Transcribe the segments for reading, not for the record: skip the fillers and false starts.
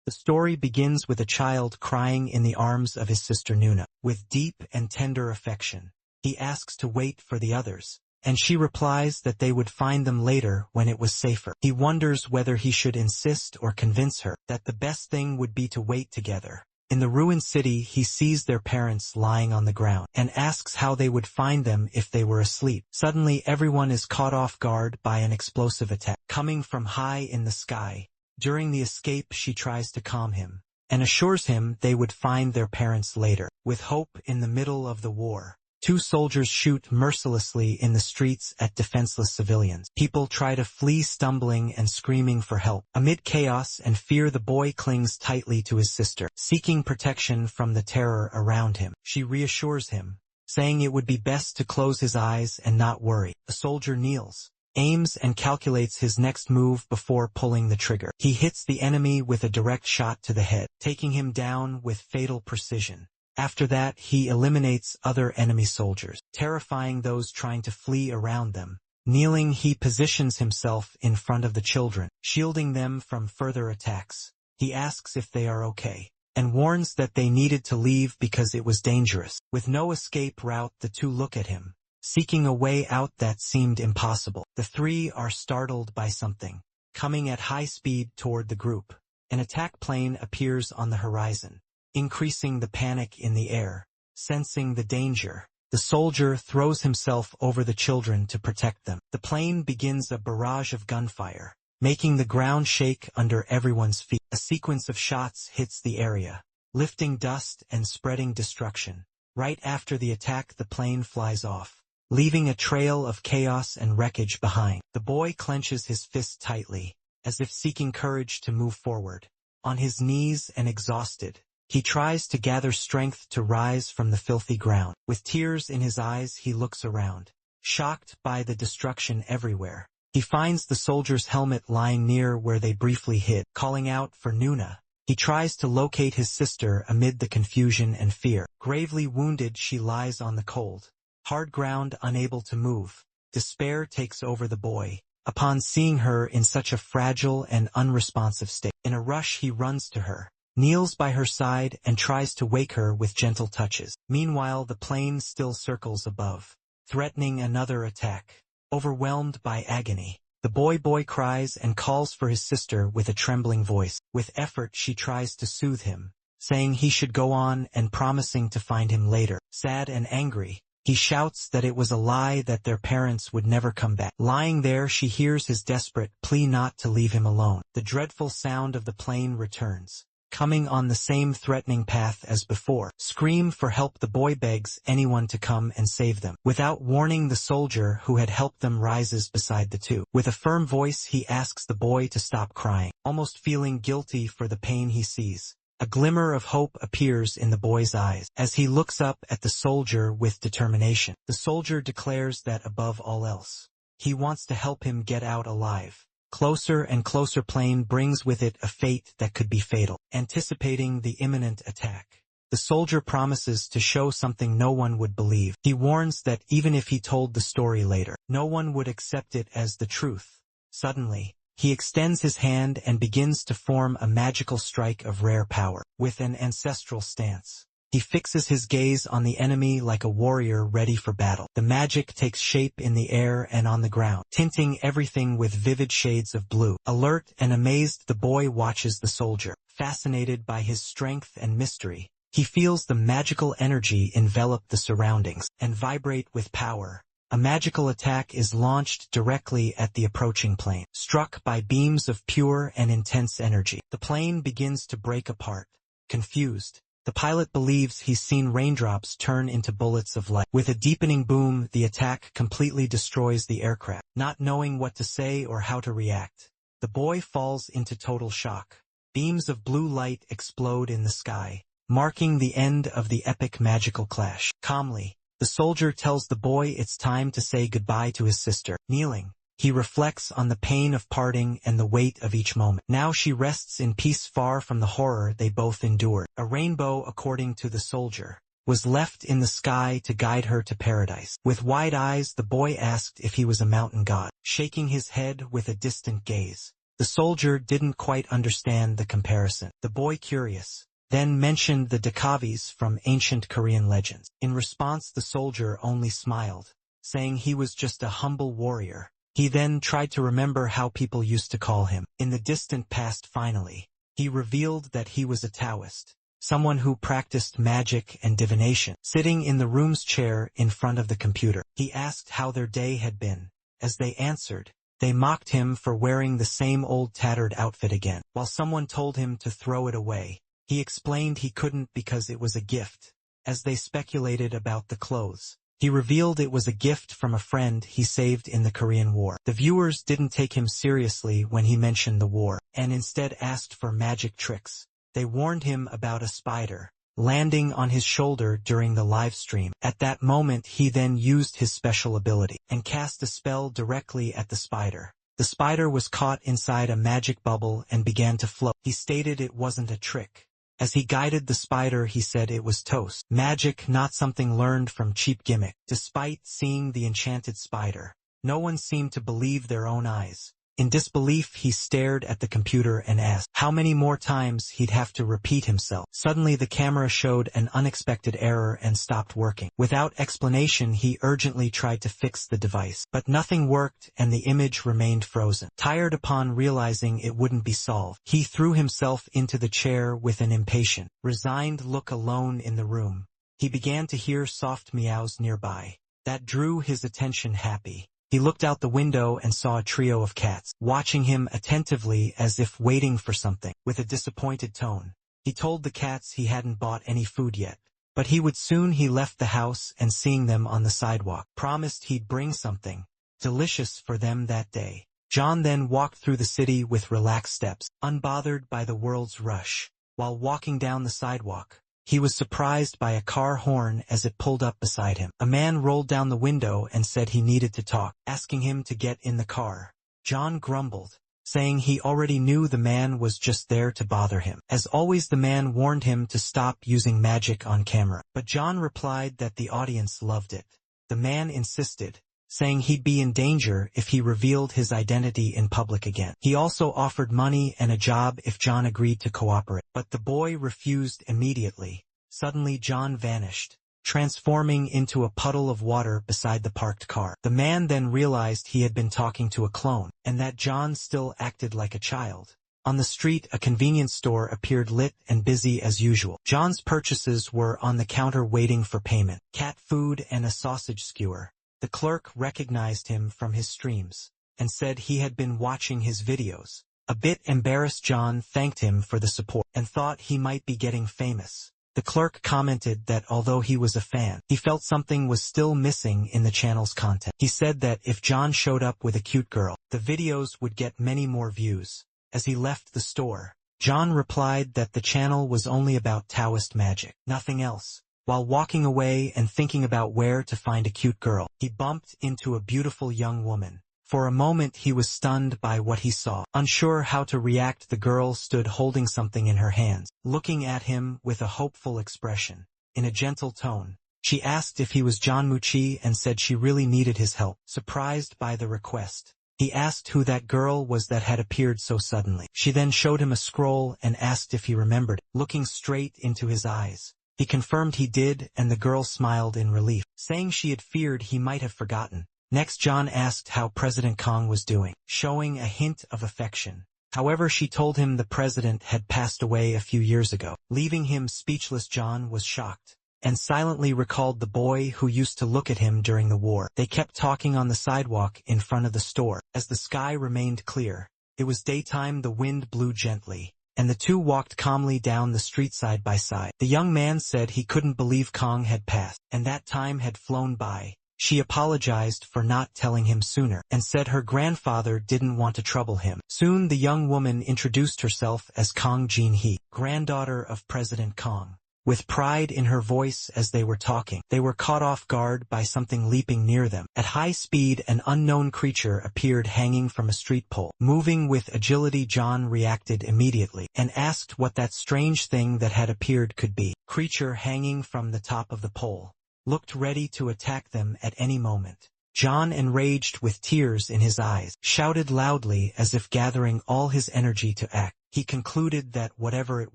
The story begins with a child crying in the arms of his sister Nuna. With deep and tender affection, he asks to wait for the others, and she replies that they would find them later when it was safer. He wonders whether he should insist or convince her that the best thing would be to wait together. In the ruined city, he sees their parents lying on the ground and asks how they would find them if they were asleep. Suddenly, everyone is caught off guard by an explosive attack coming from high in the sky. During the escape, she tries to calm him and assures him they would find their parents later. With hope in the middle of the war, two soldiers shoot mercilessly in the streets at defenseless civilians. People try to flee, stumbling and screaming for help. Amid chaos and fear, the boy clings tightly to his sister, seeking protection from the terror around him. She reassures him, saying it would be best to close his eyes and not worry. A soldier kneels, aims and calculates his next move before pulling the trigger. He hits the enemy with a direct shot to the head, taking him down with fatal precision. After that, he eliminates other enemy soldiers, terrifying those trying to flee around them. Kneeling, he positions himself in front of the children, shielding them from further attacks. He asks if they are okay, and warns that they needed to leave because it was dangerous. With no escape route, the two look at him, seeking a way out that seemed impossible. The three are startled by something coming at high speed toward the group. An attack plane appears on the horizon, increasing the panic in the air. Sensing the danger, the soldier throws himself over the children to protect them. The plane begins a barrage of gunfire, making the ground shake under everyone's feet. A sequence of shots hits the area, lifting dust and spreading destruction. Right after the attack, the plane flies off, leaving a trail of chaos and wreckage behind. The boy clenches his fist tightly, as if seeking courage to move forward. On his knees and exhausted, he tries to gather strength to rise from the filthy ground. With tears in his eyes, he looks around, shocked by the destruction everywhere. He finds the soldier's helmet lying near where they briefly hid. Calling out for Nuna, he tries to locate his sister amid the confusion and fear. Gravely wounded, she lies on the cold, hard ground, unable to move. Despair takes over the boy upon seeing her in such a fragile and unresponsive state. In a rush, he runs to her, kneels by her side and tries to wake her with gentle touches. Meanwhile, the plane still circles above, threatening another attack. Overwhelmed by agony, the boy cries and calls for his sister with a trembling voice. With effort, she tries to soothe him, saying he should go on and promising to find him later. Sad and angry, he shouts that it was a lie, that their parents would never come back. Lying there, she hears his desperate plea not to leave him alone. The dreadful sound of the plane returns, coming on the same threatening path as before. Scream for help, the boy begs anyone to come and save them. Without warning, the soldier who had helped them rises beside the two. With a firm voice, he asks the boy to stop crying, almost feeling guilty for the pain he sees. A glimmer of hope appears in the boy's eyes as he looks up at the soldier with determination. The soldier declares that above all else, he wants to help him get out alive. Closer and closer plane brings with it a fate that could be fatal. Anticipating the imminent attack, the soldier promises to show something no one would believe. He warns that even if he told the story later, no one would accept it as the truth. Suddenly, he extends his hand and begins to form a magical strike of rare power. With an ancestral stance, he fixes his gaze on the enemy like a warrior ready for battle. The magic takes shape in the air and on the ground, tinting everything with vivid shades of blue. Alert and amazed, the boy watches the soldier. Fascinated by his strength and mystery, he feels the magical energy envelop the surroundings and vibrate with power. A magical attack is launched directly at the approaching plane, struck by beams of pure and intense energy. The plane begins to break apart. Confused, the pilot believes he's seen raindrops turn into bullets of light. With a deepening boom, the attack completely destroys the aircraft. Not knowing what to say or how to react, the boy falls into total shock. Beams of blue light explode in the sky, marking the end of the epic magical clash. Calmly, the soldier tells the boy it's time to say goodbye to his sister. Kneeling, he reflects on the pain of parting and the weight of each moment. Now she rests in peace, far from the horror they both endured. A rainbow, according to the soldier, was left in the sky to guide her to paradise. With wide eyes, the boy asked if he was a mountain god. Shaking his head with a distant gaze, The soldier didn't quite understand the comparison. The boy, curious, then mentioned the dakavis from ancient Korean legends. In response, the soldier only smiled, saying he was just a humble warrior. He then tried to remember how people used to call him. In the distant past, finally, he revealed that he was a Taoist, someone who practiced magic and divination. Sitting in the room's chair in front of the computer, he asked how their day had been. As they answered, they mocked him for wearing the same old tattered outfit again. While someone told him to throw it away, he explained he couldn't because it was a gift. As they speculated about the clothes, he revealed it was a gift from a friend he saved in the Korean War. The viewers didn't take him seriously when he mentioned the war, and instead asked for magic tricks. They warned him about a spider landing on his shoulder during the live stream. At that moment, he then used his special ability and cast a spell directly at the spider. The spider was caught inside a magic bubble and began to float. He stated it wasn't a trick. As he guided the spider, he said it was toast. Magic, not something learned from cheap gimmick. Despite seeing the enchanted spider, no one seemed to believe their own eyes. In disbelief, he stared at the computer and asked how many more times he'd have to repeat himself. Suddenly, the camera showed an unexpected error and stopped working. Without explanation, he urgently tried to fix the device, but nothing worked and the image remained frozen. Tired upon realizing it wouldn't be solved, he threw himself into the chair with an impatient, resigned look. Alone in the room, he began to hear soft meows nearby. That drew his attention. Happy, he looked out the window and saw a trio of cats watching him attentively as if waiting for something. With a disappointed tone, he told the cats he hadn't bought any food yet, but he would soon. He left the house and, seeing them on the sidewalk, promised he'd bring something delicious for them that day. John then walked through the city with relaxed steps, unbothered by the world's rush. While walking down the sidewalk, he was surprised by a car horn as it pulled up beside him. A man rolled down the window and said he needed to talk, asking him to get in the car. John grumbled, saying he already knew the man was just there to bother him. As always, the man warned him to stop using magic on camera, but John replied that the audience loved it. The man insisted, saying he'd be in danger if he revealed his identity in public again. He also offered money and a job if John agreed to cooperate, but the boy refused immediately. Suddenly, John vanished, transforming into a puddle of water beside the parked car. The man then realized he had been talking to a clone, and that John still acted like a child. On the street, a convenience store appeared, lit and busy as usual. John's purchases were on the counter waiting for payment: cat food and a sausage skewer. The clerk recognized him from his streams and said he had been watching his videos. A bit embarrassed, John thanked him for the support and thought he might be getting famous. The clerk commented that although he was a fan, he felt something was still missing in the channel's content. He said that if John showed up with a cute girl, the videos would get many more views. As he left the store, John replied that the channel was only about Taoist magic, nothing else. While walking away and thinking about where to find a cute girl, he bumped into a beautiful young woman. For a moment, he was stunned by what he saw. Unsure how to react, the girl stood holding something in her hands, looking at him with a hopeful expression. In a gentle tone, she asked if he was John Muchi and said she really needed his help. Surprised by the request, he asked who that girl was that had appeared so suddenly. She then showed him a scroll and asked if he remembered. Looking straight into his eyes, he confirmed he did, and the girl smiled in relief, saying she had feared he might have forgotten. Next, John asked how President Kong was doing, showing a hint of affection. However, she told him the president had passed away a few years ago. Leaving him speechless, John was shocked and silently recalled the boy who used to look at him during the war. They kept talking on the sidewalk in front of the store. As the sky remained clear, it was daytime, the wind blew gently, and the two walked calmly down the street side by side. The young man said he couldn't believe Kong had passed, and that time had flown by. She apologized for not telling him sooner, and said her grandfather didn't want to trouble him. Soon the young woman introduced herself as Kong Jin-hee, granddaughter of President Kong. With pride in her voice as they were talking, they were caught off guard by something leaping near them. At high speed, an unknown creature appeared hanging from a street pole. Moving with agility, John reacted immediately and asked what that strange thing that had appeared could be. Creature hanging from the top of the pole looked ready to attack them at any moment. John, enraged with tears in his eyes, shouted loudly as if gathering all his energy to act. He concluded that whatever it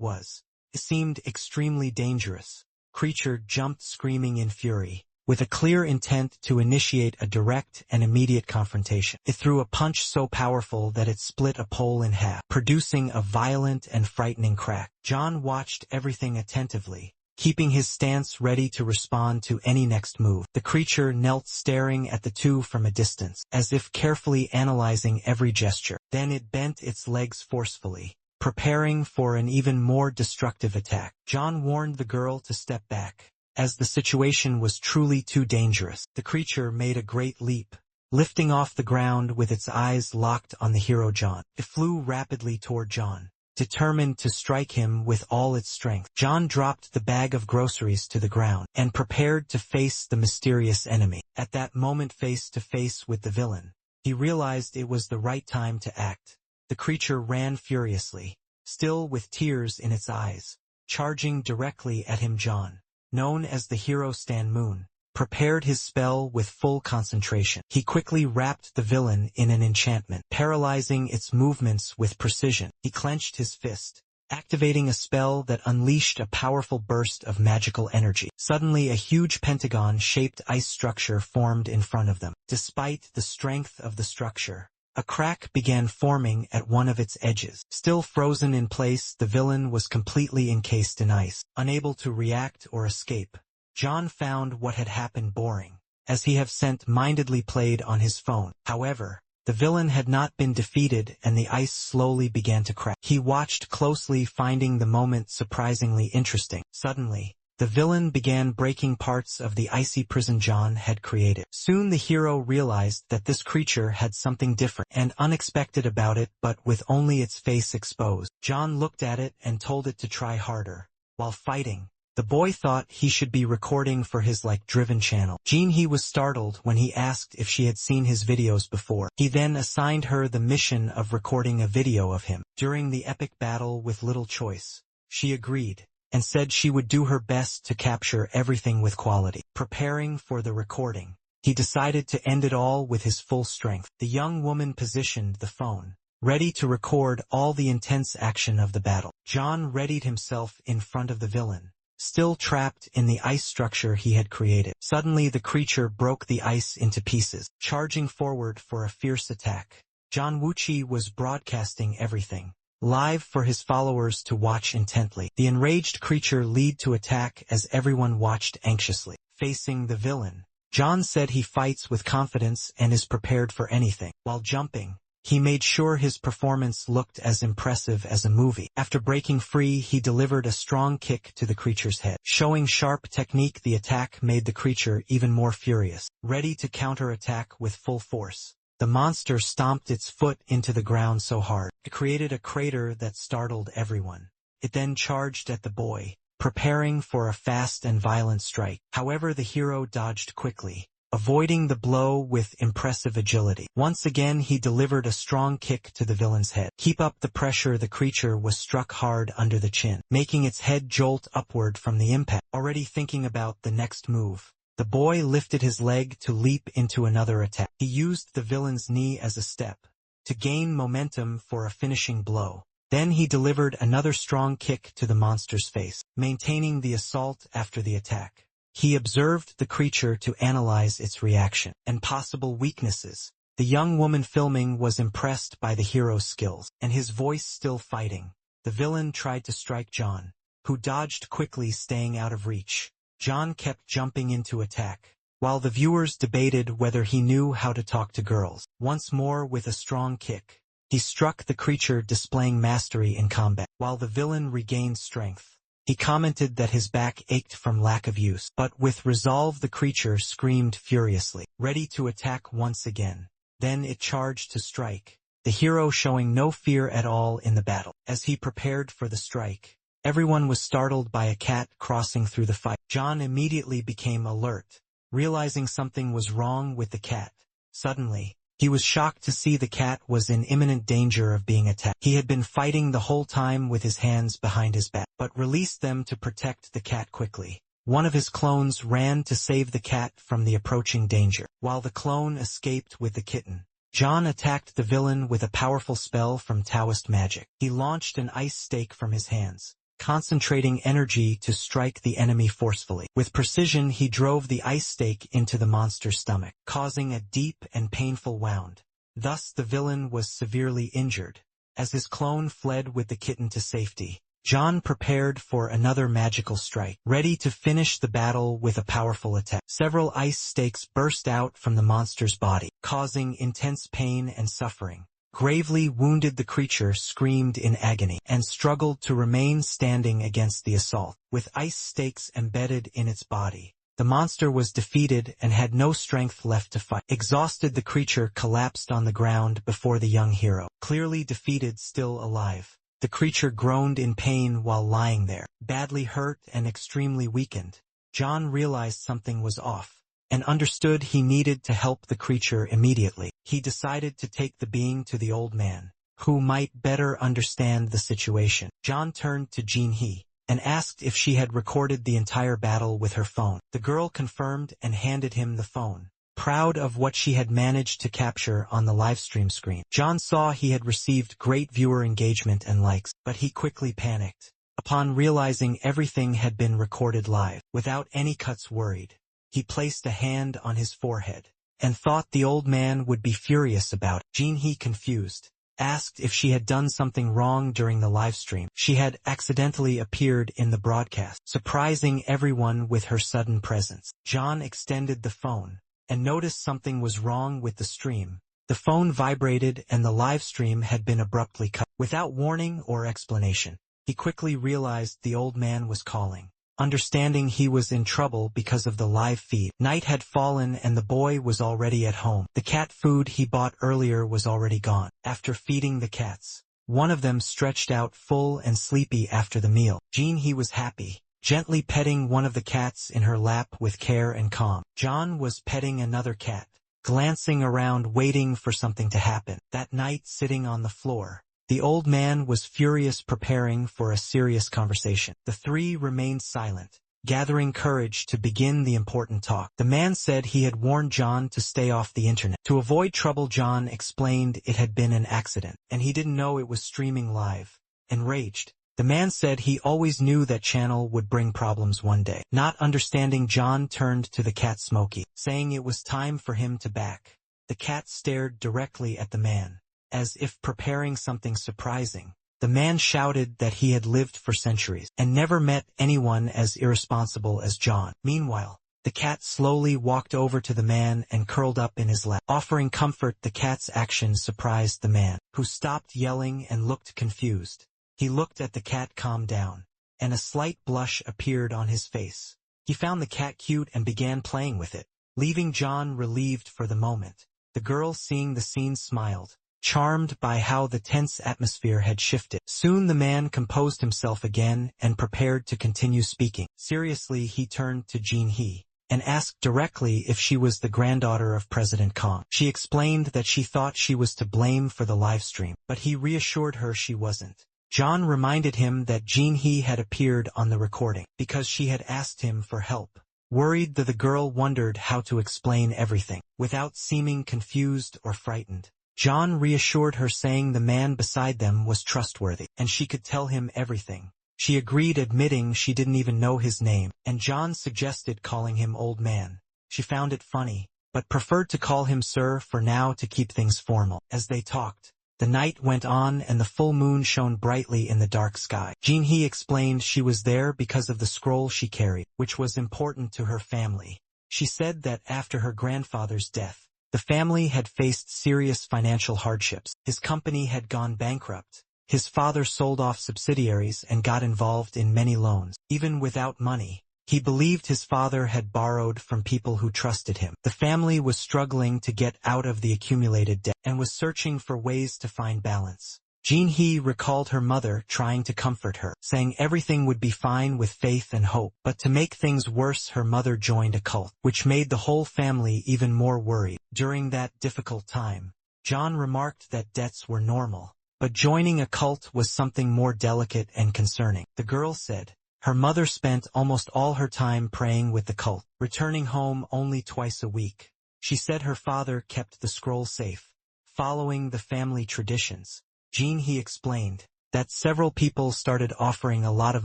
was, it seemed extremely dangerous. Creature jumped screaming in fury, with a clear intent to initiate a direct and immediate confrontation. It threw a punch so powerful that it split a pole in half, producing a violent and frightening crack. John watched everything attentively, keeping his stance ready to respond to any next move. The creature knelt staring at the two from a distance, as if carefully analyzing every gesture. Then it bent its legs forcefully, preparing for an even more destructive attack. John warned the girl to step back, as the situation was truly too dangerous. The creature made a great leap, lifting off the ground with its eyes locked on the hero John. It flew rapidly toward John, determined to strike him with all its strength. John dropped the bag of groceries to the ground and prepared to face the mysterious enemy. At that moment, face to face with the villain, he realized it was the right time to act. The creature ran furiously, still with tears in its eyes, charging directly at him. John, known as the hero Stan Moon, prepared his spell with full concentration. He quickly wrapped the villain in an enchantment, paralyzing its movements with precision. He clenched his fist, activating a spell that unleashed a powerful burst of magical energy. Suddenly, a huge pentagon-shaped ice structure formed in front of them. Despite the strength of the structure, a crack began forming at one of its edges. Still frozen in place, the villain was completely encased in ice, unable to react or escape. John found what had happened boring, as he absent-mindedly played on his phone. However, the villain had not been defeated and the ice slowly began to crack. He watched closely, finding the moment surprisingly interesting. Suddenly, the villain began breaking parts of the icy prison John had created. Soon the hero realized that this creature had something different and unexpected about it, but with only its face exposed. John looked at it and told it to try harder. While fighting, the boy thought he should be recording for his like-driven channel. He was startled when he asked if she had seen his videos before. He then assigned her the mission of recording a video of him. During the epic battle with little choice, she agreed, and said she would do her best to capture everything with quality. Preparing for the recording, he decided to end it all with his full strength. The young woman positioned the phone, ready to record all the intense action of the battle. John readied himself in front of the villain, still trapped in the ice structure he had created. Suddenly the creature broke the ice into pieces, charging forward for a fierce attack. John Wuchi was broadcasting everything live for his followers to watch intently. The enraged creature lead to attack as everyone watched anxiously. Facing the villain, John said he fights with confidence and is prepared for anything. While jumping, he made sure his performance looked as impressive as a movie. After breaking free, he delivered a strong kick to the creature's head. Showing sharp technique, the attack made the creature even more furious. Ready to counterattack with full force, the monster stomped its foot into the ground so hard, it created a crater that startled everyone. It then charged at the boy, preparing for a fast and violent strike. However, the hero dodged quickly, avoiding the blow with impressive agility. Once again, he delivered a strong kick to the villain's head. Keep up the pressure. The creature was struck hard under the chin, making its head jolt upward from the impact. Already thinking about the next move, the boy lifted his leg to leap into another attack. He used the villain's knee as a step, to gain momentum for a finishing blow. Then he delivered another strong kick to the monster's face, maintaining the assault after the attack. He observed the creature to analyze its reaction and possible weaknesses. The young woman filming was impressed by the hero's skills, and his voice still fighting. The villain tried to strike John, who dodged quickly, staying out of reach. John kept jumping into attack, while the viewers debated whether he knew how to talk to girls. Once more with a strong kick, he struck the creature, displaying mastery in combat. While the villain regained strength, he commented that his back ached from lack of use. But with resolve, the creature screamed furiously, ready to attack once again. Then it charged to strike, the hero showing no fear at all in the battle. As he prepared for the strike, everyone was startled by a cat crossing through the fight. John immediately became alert, realizing something was wrong with the cat. Suddenly, he was shocked to see the cat was in imminent danger of being attacked. He had been fighting the whole time with his hands behind his back, but released them to protect the cat quickly. One of his clones ran to save the cat from the approaching danger, while the clone escaped with the kitten. John attacked the villain with a powerful spell from Taoist magic. He launched an ice stake from his hands, concentrating energy to strike the enemy forcefully. With precision, he drove the ice stake into the monster's stomach, causing a deep and painful wound. Thus the villain was severely injured. As his clone fled with the kitten to safety, John prepared for another magical strike, ready to finish the battle with a powerful attack. Several ice stakes burst out from the monster's body, causing intense pain and suffering. Gravely wounded, the creature screamed in agony and struggled to remain standing against the assault. With ice stakes embedded in its body, the monster was defeated and had no strength left to fight. Exhausted, the creature collapsed on the ground before the young hero. Clearly defeated, still alive, the creature groaned in pain while lying there. Badly hurt and extremely weakened, John realized something was off and understood he needed to help the creature immediately. He decided to take the being to the old man, who might better understand the situation. John turned to Jinhee and asked if she had recorded the entire battle with her phone. The girl confirmed and handed him the phone, proud of what she had managed to capture on the livestream screen. John saw he had received great viewer engagement and likes, but he quickly panicked upon realizing everything had been recorded live. Without any cuts, worried, he placed a hand on his forehead and thought the old man would be furious about it. Jinhee, confused, asked if she had done something wrong during the livestream. She had accidentally appeared in the broadcast, surprising everyone with her sudden presence. John extended the phone and noticed something was wrong with the stream. The phone vibrated and the live stream had been abruptly cut. Without warning or explanation, he quickly realized the old man was calling. Understanding he was in trouble because of the live feed. Night had fallen and the boy was already at home. The cat food he bought earlier was already gone. After feeding the cats, one of them stretched out full and sleepy after the meal. Jinhee was happy, gently petting one of the cats in her lap with care and calm. John was petting another cat, glancing around waiting for something to happen. That night, sitting on the floor, the old man was furious, preparing for a serious conversation. The three remained silent, gathering courage to begin the important talk. The man said he had warned John to stay off the internet. To avoid trouble, John explained it had been an accident, and he didn't know it was streaming live. Enraged, the man said he always knew that channel would bring problems one day. Not understanding, John turned to the cat Smokey, saying it was time for him to back. The cat stared directly at the man, as if preparing something surprising. The man shouted that he had lived for centuries and never met anyone as irresponsible as John. Meanwhile, the cat slowly walked over to the man and curled up in his lap. Offering comfort, the cat's action surprised the man, who stopped yelling and looked confused. He looked at the cat, calmed down, and a slight blush appeared on his face. He found the cat cute and began playing with it, leaving John relieved for the moment. The girl, seeing the scene, smiled, charmed by how the tense atmosphere had shifted. Soon the man composed himself again and prepared to continue speaking. Seriously, he turned to Jinhee and asked directly if she was the granddaughter of President Kong. She explained that she thought she was to blame for the livestream, but he reassured her she wasn't. John reminded him that Jinhee had appeared on the recording because she had asked him for help. Worried, the girl wondered how to explain everything without seeming confused or frightened. John reassured her, saying the man beside them was trustworthy and she could tell him everything. She agreed, admitting she didn't even know his name, and John suggested calling him Old Man. She found it funny, but preferred to call him Sir for now to keep things formal. As they talked, the night went on and the full moon shone brightly in the dark sky. Jinhee explained she was there because of the scroll she carried, which was important to her family. She said that after her grandfather's death, the family had faced serious financial hardships. His company had gone bankrupt. His father sold off subsidiaries and got involved in many loans. Even without money, he believed his father had borrowed from people who trusted him. The family was struggling to get out of the accumulated debt and was searching for ways to find balance. Jinhee recalled her mother trying to comfort her, saying everything would be fine with faith and hope. But to make things worse, her mother joined a cult, which made the whole family even more worried. During that difficult time, John remarked that debts were normal, but joining a cult was something more delicate and concerning. The girl said, Her mother spent almost all her time praying with the cult, returning home only twice a week. She said her father kept the scroll safe, following the family traditions. He explained that several people started offering a lot of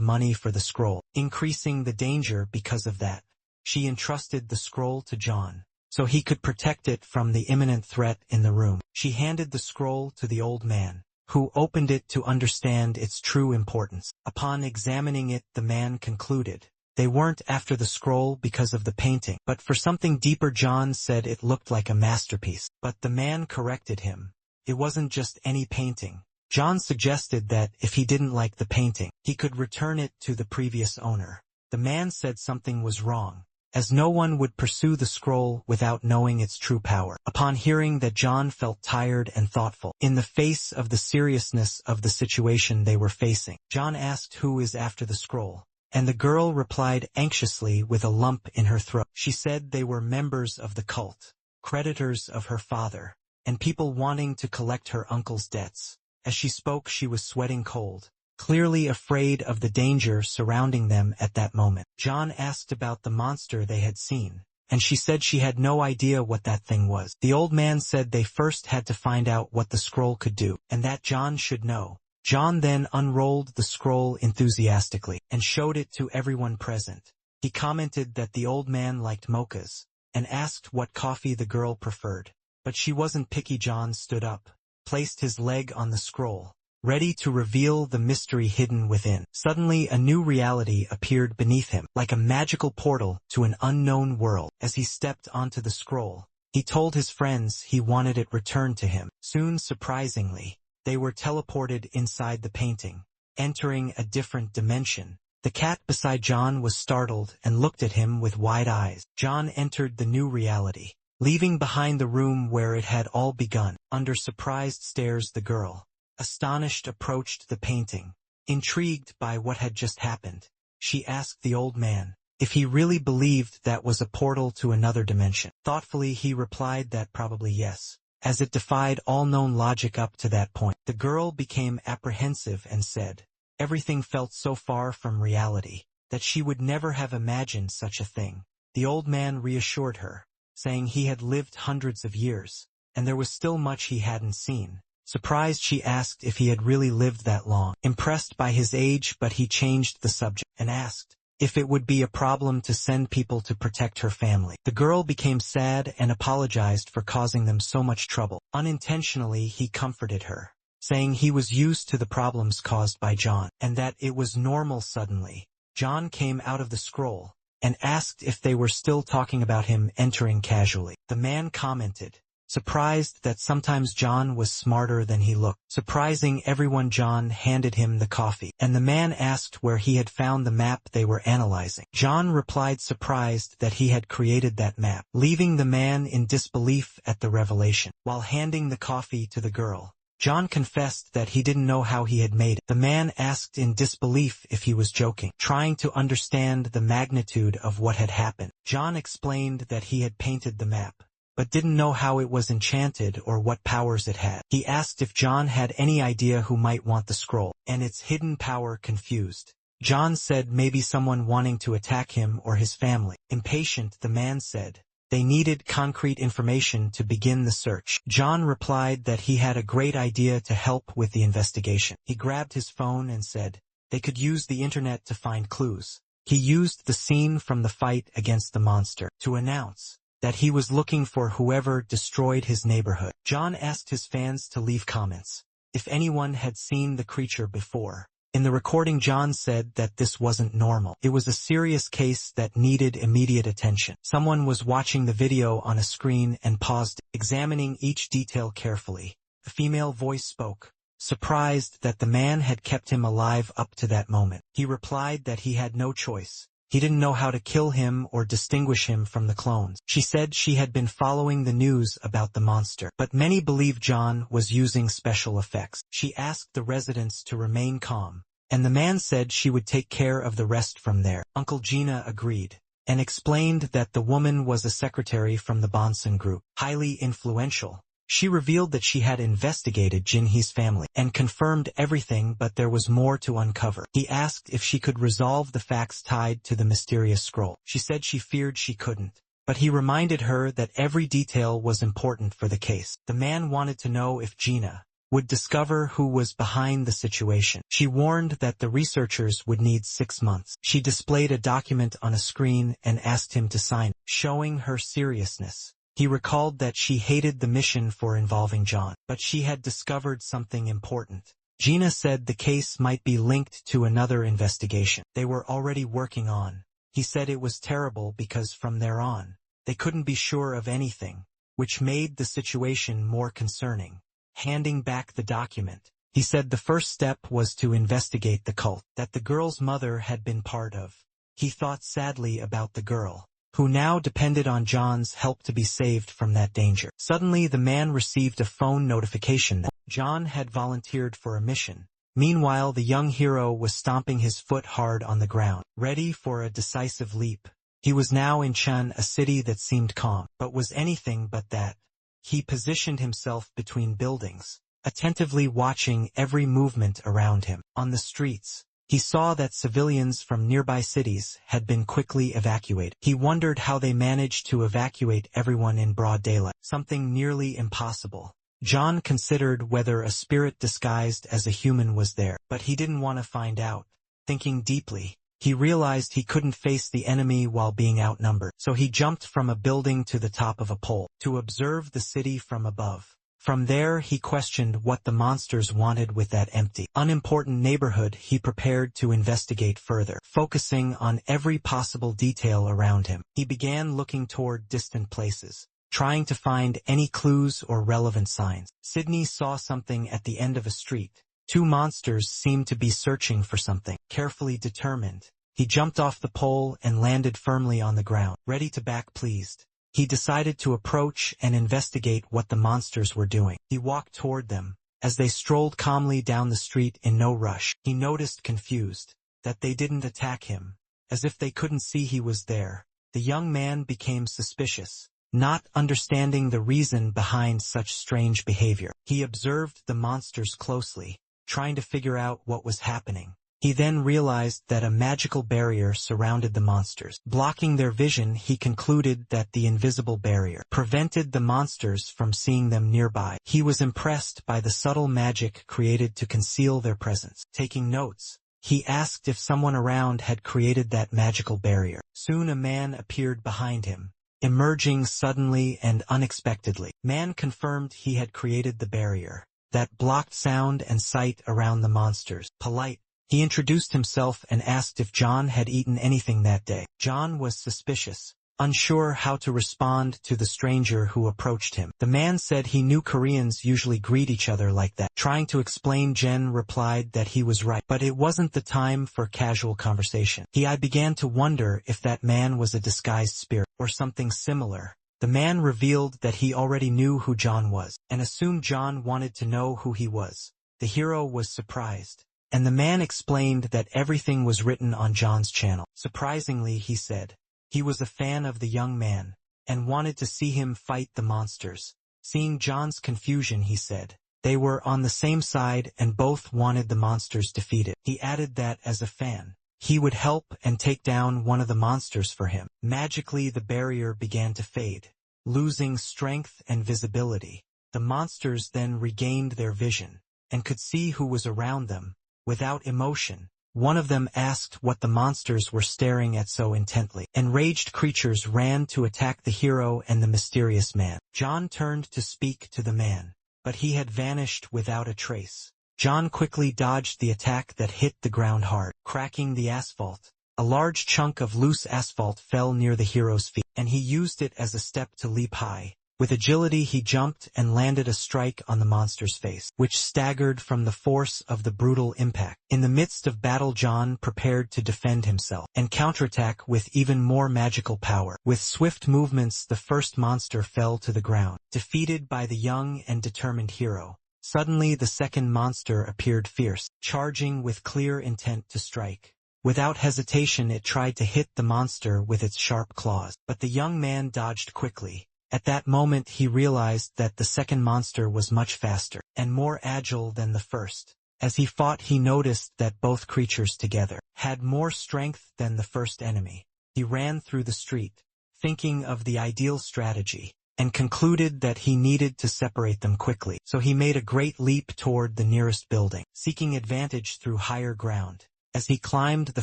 money for the scroll, increasing the danger because of that. She entrusted the scroll to John, so he could protect it from the imminent threat in the room. She handed the scroll to the old man, who opened it to understand its true importance. Upon examining it, the man concluded they weren't after the scroll because of the painting, but for something deeper. John said it looked like a masterpiece, but the man corrected him. It wasn't just any painting. John suggested that if he didn't like the painting, he could return it to the previous owner. The man said something was wrong, as no one would pursue the scroll without knowing its true power. Upon hearing that, John felt tired and thoughtful. In the face of the seriousness of the situation they were facing, John asked who is after the scroll, and the girl replied anxiously with a lump in her throat. She said they were members of the cult, creditors of her father, and people wanting to collect her uncle's debts. As she spoke, she was sweating cold, clearly afraid of the danger surrounding them at that moment. John asked about the monster they had seen, and she said she had no idea what that thing was. The old man said they first had to find out what the scroll could do, and that John should know. John then unrolled the scroll enthusiastically and showed it to everyone present. He commented that the old man liked mochas, and asked what coffee the girl preferred. But she wasn't picky. John stood up, placed his leg on the scroll, ready to reveal the mystery hidden within. Suddenly a new reality appeared beneath him, like a magical portal to an unknown world. As he stepped onto the scroll, he told his friends he wanted it returned to him. Soon, surprisingly, they were teleported inside the painting, entering a different dimension. The cat beside John was startled and looked at him with wide eyes. John entered the new reality, leaving behind the room where it had all begun. Under surprised stares, the girl, astonished, approached the painting. Intrigued by what had just happened, she asked the old man if he really believed that was a portal to another dimension. Thoughtfully, he replied that probably yes, as it defied all known logic up to that point. The girl became apprehensive and said everything felt so far from reality that she would never have imagined such a thing. The old man reassured her, saying he had lived hundreds of years, and there was still much he hadn't seen. Surprised, she asked if he had really lived that long. Impressed by his age, but he changed the subject and asked if it would be a problem to send people to protect her family. The girl became sad and apologized for causing them so much trouble. Unintentionally, he comforted her, saying he was used to the problems caused by John, and that it was normal. Suddenly, John came out of the scroll and asked if they were still talking about him entering casually. The man commented, surprised that sometimes John was smarter than he looked. Surprising everyone, John handed him the coffee, and the man asked where he had found the map they were analyzing. John replied, surprised that he had created that map, leaving the man in disbelief at the revelation. While handing the coffee to the girl, John confessed that he didn't know how he had made it. The man asked in disbelief if he was joking, trying to understand the magnitude of what had happened. John explained that he had painted the map, but didn't know how it was enchanted or what powers it had. He asked if John had any idea who might want the scroll, and its hidden power. Confused, John said maybe someone wanting to attack him or his family. Impatient, the man said they needed concrete information to begin the search. John replied that he had a great idea to help with the investigation. He grabbed his phone and said they could use the internet to find clues. He used the scene from the fight against the monster to announce that he was looking for whoever destroyed his neighborhood. John asked his fans to leave comments if anyone had seen the creature before. In the recording, John said that this wasn't normal. It was a serious case that needed immediate attention. Someone was watching the video on a screen and paused, examining each detail carefully. A female voice spoke, surprised that the man had kept him alive up to that moment. He replied that he had no choice. He didn't know how to kill him or distinguish him from the clones. She said she had been following the news about the monster, but many believe John was using special effects. She asked the residents to remain calm, and the man said she would take care of the rest from there. Uncle Gina agreed, and explained that the woman was a secretary from the Bonson group, highly influential, She revealed that she had investigated Jinhee's family and confirmed everything, but there was more to uncover. He asked if she could resolve the facts tied to the mysterious scroll. She said she feared she couldn't, but he reminded her that every detail was important for the case. The man wanted to know if Gina would discover who was behind the situation. She warned that the researchers would need 6 months. She displayed a document on a screen and asked him to sign, showing her seriousness. He recalled that she hated the mission for involving John, but she had discovered something important. Gina said the case might be linked to another investigation they were already working on. He said it was terrible because from there on, they couldn't be sure of anything, which made the situation more concerning. Handing back the document, he said the first step was to investigate the cult that the girl's mother had been part of. He thought sadly about the girl, who now depended on John's help to be saved from that danger. Suddenly the man received a phone notification that John had volunteered for a mission. Meanwhile, the young hero was stomping his foot hard on the ground, ready for a decisive leap. He was now in Chun, a city that seemed calm, but was anything but that. He positioned himself between buildings, attentively watching every movement around him. On the streets, he saw that civilians from nearby cities had been quickly evacuated. He wondered how they managed to evacuate everyone in broad daylight, something nearly impossible. John considered whether a spirit disguised as a human was there, but he didn't want to find out. Thinking deeply, he realized he couldn't face the enemy while being outnumbered, so he jumped from a building to the top of a pole to observe the city from above. From there he questioned what the monsters wanted with that empty, unimportant neighborhood. He prepared to investigate further, focusing on every possible detail around him. He began looking toward distant places, trying to find any clues or relevant signs. Sydney saw something at the end of a street. 2 monsters seemed to be searching for something. Carefully determined, he jumped off the pole and landed firmly on the ground, ready to back pleased. He decided to approach and investigate what the monsters were doing. He walked toward them. As they strolled calmly down the street in no rush, he noticed, confused, that they didn't attack him, as if they couldn't see he was there. The young man became suspicious, not understanding the reason behind such strange behavior. He observed the monsters closely, trying to figure out what was happening. He then realized that a magical barrier surrounded the monsters, blocking their vision. He concluded that the invisible barrier prevented the monsters from seeing them nearby. He was impressed by the subtle magic created to conceal their presence. Taking notes, he asked if someone around had created that magical barrier. Soon a man appeared behind him, emerging suddenly and unexpectedly. Man confirmed he had created the barrier that blocked sound and sight around the monsters. Polite, he introduced himself and asked if John had eaten anything that day. John was suspicious, unsure how to respond to the stranger who approached him. The man said he knew Koreans usually greet each other like that. Trying to explain, Jen replied that he was right, but it wasn't the time for casual conversation. I began to wonder if that man was a disguised spirit or something similar. The man revealed that he already knew who John was, and assumed John wanted to know who he was. The hero was surprised, and the man explained that everything was written on John's channel. Surprisingly, he said, he was a fan of the young man, and wanted to see him fight the monsters. Seeing John's confusion, he said, they were on the same side and both wanted the monsters defeated. He added that as a fan, he would help and take down one of the monsters for him. Magically, the barrier began to fade, losing strength and visibility. The monsters then regained their vision, and could see who was around them, without emotion. One of them asked what the monsters were staring at so intently. Enraged creatures ran to attack the hero and the mysterious man. John turned to speak to the man, but he had vanished without a trace. John quickly dodged the attack that hit the ground hard, cracking the asphalt. A large chunk of loose asphalt fell near the hero's feet, and he used it as a step to leap high. With agility he jumped and landed a strike on the monster's face, which staggered from the force of the brutal impact. In the midst of battle, John prepared to defend himself and counterattack with even more magical power. With swift movements, the first monster fell to the ground, defeated by the young and determined hero. Suddenly the second monster appeared, fierce, charging with clear intent to strike. Without hesitation it tried to hit the monster with its sharp claws, but the young man dodged quickly, At that moment he realized that the second monster was much faster and more agile than the first. As he fought, he noticed that both creatures together had more strength than the first enemy. He ran through the street, thinking of the ideal strategy, and concluded that he needed to separate them quickly. So he made a great leap toward the nearest building, seeking advantage through higher ground. As he climbed, the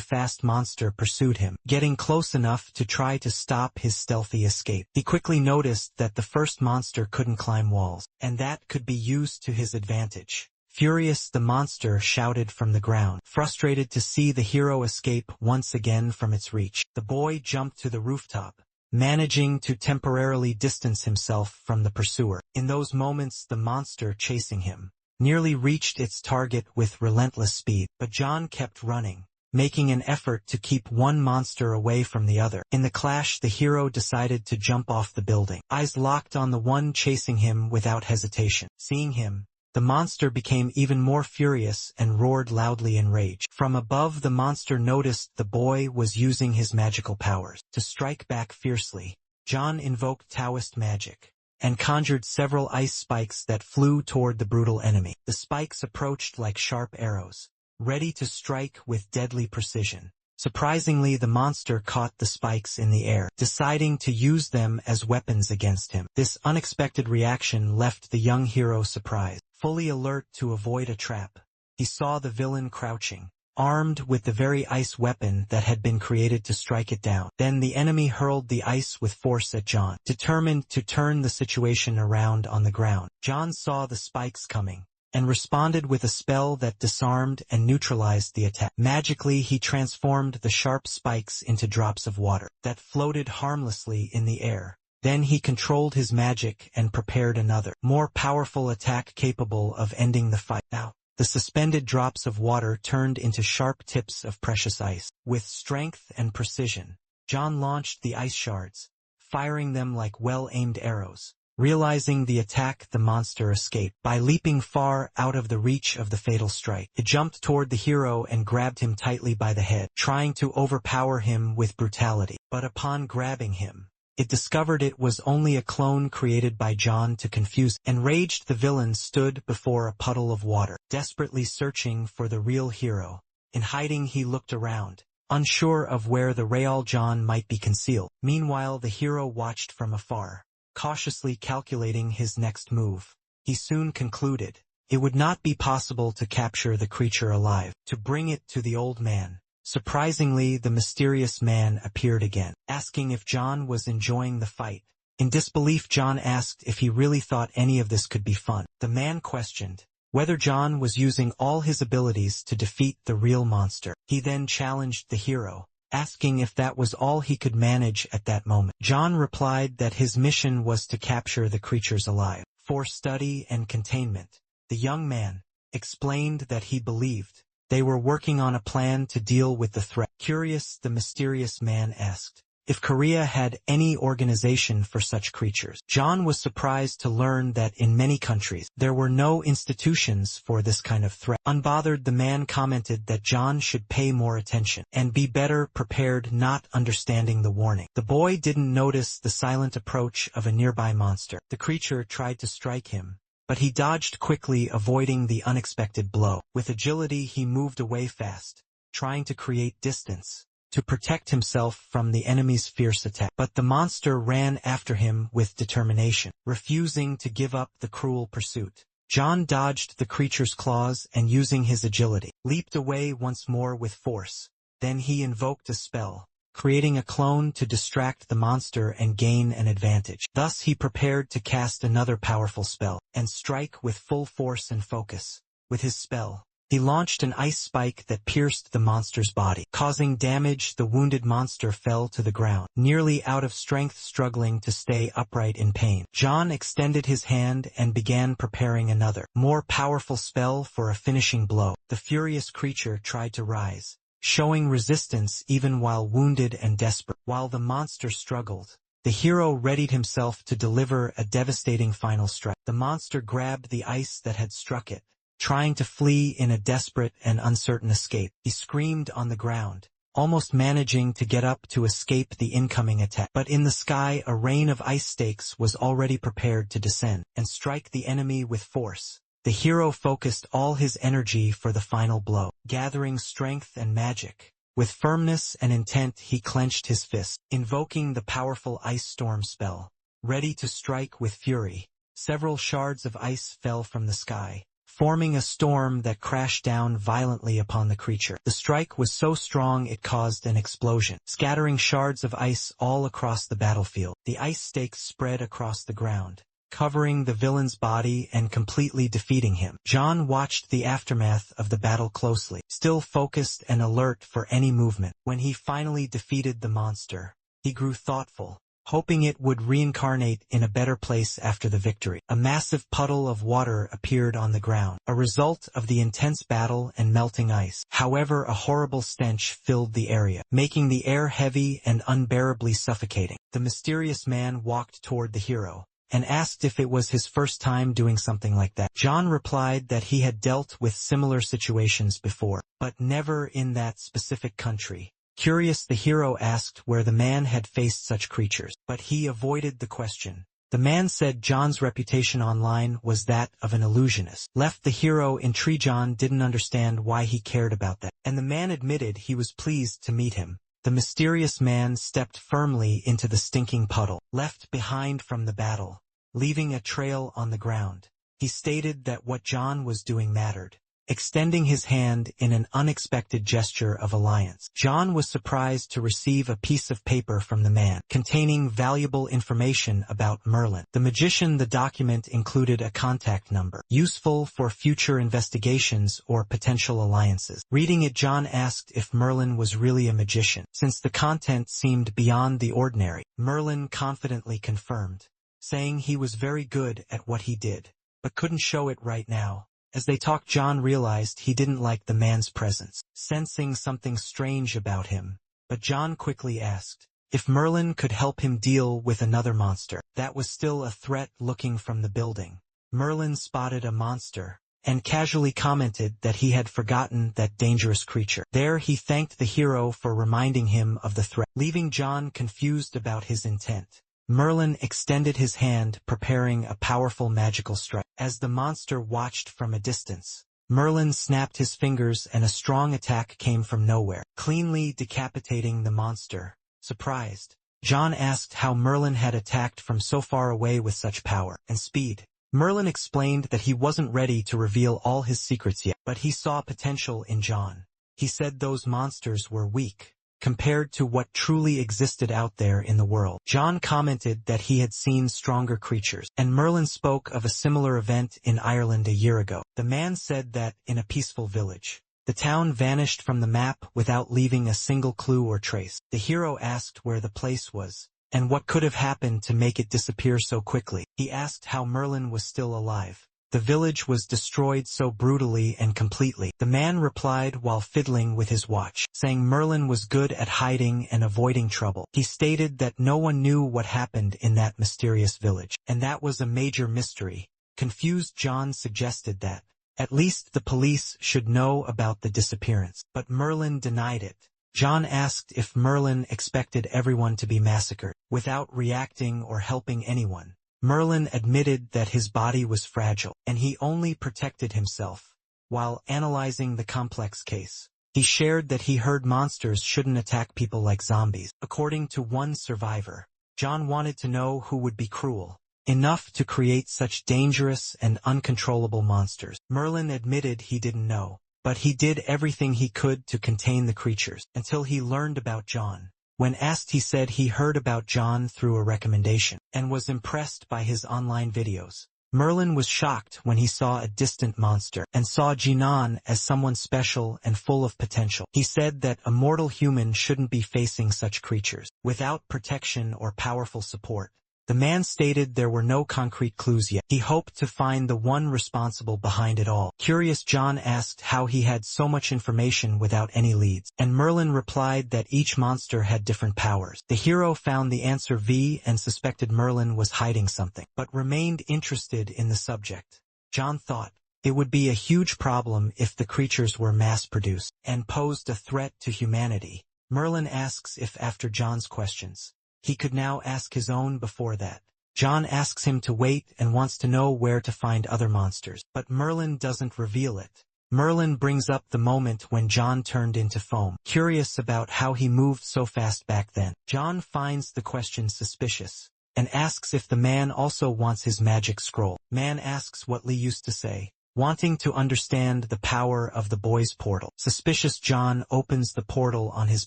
fast monster pursued him, getting close enough to try to stop his stealthy escape. He quickly noticed that the first monster couldn't climb walls, and that could be used to his advantage. Furious, the monster shouted from the ground, frustrated to see the hero escape once again from its reach. The boy jumped to the rooftop, managing to temporarily distance himself from the pursuer. In those moments, the monster chasing him nearly reached its target with relentless speed, but John kept running, making an effort to keep one monster away from the other. In the clash, the hero decided to jump off the building, eyes locked on the one chasing him without hesitation. Seeing him, the monster became even more furious and roared loudly in rage. From above, the monster noticed the boy was using his magical powers. To strike back fiercely, John invoked Taoist magic and conjured several ice spikes that flew toward the brutal enemy. The spikes approached like sharp arrows, ready to strike with deadly precision. Surprisingly, the monster caught the spikes in the air, deciding to use them as weapons against him. This unexpected reaction left the young hero surprised. Fully alert to avoid a trap, he saw the villain crouching, armed with the very ice weapon that had been created to strike it down. Then the enemy hurled the ice with force at John, determined to turn the situation around on the ground. John saw the spikes coming and responded with a spell that disarmed and neutralized the attack. Magically, he transformed the sharp spikes into drops of water that floated harmlessly in the air. Then he controlled his magic and prepared another, more powerful attack capable of ending the fight. Now, the suspended drops of water turned into sharp tips of precious ice. With strength and precision, John launched the ice shards, firing them like well-aimed arrows. Realizing the attack, the monster escaped. By leaping far out of the reach of the fatal strike, it jumped toward the hero and grabbed him tightly by the head, trying to overpower him with brutality. But upon grabbing him, it discovered it was only a clone created by John to confuse. Enraged, the villain stood before a puddle of water, desperately searching for the real hero. In hiding, he looked around, unsure of where the real John might be concealed. Meanwhile, the hero watched from afar, cautiously calculating his next move. He soon concluded it would not be possible to capture the creature alive, to bring it to the old man. Surprisingly, the mysterious man appeared again, asking if John was enjoying the fight. In disbelief, John asked if he really thought any of this could be fun. The man questioned whether John was using all his abilities to defeat the real monster. He then challenged the hero, asking if that was all he could manage at that moment. John replied that his mission was to capture the creatures alive, for study and containment. The young man explained that he believed they were working on a plan to deal with the threat. Curious, the mysterious man asked if Korea had any organization for such creatures. John was surprised to learn that in many countries, there were no institutions for this kind of threat. Unbothered, the man commented that John should pay more attention and be better prepared, not understanding the warning. The boy didn't notice the silent approach of a nearby monster. The creature tried to strike him, but he dodged quickly, avoiding the unexpected blow. With agility, he moved away fast, trying to create distance to protect himself from the enemy's fierce attack. But the monster ran after him with determination, refusing to give up the cruel pursuit. John dodged the creature's claws and, using his agility, leaped away once more with force. Then he invoked a spell, creating a clone to distract the monster and gain an advantage. Thus he prepared to cast another powerful spell and strike with full force and focus. With his spell, he launched an ice spike that pierced the monster's body, causing damage. The wounded monster fell to the ground, nearly out of strength, struggling to stay upright in pain. John extended his hand and began preparing another, more powerful spell for a finishing blow. The furious creature tried to rise, showing resistance even while wounded and desperate. While the monster struggled, the hero readied himself to deliver a devastating final strike. The monster grabbed the ice that had struck it, trying to flee in a desperate and uncertain escape. He screamed on the ground, almost managing to get up to escape the incoming attack. But in the sky, a rain of ice stakes was already prepared to descend and strike the enemy with force. The hero focused all his energy for the final blow, gathering strength and magic. With firmness and intent he clenched his fist, invoking the powerful ice storm spell. Ready to strike with fury, several shards of ice fell from the sky, forming a storm that crashed down violently upon the creature. The strike was so strong it caused an explosion, scattering shards of ice all across the battlefield. The ice stakes spread across the ground, covering the villain's body and completely defeating him. John watched the aftermath of the battle closely, still focused and alert for any movement. When he finally defeated the monster, he grew thoughtful, hoping it would reincarnate in a better place after the victory. A massive puddle of water appeared on the ground, a result of the intense battle and melting ice. However, a horrible stench filled the area, making the air heavy and unbearably suffocating. The mysterious man walked toward the hero and asked if it was his first time doing something like that. John replied that he had dealt with similar situations before, but never in that specific country. Curious, the hero asked where the man had faced such creatures, but he avoided the question. The man said John's reputation online was that of an illusionist. Left the hero intrigued. John didn't understand why he cared about that, and the man admitted he was pleased to meet him. The mysterious man stepped firmly into the stinking puddle, left behind from the battle, leaving a trail on the ground. He stated that what John was doing mattered, extending his hand in an unexpected gesture of alliance. John was surprised to receive a piece of paper from the man, containing valuable information about Merlin, the magician. The document included a contact number, useful for future investigations or potential alliances. Reading it, John asked if Merlin was really a magician, since the content seemed beyond the ordinary. Merlin confidently confirmed, saying he was very good at what he did, but couldn't show it right now. As they talked, John realized he didn't like the man's presence, sensing something strange about him. But John quickly asked if Merlin could help him deal with another monster that was still a threat looking from the building. Merlin spotted a monster and casually commented that he had forgotten that dangerous creature. There he thanked the hero for reminding him of the threat, leaving John confused about his intent. Merlin extended his hand, preparing a powerful magical strike. As the monster watched from a distance, Merlin snapped his fingers and a strong attack came from nowhere, cleanly decapitating the monster. Surprised, John asked how Merlin had attacked from so far away with such power and speed. Merlin explained that he wasn't ready to reveal all his secrets yet, but he saw potential in John. He said those monsters were weak compared to what truly existed out there in the world. John commented that he had seen stronger creatures, and Merlin spoke of a similar event in Ireland a year ago. The man said that, in a peaceful village, the town vanished from the map without leaving a single clue or trace. The hero asked where the place was, and what could have happened to make it disappear so quickly. He asked how Merlin was still alive. The village was destroyed so brutally and completely. The man replied while fiddling with his watch, saying Merlin was good at hiding and avoiding trouble. He stated that no one knew what happened in that mysterious village, and that was a major mystery. Confused, John suggested that at least the police should know about the disappearance, but Merlin denied it. John asked if Merlin expected everyone to be massacred, without reacting or helping anyone. Merlin admitted that his body was fragile, and he only protected himself. While analyzing the complex case, he shared that he heard monsters shouldn't attack people like zombies. According to one survivor, John wanted to know who would be cruel enough to create such dangerous and uncontrollable monsters. Merlin admitted he didn't know, but he did everything he could to contain the creatures, until he learned about John. When asked, he said he heard about John through a recommendation, and was impressed by his online videos. Merlin was shocked when he saw a distant monster, and saw Jinan as someone special and full of potential. He said that a mortal human shouldn't be facing such creatures, without protection or powerful support. The man stated there were no concrete clues yet. He hoped to find the one responsible behind it all. Curious, John asked how he had so much information without any leads, and Merlin replied that each monster had different powers. The hero found the answer V and suspected Merlin was hiding something, but remained interested in the subject. John thought it would be a huge problem if the creatures were mass-produced and posed a threat to humanity. Merlin asks if after John's questions, he could now ask his own before that. John asks him to wait and wants to know where to find other monsters, but Merlin doesn't reveal it. Merlin brings up the moment when John turned into foam, curious about how he moved so fast back then. John finds the question suspicious, and asks if the man also wants his magic scroll. Man asks what Lee used to say, wanting to understand the power of the boy's portal. Suspicious John opens the portal on his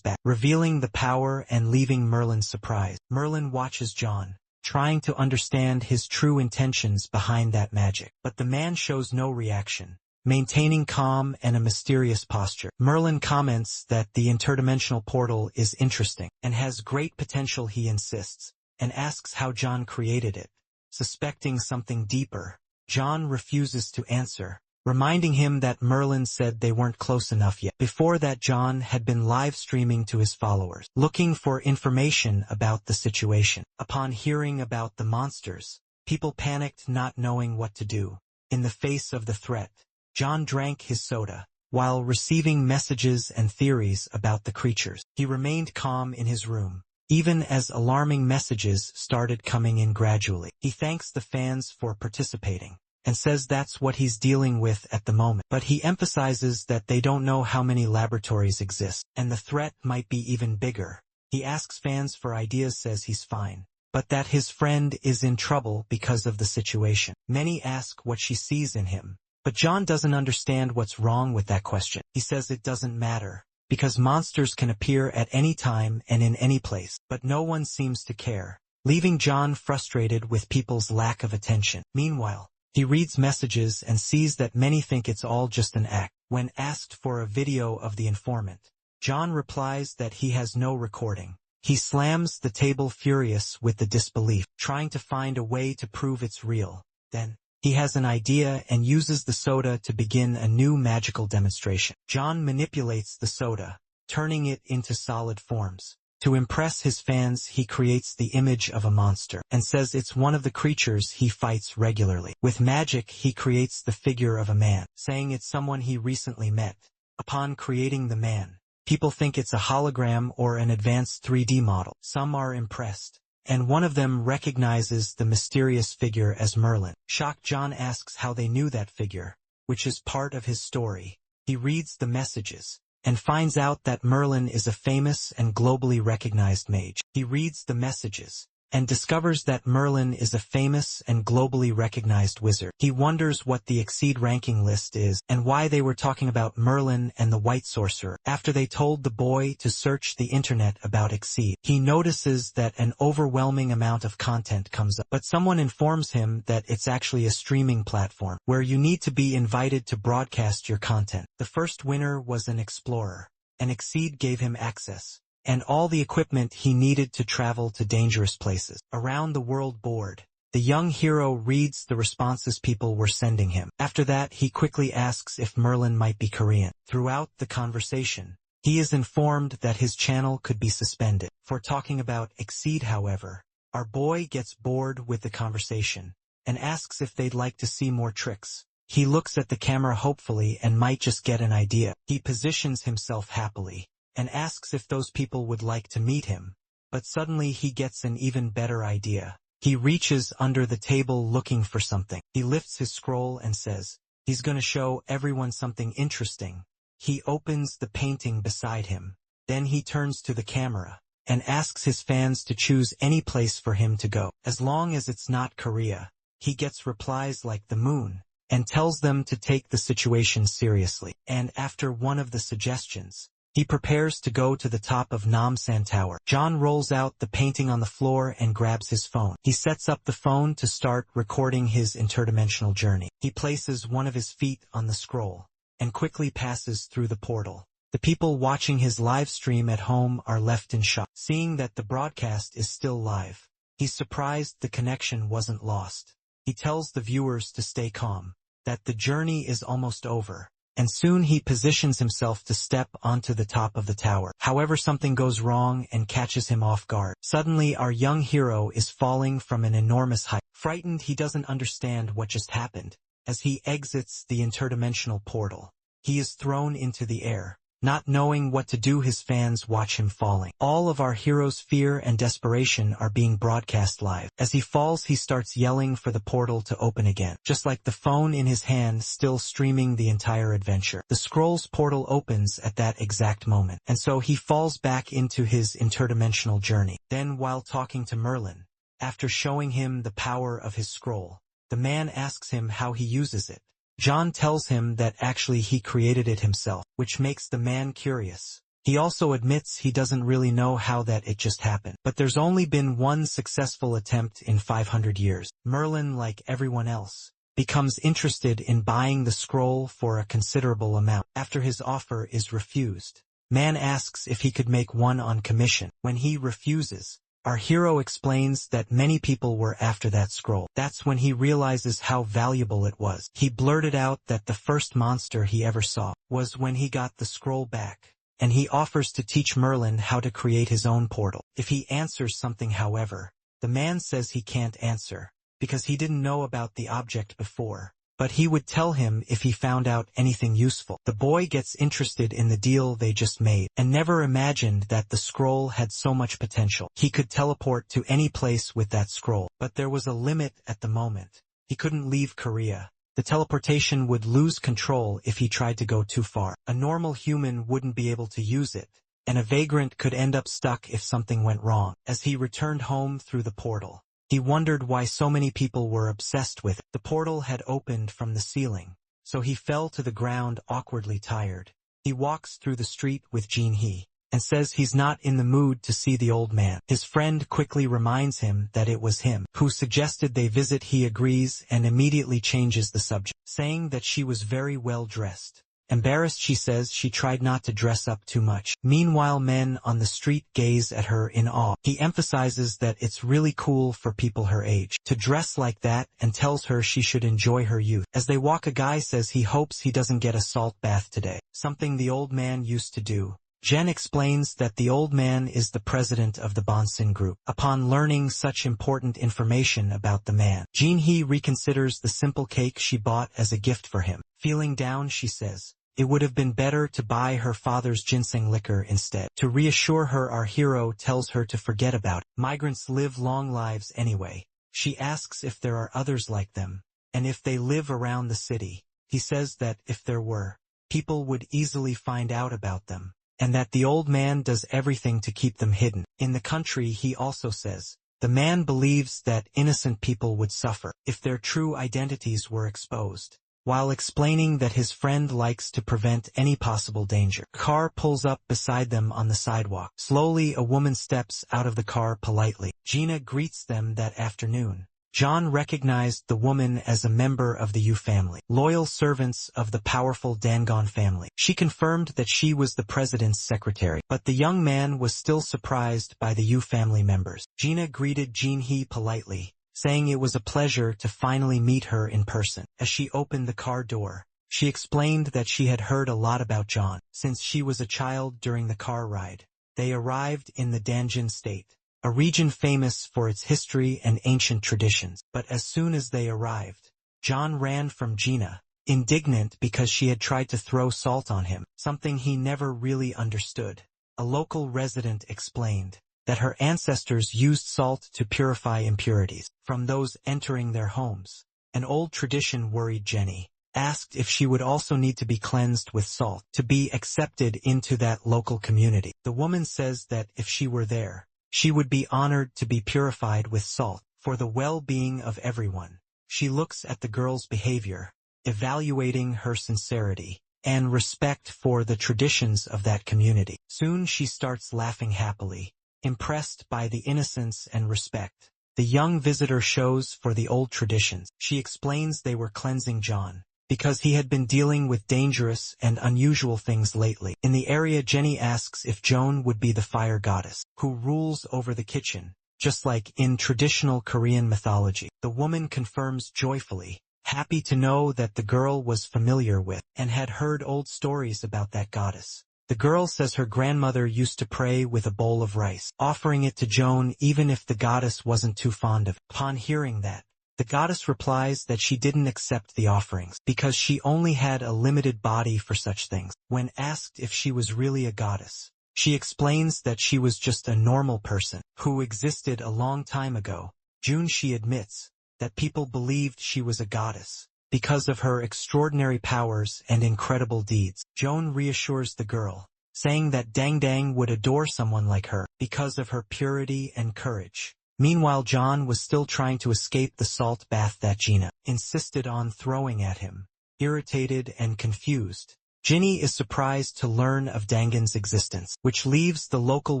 back, revealing the power and leaving Merlin surprised. Merlin watches John, trying to understand his true intentions behind that magic, but the man shows no reaction, maintaining calm and a mysterious posture. Merlin comments that the interdimensional portal is interesting and has great potential, he insists, and asks how John created it. Suspecting something deeper, John refuses to answer, reminding him that Merlin said they weren't close enough yet. Before that, John had been live streaming to his followers, looking for information about the situation. Upon hearing about the monsters, people panicked, not knowing what to do. In the face of the threat, John drank his soda, while receiving messages and theories about the creatures. He remained calm in his room, even as alarming messages started coming in gradually. He thanks the fans for participating, and says that's what he's dealing with at the moment. But he emphasizes that they don't know how many laboratories exist, and the threat might be even bigger. He asks fans for ideas, says he's fine, but that his friend is in trouble because of the situation. Many ask what she sees in him, but John doesn't understand what's wrong with that question. He says it doesn't matter, because monsters can appear at any time and in any place, but no one seems to care, leaving John frustrated with people's lack of attention. Meanwhile, he reads messages and sees that many think it's all just an act. When asked for a video of the informant, John replies that he has no recording. He slams the table, furious with the disbelief, trying to find a way to prove it's real. Then, he has an idea and uses the soda to begin a new magical demonstration. John manipulates the soda, turning it into solid forms. To impress his fans, he creates the image of a monster, and says it's one of the creatures he fights regularly. With magic, he creates the figure of a man, saying it's someone he recently met. Upon creating the man, people think it's a hologram or an advanced 3D model. Some are impressed, and one of them recognizes the mysterious figure as Merlin. Shocked, John asks how they knew that figure, which is part of his story. He reads the messages, and finds out that Merlin is a famous and globally recognized mage. He reads the messages, and discovers that Merlin is a famous and globally recognized wizard. He wonders what the Exceed ranking list is, and why they were talking about Merlin and the White Sorcerer. After they told the boy to search the internet about Exceed, he notices that an overwhelming amount of content comes up, but someone informs him that it's actually a streaming platform, where you need to be invited to broadcast your content. The first winner was an explorer, and Exceed gave him access and all the equipment he needed to travel to dangerous places around the world. Bored, the young hero reads the responses people were sending him. After that, he quickly asks if Merlin might be Korean. Throughout the conversation, he is informed that his channel could be suspended for talking about Exceed. However, our boy gets bored with the conversation and asks if they'd like to see more tricks. He looks at the camera hopefully and might just get an idea. He positions himself happily and asks if those people would like to meet him, but suddenly he gets an even better idea. He reaches under the table looking for something. He lifts his scroll and says he's gonna show everyone something interesting. He opens the painting beside him. Then he turns to the camera and asks his fans to choose any place for him to go, as long as it's not Korea. He gets replies like the moon, and tells them to take the situation seriously. And after one of the suggestions, he prepares to go to the top of Namsan Tower. John rolls out the painting on the floor and grabs his phone. He sets up the phone to start recording his interdimensional journey. He places one of his feet on the scroll and quickly passes through the portal. The people watching his live stream at home are left in shock. Seeing that the broadcast is still live, he's surprised the connection wasn't lost. He tells the viewers to stay calm, that the journey is almost over, and soon he positions himself to step onto the top of the tower. However, something goes wrong and catches him off guard. Suddenly, our young hero is falling from an enormous height. Frightened, he doesn't understand what just happened. As he exits the interdimensional portal, he is thrown into the air, Not knowing what to do, his fans watch him falling. All of our hero's fear and desperation are being broadcast live. As he falls, he starts yelling for the portal to open again, just like the phone in his hand, still streaming the entire adventure. The scroll's portal opens at that exact moment, and so he falls back into his interdimensional journey. Then, while talking to Merlin, after showing him the power of his scroll, the man asks him how he uses it. John tells him that actually he created it himself, which makes the man curious. He also admits he doesn't really know how that it just happened. But there's only been one successful attempt in 500 years. Merlin, like everyone else, becomes interested in buying the scroll for a considerable amount. After his offer is refused, Man asks if he could make one on commission. When he refuses, our hero explains that many people were after that scroll. That's when he realizes how valuable it was. He blurted out that the first monster he ever saw was when he got the scroll back, and he offers to teach Merlin how to create his own portal. If he answers something, however, the man says he can't answer, because he didn't know about the object before, but he would tell him if he found out anything useful. The boy gets interested in the deal they just made, and never imagined that the scroll had so much potential. He could teleport to any place with that scroll, but there was a limit at the moment. He couldn't leave Korea. The teleportation would lose control if he tried to go too far. A normal human wouldn't be able to use it, and a vagrant could end up stuck if something went wrong. As he returned home through the portal, he wondered why so many people were obsessed with it. The portal had opened from the ceiling, so he fell to the ground awkwardly tired. He walks through the street with Jin-hee, and says he's not in the mood to see the old man. His friend quickly reminds him that it was him who suggested they visit. He agrees and immediately changes the subject, saying that she was very well dressed. Embarrassed, she says she tried not to dress up too much. Meanwhile, men on the street gaze at her in awe. He emphasizes that it's really cool for people her age to dress like that, and tells her she should enjoy her youth. As they walk, a guy says he hopes he doesn't get a salt bath today, something the old man used to do. Jen explains that the old man is the president of the Bonsin group. Upon learning such important information about the man, Jin-hee reconsiders the simple cake she bought as a gift for him. Feeling down, she says it would have been better to buy her father's ginseng liquor instead. To reassure her, our hero tells her to forget about it. Migrants live long lives anyway. She asks if there are others like them, and if they live around the city. He says that if there were, people would easily find out about them, and that the old man does everything to keep them hidden. In the country, he also says, the man believes that innocent people would suffer if their true identities were exposed, while explaining that his friend likes to prevent any possible danger. A car pulls up beside them on the sidewalk. Slowly, a woman steps out of the car politely. Gina greets them that afternoon. John recognized the woman as a member of the Yu family, loyal servants of the powerful Dangon family. She confirmed that she was the president's secretary, but the young man was still surprised by the Yu family members. Gina greeted Jin-hee politely, saying it was a pleasure to finally meet her in person. As she opened the car door, she explained that she had heard a lot about John since she was a child during the car ride. They arrived in the Danjin state, a region famous for its history and ancient traditions. But as soon as they arrived, John ran from Gina, indignant because she had tried to throw salt on him, something he never really understood. A local resident explained that her ancestors used salt to purify impurities from those entering their homes. An old tradition worried Jenny, asked if she would also need to be cleansed with salt to be accepted into that local community. The woman says that if she were there, she would be honored to be purified with salt for the well-being of everyone. She looks at the girl's behavior, evaluating her sincerity and respect for the traditions of that community. Soon she starts laughing happily, impressed by the innocence and respect the young visitor shows for the old traditions. She explains they were cleansing John because he had been dealing with dangerous and unusual things lately. In the area, Jenny asks if Joan would be the fire goddess who rules over the kitchen, just like in traditional Korean mythology. The woman confirms joyfully, happy to know that the girl was familiar with and had heard old stories about that goddess. The girl says her grandmother used to pray with a bowl of rice, offering it to Joan even if the goddess wasn't too fond of it. Upon hearing that, The goddess replies that she didn't accept the offerings because she only had a limited body for such things. When asked if she was really a goddess, she explains that she was just a normal person who existed a long time ago. She admits that people believed she was a goddess because of her extraordinary powers and incredible deeds. Joan reassures the girl, saying that Dang Dang would adore someone like her because of her purity and courage. Meanwhile, John was still trying to escape the salt bath that Gina insisted on throwing at him. Irritated and confused, Ginny is surprised to learn of Dangan's existence, which leaves the local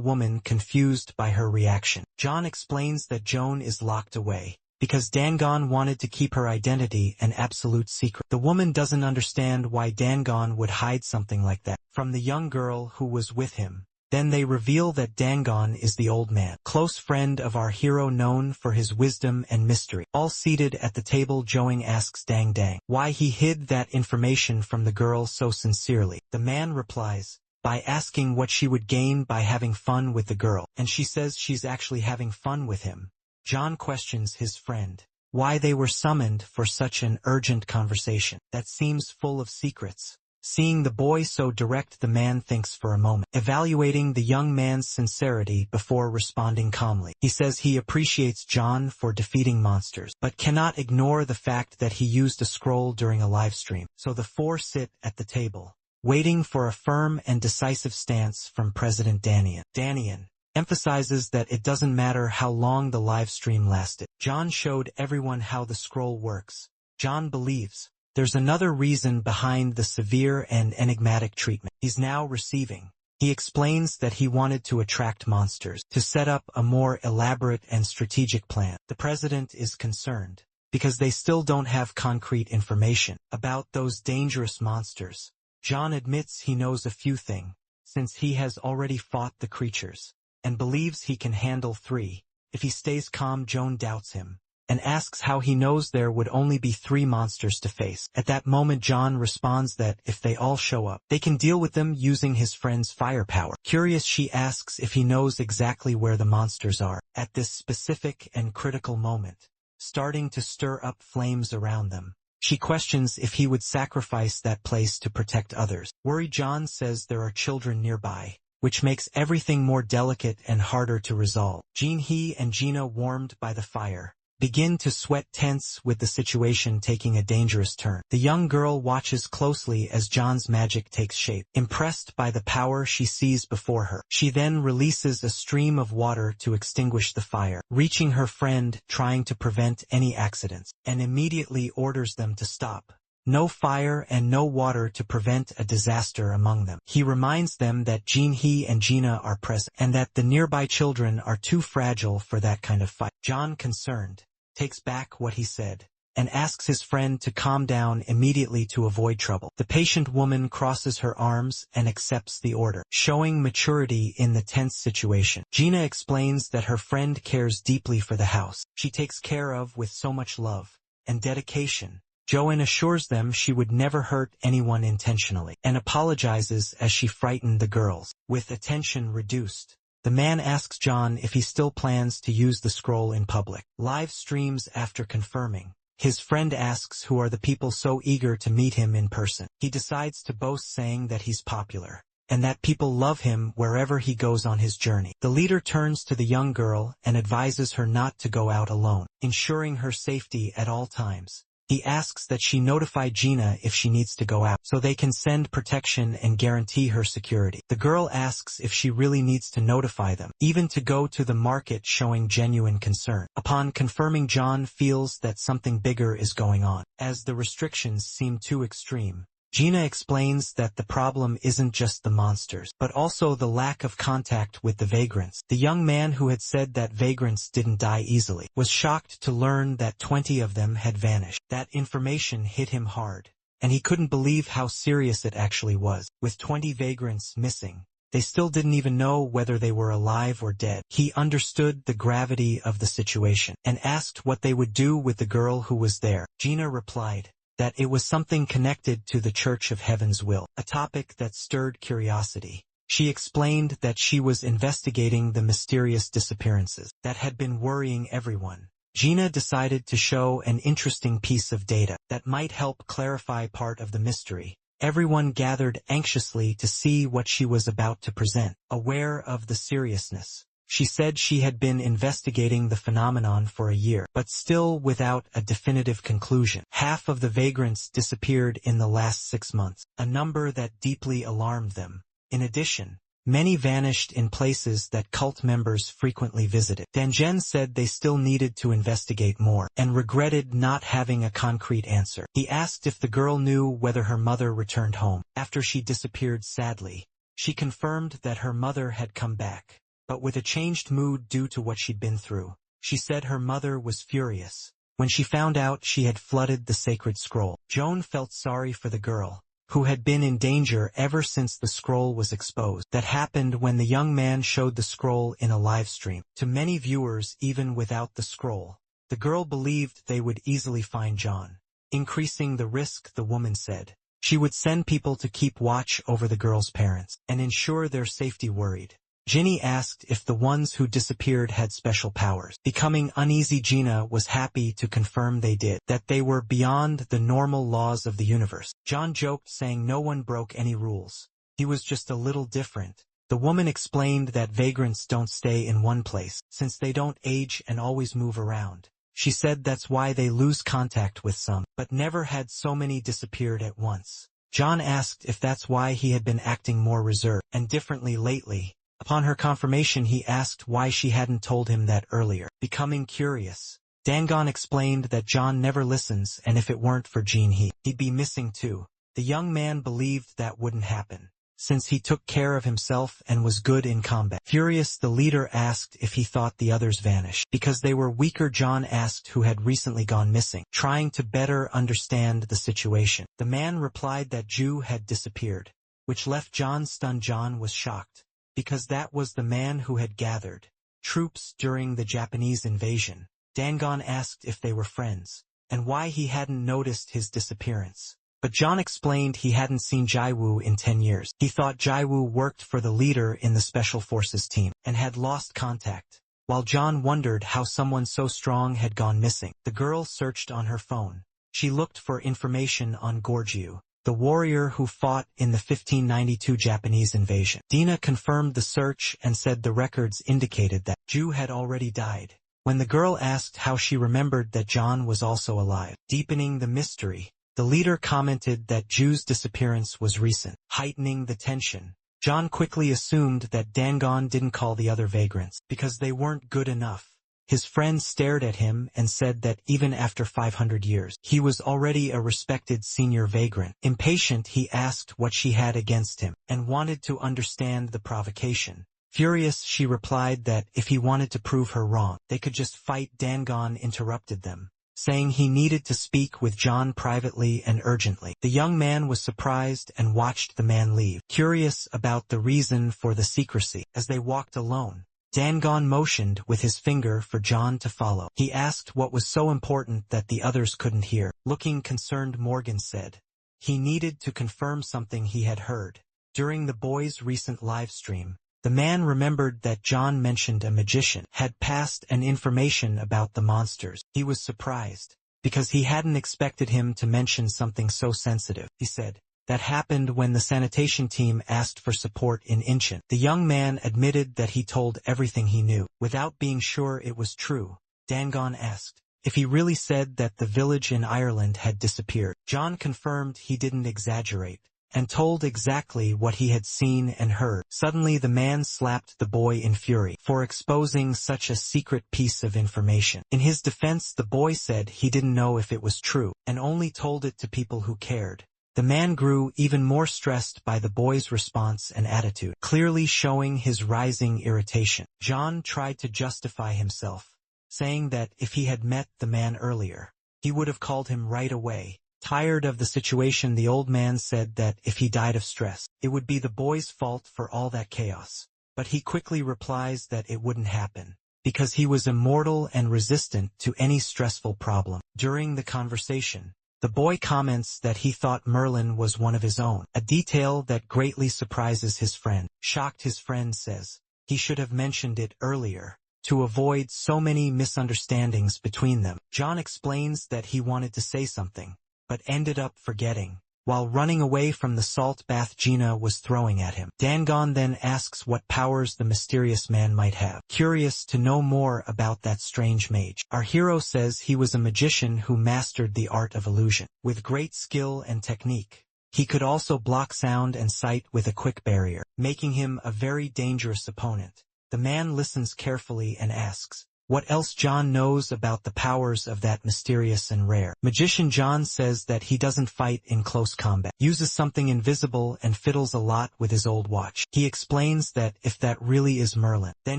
woman confused by her reaction. John explains that Joan is locked away because Dangan wanted to keep her identity an absolute secret. The woman doesn't understand why Dangan would hide something like that from the young girl who was with him. Then they reveal that Dangan is the old man, close friend of our hero known for his wisdom and mystery. All seated at the table, Joan asks Dang Dang why he hid that information from the girl so sincerely. The man replies by asking what she would gain by having fun with the girl, and she says she's actually having fun with him. John questions his friend why they were summoned for such an urgent conversation that seems full of secrets. Seeing the boy so direct, the man thinks for a moment, evaluating the young man's sincerity before responding calmly. He says he appreciates John for defeating monsters, but cannot ignore the fact that he used a scroll during a live stream. So the four sit at the table, waiting for a firm and decisive stance from President Danian. Danian emphasizes that it doesn't matter how long the live stream lasted. John showed everyone how the scroll works. John believes there's another reason behind the severe and enigmatic treatment he's now receiving. He explains that he wanted to attract monsters to set up a more elaborate and strategic plan. The president is concerned because they still don't have concrete information about those dangerous monsters. John admits he knows a few things, since he has already fought the creatures, and believes he can handle 3. If he stays calm, Joan doubts him and asks how he knows there would only be 3 monsters to face. At that moment, John responds that if they all show up, they can deal with them using his friend's firepower. Curious, she asks if he knows exactly where the monsters are at this specific and critical moment, starting to stir up flames around them. She questions if he would sacrifice that place to protect others. Worried, John says there are children nearby, which makes everything more delicate and harder to resolve. He and Gina, warmed by the fire, begin to sweat, tense with the situation taking a dangerous turn. The young girl watches closely as John's magic takes shape. Impressed by the power she sees before her, she then releases a stream of water to extinguish the fire, reaching her friend, trying to prevent any accidents, and immediately orders them to stop. No fire and no water to prevent a disaster among them. He reminds them that He and Gina are present, and that the nearby children are too fragile for that kind of fight. John, concerned, takes back what he said and asks his friend to calm down immediately to avoid trouble. The patient woman crosses her arms and accepts the order, showing maturity in the tense situation. Gina explains that her friend cares deeply for the house she takes care of with so much love and dedication. Joan assures them she would never hurt anyone intentionally and apologizes as she frightened the girls. With attention reduced, the man asks John if he still plans to use the scroll in public live streams. After confirming, his friend asks who are the people so eager to meet him in person. He decides to boast, saying that he's popular and that people love him wherever he goes on his journey. The leader turns to the young girl and advises her not to go out alone, ensuring her safety at all times. He asks that she notify Gina if she needs to go out, so they can send protection and guarantee her security. The girl asks if she really needs to notify them, even to go to the market, showing genuine concern. Upon confirming, John feels that something bigger is going on, as the restrictions seem too extreme. Gina explains that the problem isn't just the monsters, but also the lack of contact with the vagrants. The young man who had said that vagrants didn't die easily was shocked to learn that 20 of them had vanished. That information hit him hard, and he couldn't believe how serious it actually was. With 20 vagrants missing, they still didn't even know whether they were alive or dead. He understood the gravity of the situation and asked what they would do with the girl who was there. Gina replied that it was something connected to the Church of Heaven's will, a topic that stirred curiosity. She explained that she was investigating the mysterious disappearances that had been worrying everyone. Gina decided to show an interesting piece of data that might help clarify part of the mystery. Everyone gathered anxiously to see what she was about to present, aware of the seriousness. She said she had been investigating the phenomenon for a year, but still without a definitive conclusion. Half of the vagrants disappeared in the last 6 months, a number that deeply alarmed them. In addition, many vanished in places that cult members frequently visited. Danjen said they still needed to investigate more, and regretted not having a concrete answer. He asked if the girl knew whether her mother returned home. After she disappeared sadly, she confirmed that her mother had come back, but with a changed mood due to what she'd been through. She said her mother was furious when she found out she had flooded the sacred scroll. Joan felt sorry for the girl, who had been in danger ever since the scroll was exposed. That happened when the young man showed the scroll in a live stream. To many viewers, even without the scroll, the girl believed they would easily find John. Increasing the risk, the woman said. She would send people to keep watch over the girl's parents and ensure their safety. Worried, Ginny asked if the ones who disappeared had special powers. Becoming uneasy, Gina was happy to confirm they did, that they were beyond the normal laws of the universe. John joked, saying no one broke any rules. He was just a little different. The woman explained that vagrants don't stay in one place, since they don't age and always move around. She said that's why they lose contact with some, but never had so many disappeared at once. John asked if that's why he had been acting more reserved and differently lately. Upon her confirmation, he asked why she hadn't told him that earlier. Becoming curious, Dangon explained that John never listens, and if it weren't for Jean he'd be missing too. The young man believed that wouldn't happen, since he took care of himself and was good in combat. Furious, the leader asked if he thought the others vanished because they were weaker. John asked who had recently gone missing, trying to better understand the situation. The man replied that Ju had disappeared, which left John stunned. John was shocked, because that was the man who had gathered troops during the Japanese invasion. Dangon asked if they were friends, and why he hadn't noticed his disappearance. But John explained he hadn't seen Jaiwoo in 10 years. He thought Jaiwoo worked for the leader in the Special Forces team, and had lost contact. While John wondered how someone so strong had gone missing, the girl searched on her phone. She looked for information on Gorgyu, the warrior who fought in the 1592 Japanese invasion. Dina confirmed the search and said the records indicated that Ju had already died. When the girl asked how she remembered that John was also alive, deepening the mystery, the leader commented that Ju's disappearance was recent, heightening the tension. John quickly assumed that Dangon didn't call the other vagrants because they weren't good enough. His friend stared at him and said that even after 500 years, he was already a respected senior vagrant. Impatient, he asked what she had against him, and wanted to understand the provocation. Furious, she replied that if he wanted to prove her wrong, they could just fight. Dangon interrupted them, saying he needed to speak with John privately and urgently. The young man was surprised and watched the man leave, curious about the reason for the secrecy. As they walked alone, Dangon motioned with his finger for John to follow. He asked what was so important that the others couldn't hear. Looking concerned, Morgan said he needed to confirm something he had heard during the boys' recent live stream. The man remembered that John mentioned a magician had passed an information about the monsters. He was surprised, because he hadn't expected him to mention something so sensitive. He said, "That happened when the sanitation team asked for support in Incheon." The young man admitted that he told everything he knew. Without being sure it was true, Dangon asked if he really said that the village in Ireland had disappeared. John confirmed he didn't exaggerate, and told exactly what he had seen and heard. Suddenly the man slapped the boy in fury for exposing such a secret piece of information. In his defense, the boy said he didn't know if it was true, and only told it to people who cared. The man grew even more stressed by the boy's response and attitude, clearly showing his rising irritation. John tried to justify himself, saying that if he had met the man earlier, he would have called him right away. Tired of the situation, the old man said that if he died of stress, it would be the boy's fault for all that chaos. But he quickly replies that it wouldn't happen, because he was immortal and resistant to any stressful problem. During the conversation, the boy comments that he thought Merlin was one of his own, a detail that greatly surprises his friend. Shocked, his friend says he should have mentioned it earlier. to avoid so many misunderstandings between them. John explains that he wanted to say something, but ended up forgetting, while running away from the salt bath Gina was throwing at him. Dangon then asks what powers the mysterious man might have, curious to know more about that strange mage. Our hero says he was a magician who mastered the art of illusion, with great skill and technique. He could also block sound and sight with a quick barrier, making him a very dangerous opponent. The man listens carefully and asks what else John knows about the powers of that mysterious and rare magician. John says that he doesn't fight in close combat, uses something invisible, and fiddles a lot with his old watch. He explains that if that really is Merlin, then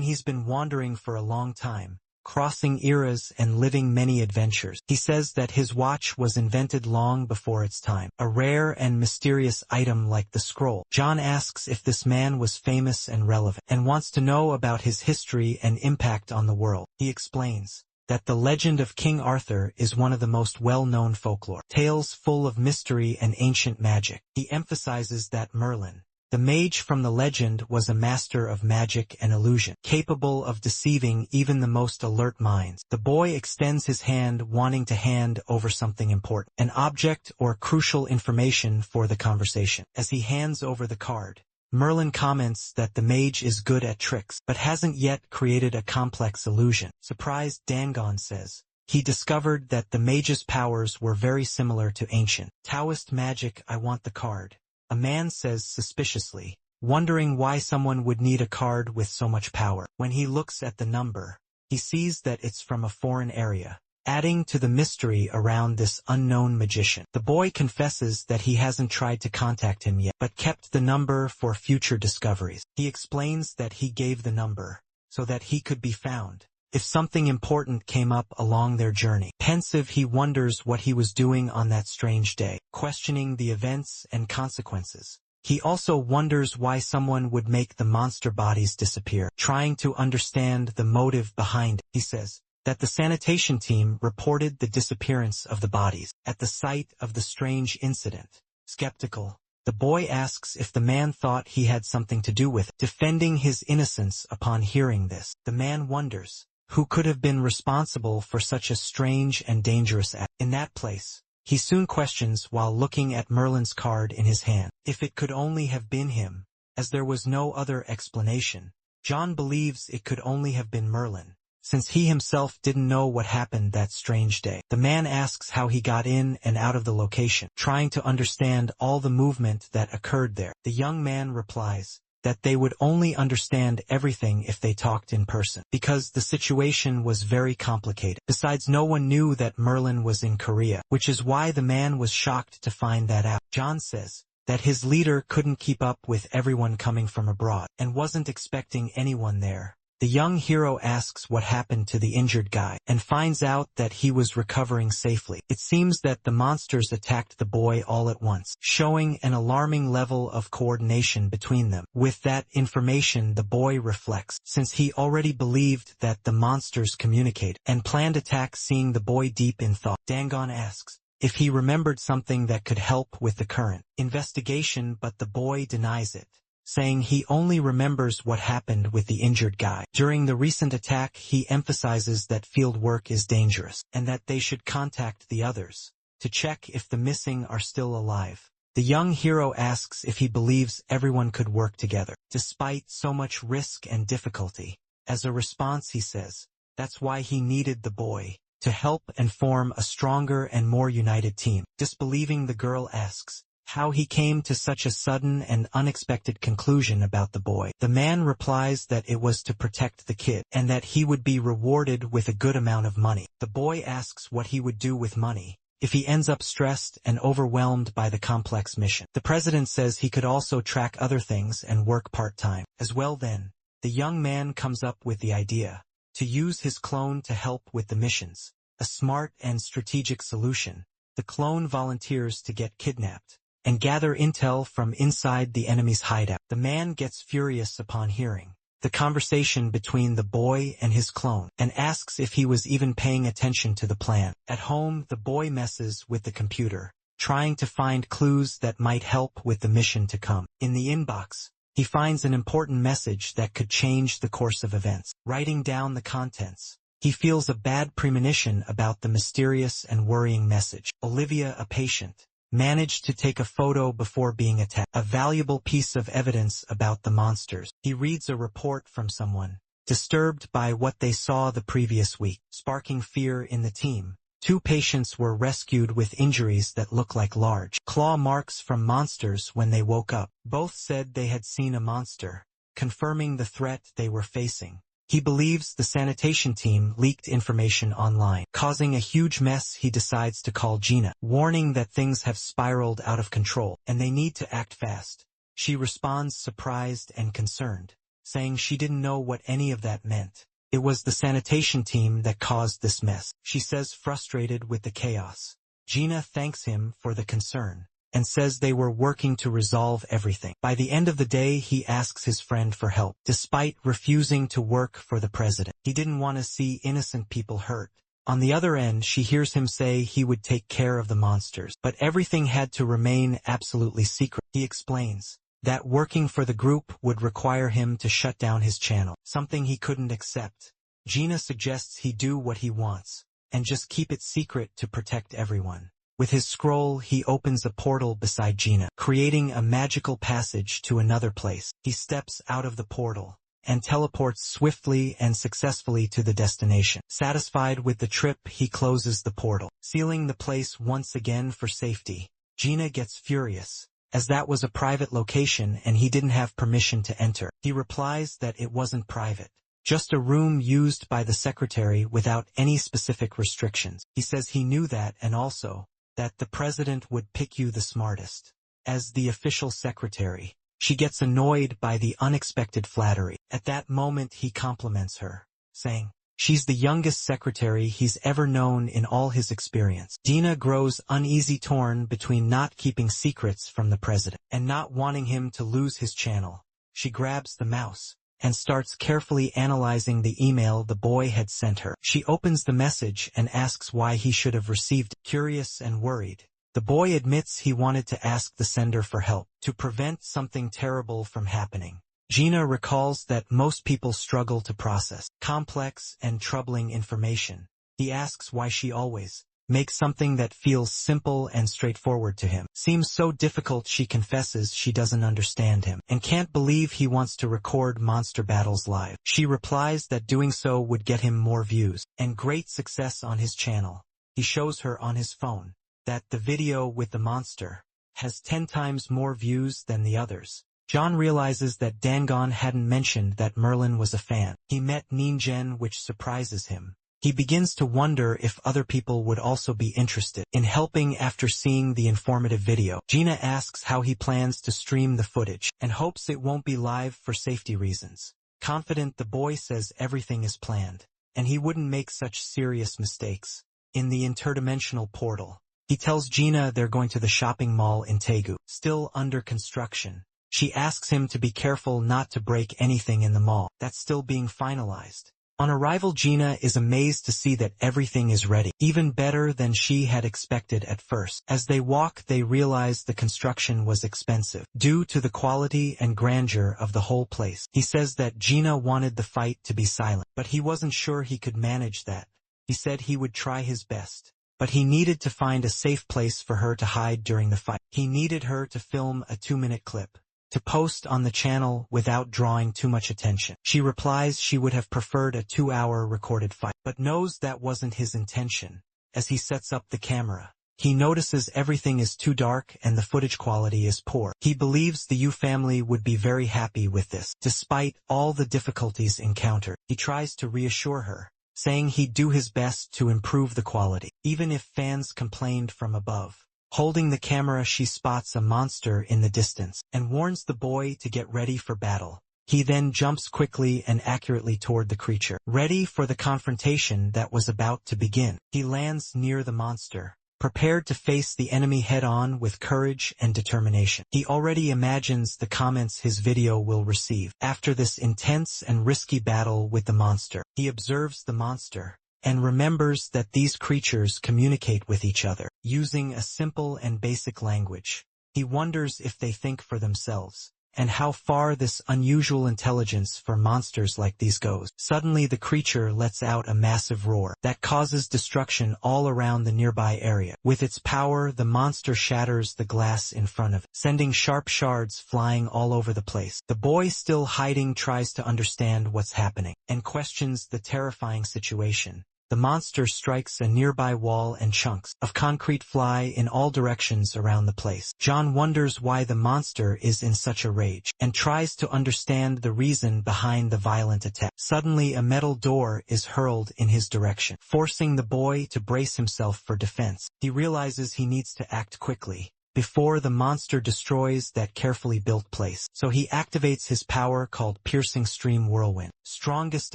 he's been wandering for a long time, crossing eras and living many adventures. He says that his watch was invented long before its time, a rare and mysterious item like the scroll. John asks if this man was famous and relevant, and wants to know about his history and impact on the world. He explains that the legend of King Arthur is one of the most well-known folklore tales, full of mystery and ancient magic. He emphasizes that Merlin, the mage from the legend, was a master of magic and illusion, capable of deceiving even the most alert minds. The boy extends his hand, wanting to hand over something important, an object or crucial information for the conversation. As he hands over the card, Merlin comments that the mage is good at tricks, but hasn't yet created a complex illusion. Surprised, Dangon says he discovered that the mage's powers were very similar to ancient Taoist magic. I want the card, a man says suspiciously, wondering why someone would need a card with so much power. When he looks at the number, he sees that it's from a foreign area, adding to the mystery around this unknown magician. The boy confesses that he hasn't tried to contact him yet, but kept the number for future discoveries. He explains that he gave the number so that he could be found if something important came up along their journey. Pensive, he wonders what he was doing on that strange day, questioning the events and consequences. He also wonders why someone would make the monster bodies disappear, trying to understand the motive behind it. He says that the sanitation team reported the disappearance of the bodies at the site of the strange incident. Skeptical, the boy asks if the man thought he had something to do with it, defending his innocence upon hearing this. The man wonders who could have been responsible for such a strange and dangerous act in that place. He soon questions while looking at Merlin's card in his hand if it could only have been him, as there was no other explanation. John believes it could only have been Merlin, since he himself didn't know what happened that strange day. The man asks how he got in and out of the location, trying to understand all the movement that occurred there. The young man replies that they would only understand everything if they talked in person, because the situation was very complicated. Besides, no one knew that Merlin was in Korea, which is why the man was shocked to find that out. John says that his leader couldn't keep up with everyone coming from abroad, and wasn't expecting anyone there. The young hero asks what happened to the injured guy, and finds out that he was recovering safely. It seems that the monsters attacked the boy all at once, showing an alarming level of coordination between them. With that information, the boy reflects, since he already believed that the monsters communicated, and planned attack. Seeing the boy deep in thought, Dangon asks if he remembered something that could help with the current investigation, but the boy denies it, saying he only remembers what happened with the injured guy. During the recent attack, he emphasizes that field work is dangerous, and that they should contact the others to check if the missing are still alive. The young hero asks if he believes everyone could work together, despite so much risk and difficulty. As a response, he says that's why he needed the boy, to help and form a stronger and more united team. Disbelieving, the girl asks how he came to such a sudden and unexpected conclusion about the boy. The man replies that it was to protect the kid, and that he would be rewarded with a good amount of money. The boy asks what he would do with money if he ends up stressed and overwhelmed by the complex mission. The president says he could also track other things and work part-time as well. Then, the young man comes up with the idea to use his clone to help with the missions, a smart and strategic solution. The clone volunteers to get kidnapped and gather intel from inside the enemy's hideout. The man gets furious upon hearing the conversation between the boy and his clone, and asks if he was even paying attention to the plan. At home, the boy messes with the computer, trying to find clues that might help with the mission to come. In the inbox, He finds an important message that could change the course of events. Writing down the contents, he feels a bad premonition about the mysterious and worrying message. Olivia, a patient, managed to take a photo before being attacked, a valuable piece of evidence about the monsters. He reads a report from someone disturbed by what they saw the previous week, sparking fear in the team. 2 patients were rescued with injuries that look like large claw marks from monsters when they woke up. Both said they had seen a monster, confirming the threat they were facing. He believes the sanitation team leaked information online, causing a huge mess. He decides to call Gina, warning that things have spiraled out of control, and they need to act fast. She responds surprised and concerned, saying she didn't know what any of that meant. It was the sanitation team that caused this mess, she says, frustrated with the chaos. Gina thanks him for the concern and says they were working to resolve everything. By the end of the day, he asks his friend for help. Despite refusing to work for the president, he didn't want to see innocent people hurt. On the other end, she hears him say he would take care of the monsters, but everything had to remain absolutely secret. He explains that working for the group would require him to shut down his channel, something he couldn't accept. Gina suggests he do what he wants and just keep it secret to protect everyone. With his scroll, he opens a portal beside Gina, creating a magical passage to another place. He steps out of the portal and teleports swiftly and successfully to the destination. Satisfied with the trip, he closes the portal, sealing the place once again for safety. Gina gets furious, as that was a private location and he didn't have permission to enter. He replies that it wasn't private, just a room used by the secretary without any specific restrictions. He says he knew that, and also that the president would pick you the smartest as the official secretary. She gets annoyed by the unexpected flattery. At that moment, he compliments her, saying she's the youngest secretary he's ever known in all his experience. Gina grows uneasy, torn between not keeping secrets from the president and not wanting him to lose his channel. She grabs the mouse and starts carefully analyzing the email the boy had sent her. She opens the message and asks why he should have received it. Curious and worried, the boy admits he wanted to ask the sender for help to prevent something terrible from happening. Gina recalls that most people struggle to process complex and troubling information. He asks why she always makes something that feels simple and straightforward to him seems so difficult. She confesses she doesn't understand him and can't believe he wants to record monster battles live. She replies that doing so would get him more views and great success on his channel. He shows her on his phone that the video with the monster has 10 times more views than the others. John realizes that Dangon hadn't mentioned that Merlin was a fan. He met Ninjen, which surprises him. He begins to wonder if other people would also be interested in helping after seeing the informative video. Gina asks how he plans to stream the footage and hopes it won't be live for safety reasons. Confident, the boy says everything is planned and he wouldn't make such serious mistakes. In the interdimensional portal, he tells Gina they're going to the shopping mall in Tegu, still under construction. She asks him to be careful not to break anything in the mall that's still being finalized. On arrival, Gina is amazed to see that everything is ready, even better than she had expected at first. As they walk, they realize the construction was expensive due to the quality and grandeur of the whole place. He says that Gina wanted the fight to be silent, but he wasn't sure he could manage that. He said he would try his best, but he needed to find a safe place for her to hide during the fight. He needed her to film a 2-minute clip to post on the channel without drawing too much attention. She replies she would have preferred a 2-hour recorded fight, but knows that wasn't his intention. As he sets up the camera, he notices everything is too dark and the footage quality is poor. He believes the Yu family would be very happy with this, despite all the difficulties encountered. He tries to reassure her, saying he'd do his best to improve the quality, even if fans complained from above. Holding the camera, she spots a monster in the distance and warns the boy to get ready for battle. He then jumps quickly and accurately toward the creature, ready for the confrontation that was about to begin. He lands near the monster, prepared to face the enemy head-on with courage and determination. He already imagines the comments his video will receive after this intense and risky battle with the monster. He observes the monster and remembers that these creatures communicate with each other using a simple and basic language. He wonders if they think for themselves and how far this unusual intelligence for monsters like these goes. Suddenly the creature lets out a massive roar that causes destruction all around the nearby area. With its power, the monster shatters the glass in front of it, sending sharp shards flying all over the place. The boy, still hiding, tries to understand what's happening and questions the terrifying situation. The monster strikes a nearby wall and chunks of concrete fly in all directions around the place. John wonders why the monster is in such a rage and tries to understand the reason behind the violent attack. Suddenly a metal door is hurled in his direction, forcing the boy to brace himself for defense. He realizes he needs to act quickly before the monster destroys that carefully built place. So he activates his power called Piercing Stream Whirlwind, strongest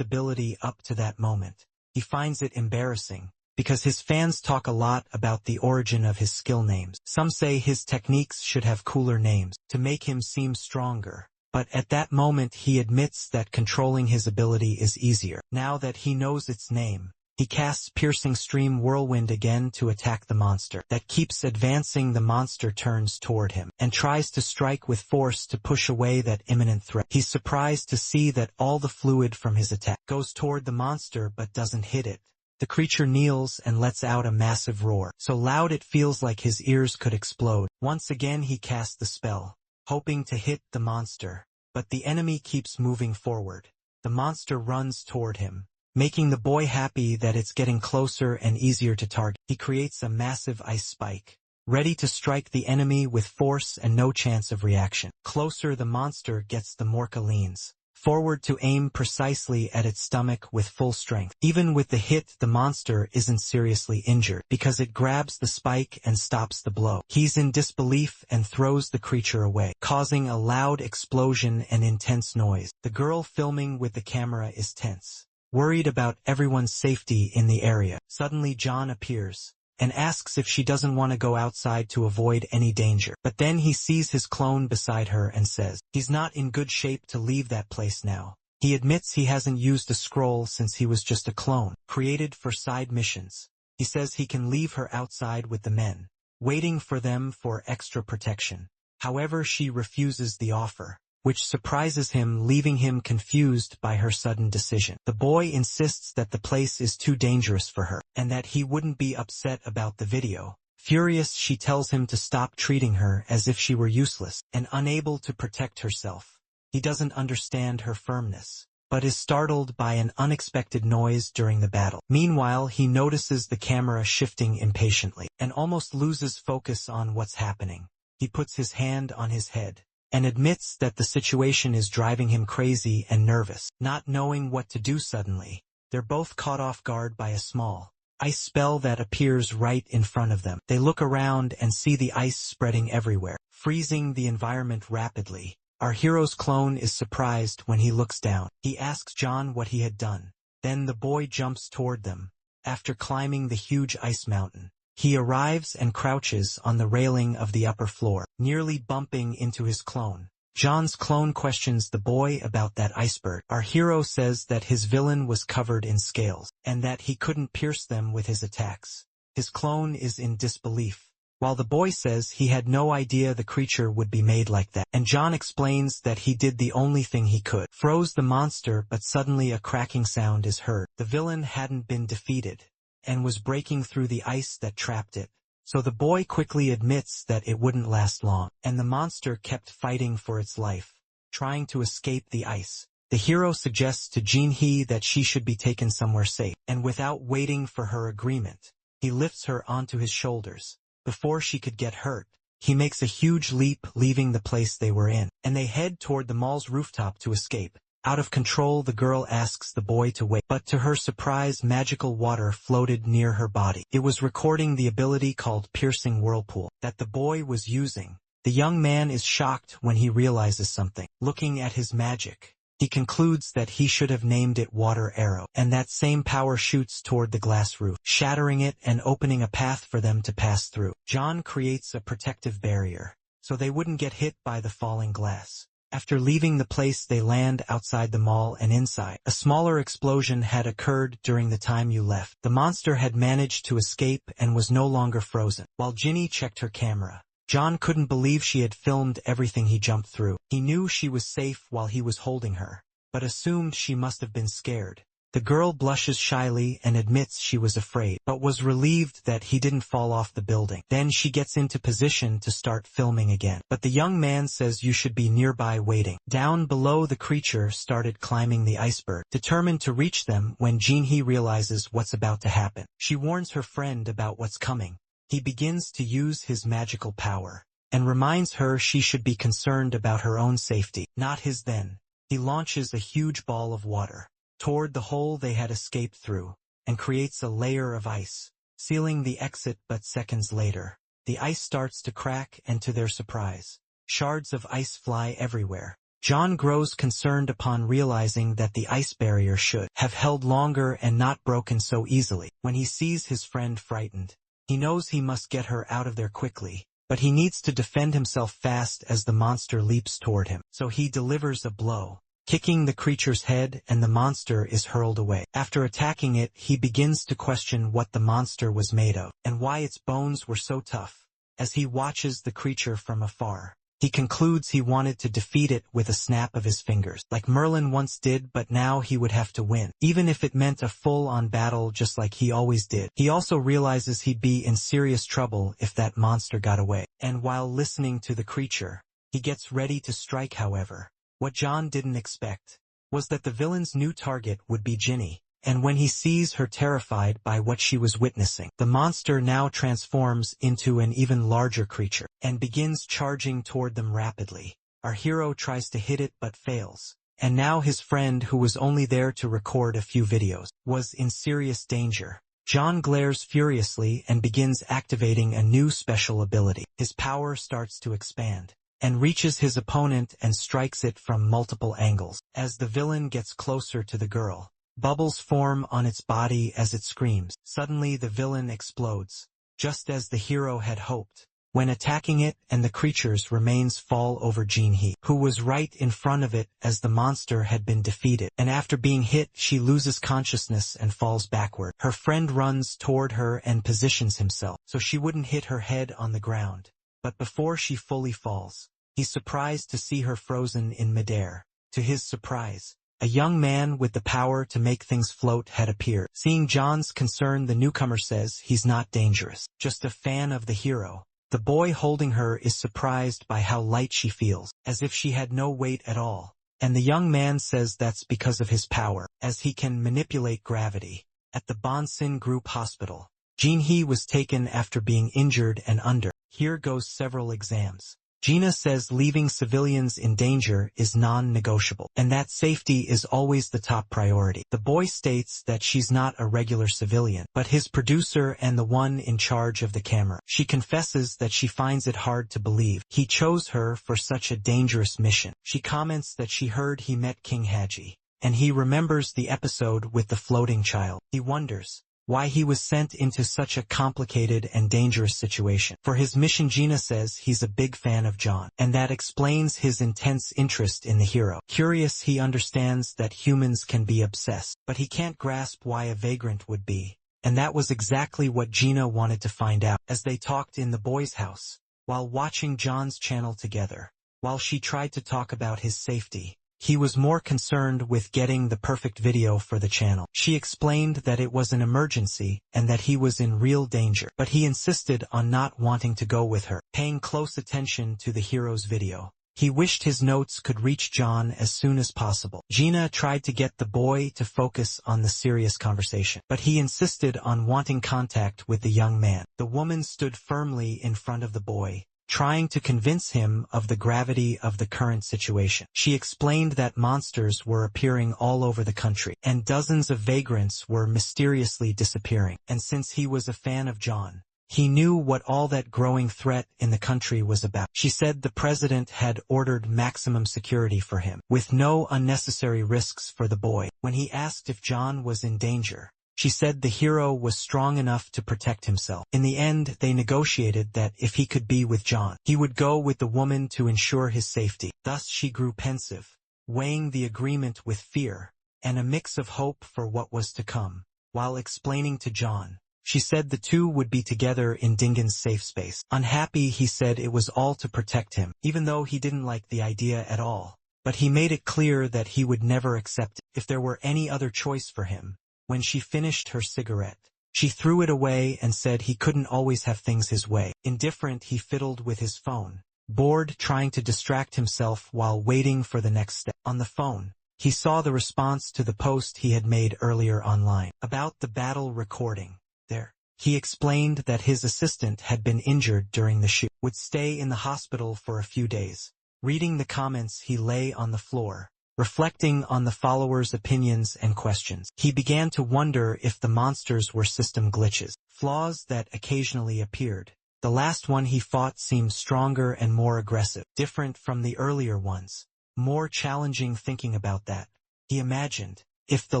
ability up to that moment. He finds it embarrassing, because his fans talk a lot about the origin of his skill names. Some say his techniques should have cooler names, to make him seem stronger. But at that moment he admits that controlling his ability is easier. Now that he knows its name, he casts Piercing Stream Whirlwind again to attack the monster. That keeps advancing. The monster turns toward him and tries to strike with force to push away that imminent threat. He's surprised to see that all the fluid from his attack goes toward the monster but doesn't hit it. The creature kneels and lets out a massive roar, so loud it feels like his ears could explode. Once again he casts the spell, hoping to hit the monster, but the enemy keeps moving forward. The monster runs toward him, making the boy happy that it's getting closer and easier to target. He creates a massive ice spike, ready to strike the enemy with force and no chance of reaction. Closer the monster gets, the Morka leans forward to aim precisely at its stomach with full strength. Even with the hit, the monster isn't seriously injured because it grabs the spike and stops the blow. He's in disbelief and throws the creature away, causing a loud explosion and intense noise. The girl filming with the camera is tense, worried about everyone's safety in the area. Suddenly John appears and asks if she doesn't want to go outside to avoid any danger. But then he sees his clone beside her and says he's not in good shape to leave that place now. He admits he hasn't used a scroll since he was just a clone, created for side missions. He says he can leave her outside with the men, waiting for them for extra protection. However, she refuses the offer, which surprises him, leaving him confused by her sudden decision. The boy insists that the place is too dangerous for her, and that he wouldn't be upset about the video. Furious, she tells him to stop treating her as if she were useless and unable to protect herself. He doesn't understand her firmness, but is startled by an unexpected noise during the battle. Meanwhile, he notices the camera shifting impatiently, and almost loses focus on what's happening. He puts his hand on his head and admits that the situation is driving him crazy and nervous. Not knowing what to do suddenly, they're both caught off guard by a small ice spell that appears right in front of them. They look around and see the ice spreading everywhere, freezing the environment rapidly. Our hero's clone is surprised when he looks down. He asks John what he had done. Then the boy jumps toward them. After climbing the huge ice mountain, he arrives and crouches on the railing of the upper floor, nearly bumping into his clone. John's clone questions the boy about that iceberg. Our hero says that his villain was covered in scales, and that he couldn't pierce them with his attacks. His clone is in disbelief, while the boy says he had no idea the creature would be made like that. And John explains that he did the only thing he could, froze the monster, but suddenly a cracking sound is heard. The villain hadn't been defeated, and was breaking through the ice that trapped it. So the boy quickly admits that it wouldn't last long, and the monster kept fighting for its life, trying to escape the ice. The hero suggests to Jinhee that she should be taken somewhere safe, and without waiting for her agreement, he lifts her onto his shoulders. Before she could get hurt, he makes a huge leap, leaving the place they were in, and they head toward the mall's rooftop to escape. Out of control, the girl asks the boy to wait, but to her surprise, magical water floated near her body. It was recording the ability called Piercing Whirlpool that the boy was using. The young man is shocked when he realizes something. Looking at his magic, he concludes that he should have named it Water Arrow, and that same power shoots toward the glass roof, shattering it and opening a path for them to pass through. John creates a protective barrier, so they wouldn't get hit by the falling glass. After leaving the place, they land outside the mall, and inside, a smaller explosion had occurred during the time you left. The monster had managed to escape and was no longer frozen. While Ginny checked her camera, John couldn't believe she had filmed everything he jumped through. He knew she was safe while he was holding her, but assumed she must have been scared. The girl blushes shyly and admits she was afraid, but was relieved that he didn't fall off the building. Then she gets into position to start filming again. But the young man says you should be nearby waiting. Down below, the creature started climbing the iceberg, determined to reach them when Jinhee realizes what's about to happen. She warns her friend about what's coming. He begins to use his magical power, and reminds her she should be concerned about her own safety, not his. Then he launches a huge ball of water toward the hole they had escaped through, and creates a layer of ice, sealing the exit. But seconds later, the ice starts to crack, and to their surprise, shards of ice fly everywhere. John grows concerned upon realizing that the ice barrier should have held longer and not broken so easily. When he sees his friend frightened, he knows he must get her out of there quickly, but he needs to defend himself fast as the monster leaps toward him. So he delivers a blow, kicking the creature's head, and the monster is hurled away. After attacking it, he begins to question what the monster was made of, and why its bones were so tough. As he watches the creature from afar, he concludes he wanted to defeat it with a snap of his fingers, like Merlin once did, but now he would have to win, even if it meant a full-on battle just like he always did. He also realizes he'd be in serious trouble if that monster got away. And while listening to the creature, he gets ready to strike. However, what John didn't expect was that the villain's new target would be Jinhee, and when he sees her terrified by what she was witnessing, the monster now transforms into an even larger creature, and begins charging toward them rapidly. Our hero tries to hit it but fails, and now his friend, who was only there to record a few videos, was in serious danger. John glares furiously and begins activating a new special ability. His power starts to expand, and reaches his opponent and strikes it from multiple angles. As the villain gets closer to the girl, bubbles form on its body as it screams. Suddenly the villain explodes, just as the hero had hoped, when attacking it, and the creature's remains fall over Jinhee, who was right in front of it as the monster had been defeated. And after being hit, she loses consciousness and falls backward. Her friend runs toward her and positions himself so she wouldn't hit her head on the ground. But before she fully falls, he's surprised to see her frozen in midair. To his surprise, a young man with the power to make things float had appeared. Seeing John's concern, the newcomer says he's not dangerous, just a fan of the hero. The boy holding her is surprised by how light she feels, as if she had no weight at all. And the young man says that's because of his power, as he can manipulate gravity. At the Bonsin Group Hospital, Jinhee was taken after being injured and under. Here goes several exams. Gina says leaving civilians in danger is non-negotiable, and that safety is always the top priority. The boy states that she's not a regular civilian, but his producer and the one in charge of the camera. She confesses that she finds it hard to believe he chose her for such a dangerous mission. She comments that she heard he met King Haji, and he remembers the episode with the floating child. He wonders why he was sent into such a complicated and dangerous situation. For his mission, Gina says he's a big fan of John, and that explains his intense interest in the hero. Curious, he understands that humans can be obsessed, but he can't grasp why a vagrant would be. And that was exactly what Gina wanted to find out. As they talked in the boy's house, while watching John's channel together, while she tried to talk about his safety, he was more concerned with getting the perfect video for the channel. She explained that it was an emergency and that he was in real danger, but he insisted on not wanting to go with her. Paying close attention to the hero's video, he wished his notes could reach John as soon as possible. Gina tried to get the boy to focus on the serious conversation, but he insisted on wanting contact with the young man. The woman stood firmly in front of the boy, trying to convince him of the gravity of the current situation. She explained that monsters were appearing all over the country, and dozens of vagrants were mysteriously disappearing. And since he was a fan of John, he knew what all that growing threat in the country was about. She said the president had ordered maximum security for him, with no unnecessary risks for the boy. When he asked if John was in danger, she said the hero was strong enough to protect himself. In the end, they negotiated that if he could be with John, he would go with the woman to ensure his safety. Thus she grew pensive, weighing the agreement with fear and a mix of hope for what was to come. While explaining to John, She said the two would be together in Dingin's safe space. Unhappy, he said it was all to protect him, even though he didn't like the idea at all. But he made it clear that he would never accept it if there were any other choice for him. When she finished her cigarette, she threw it away and said he couldn't always have things his way. Indifferent, he fiddled with his phone, bored, trying to distract himself while waiting for the next step. On the phone, he saw the response to the post he had made earlier online about the battle recording. There, he explained that his assistant had been injured during the shoot, would stay in the hospital for a few days. Reading the comments, he lay on the floor, reflecting on the followers' opinions and questions. He began to wonder if the monsters were system glitches, flaws that occasionally appeared. The last one he fought seemed stronger and more aggressive, different from the earlier ones. More challenging thinking about that. He imagined, if the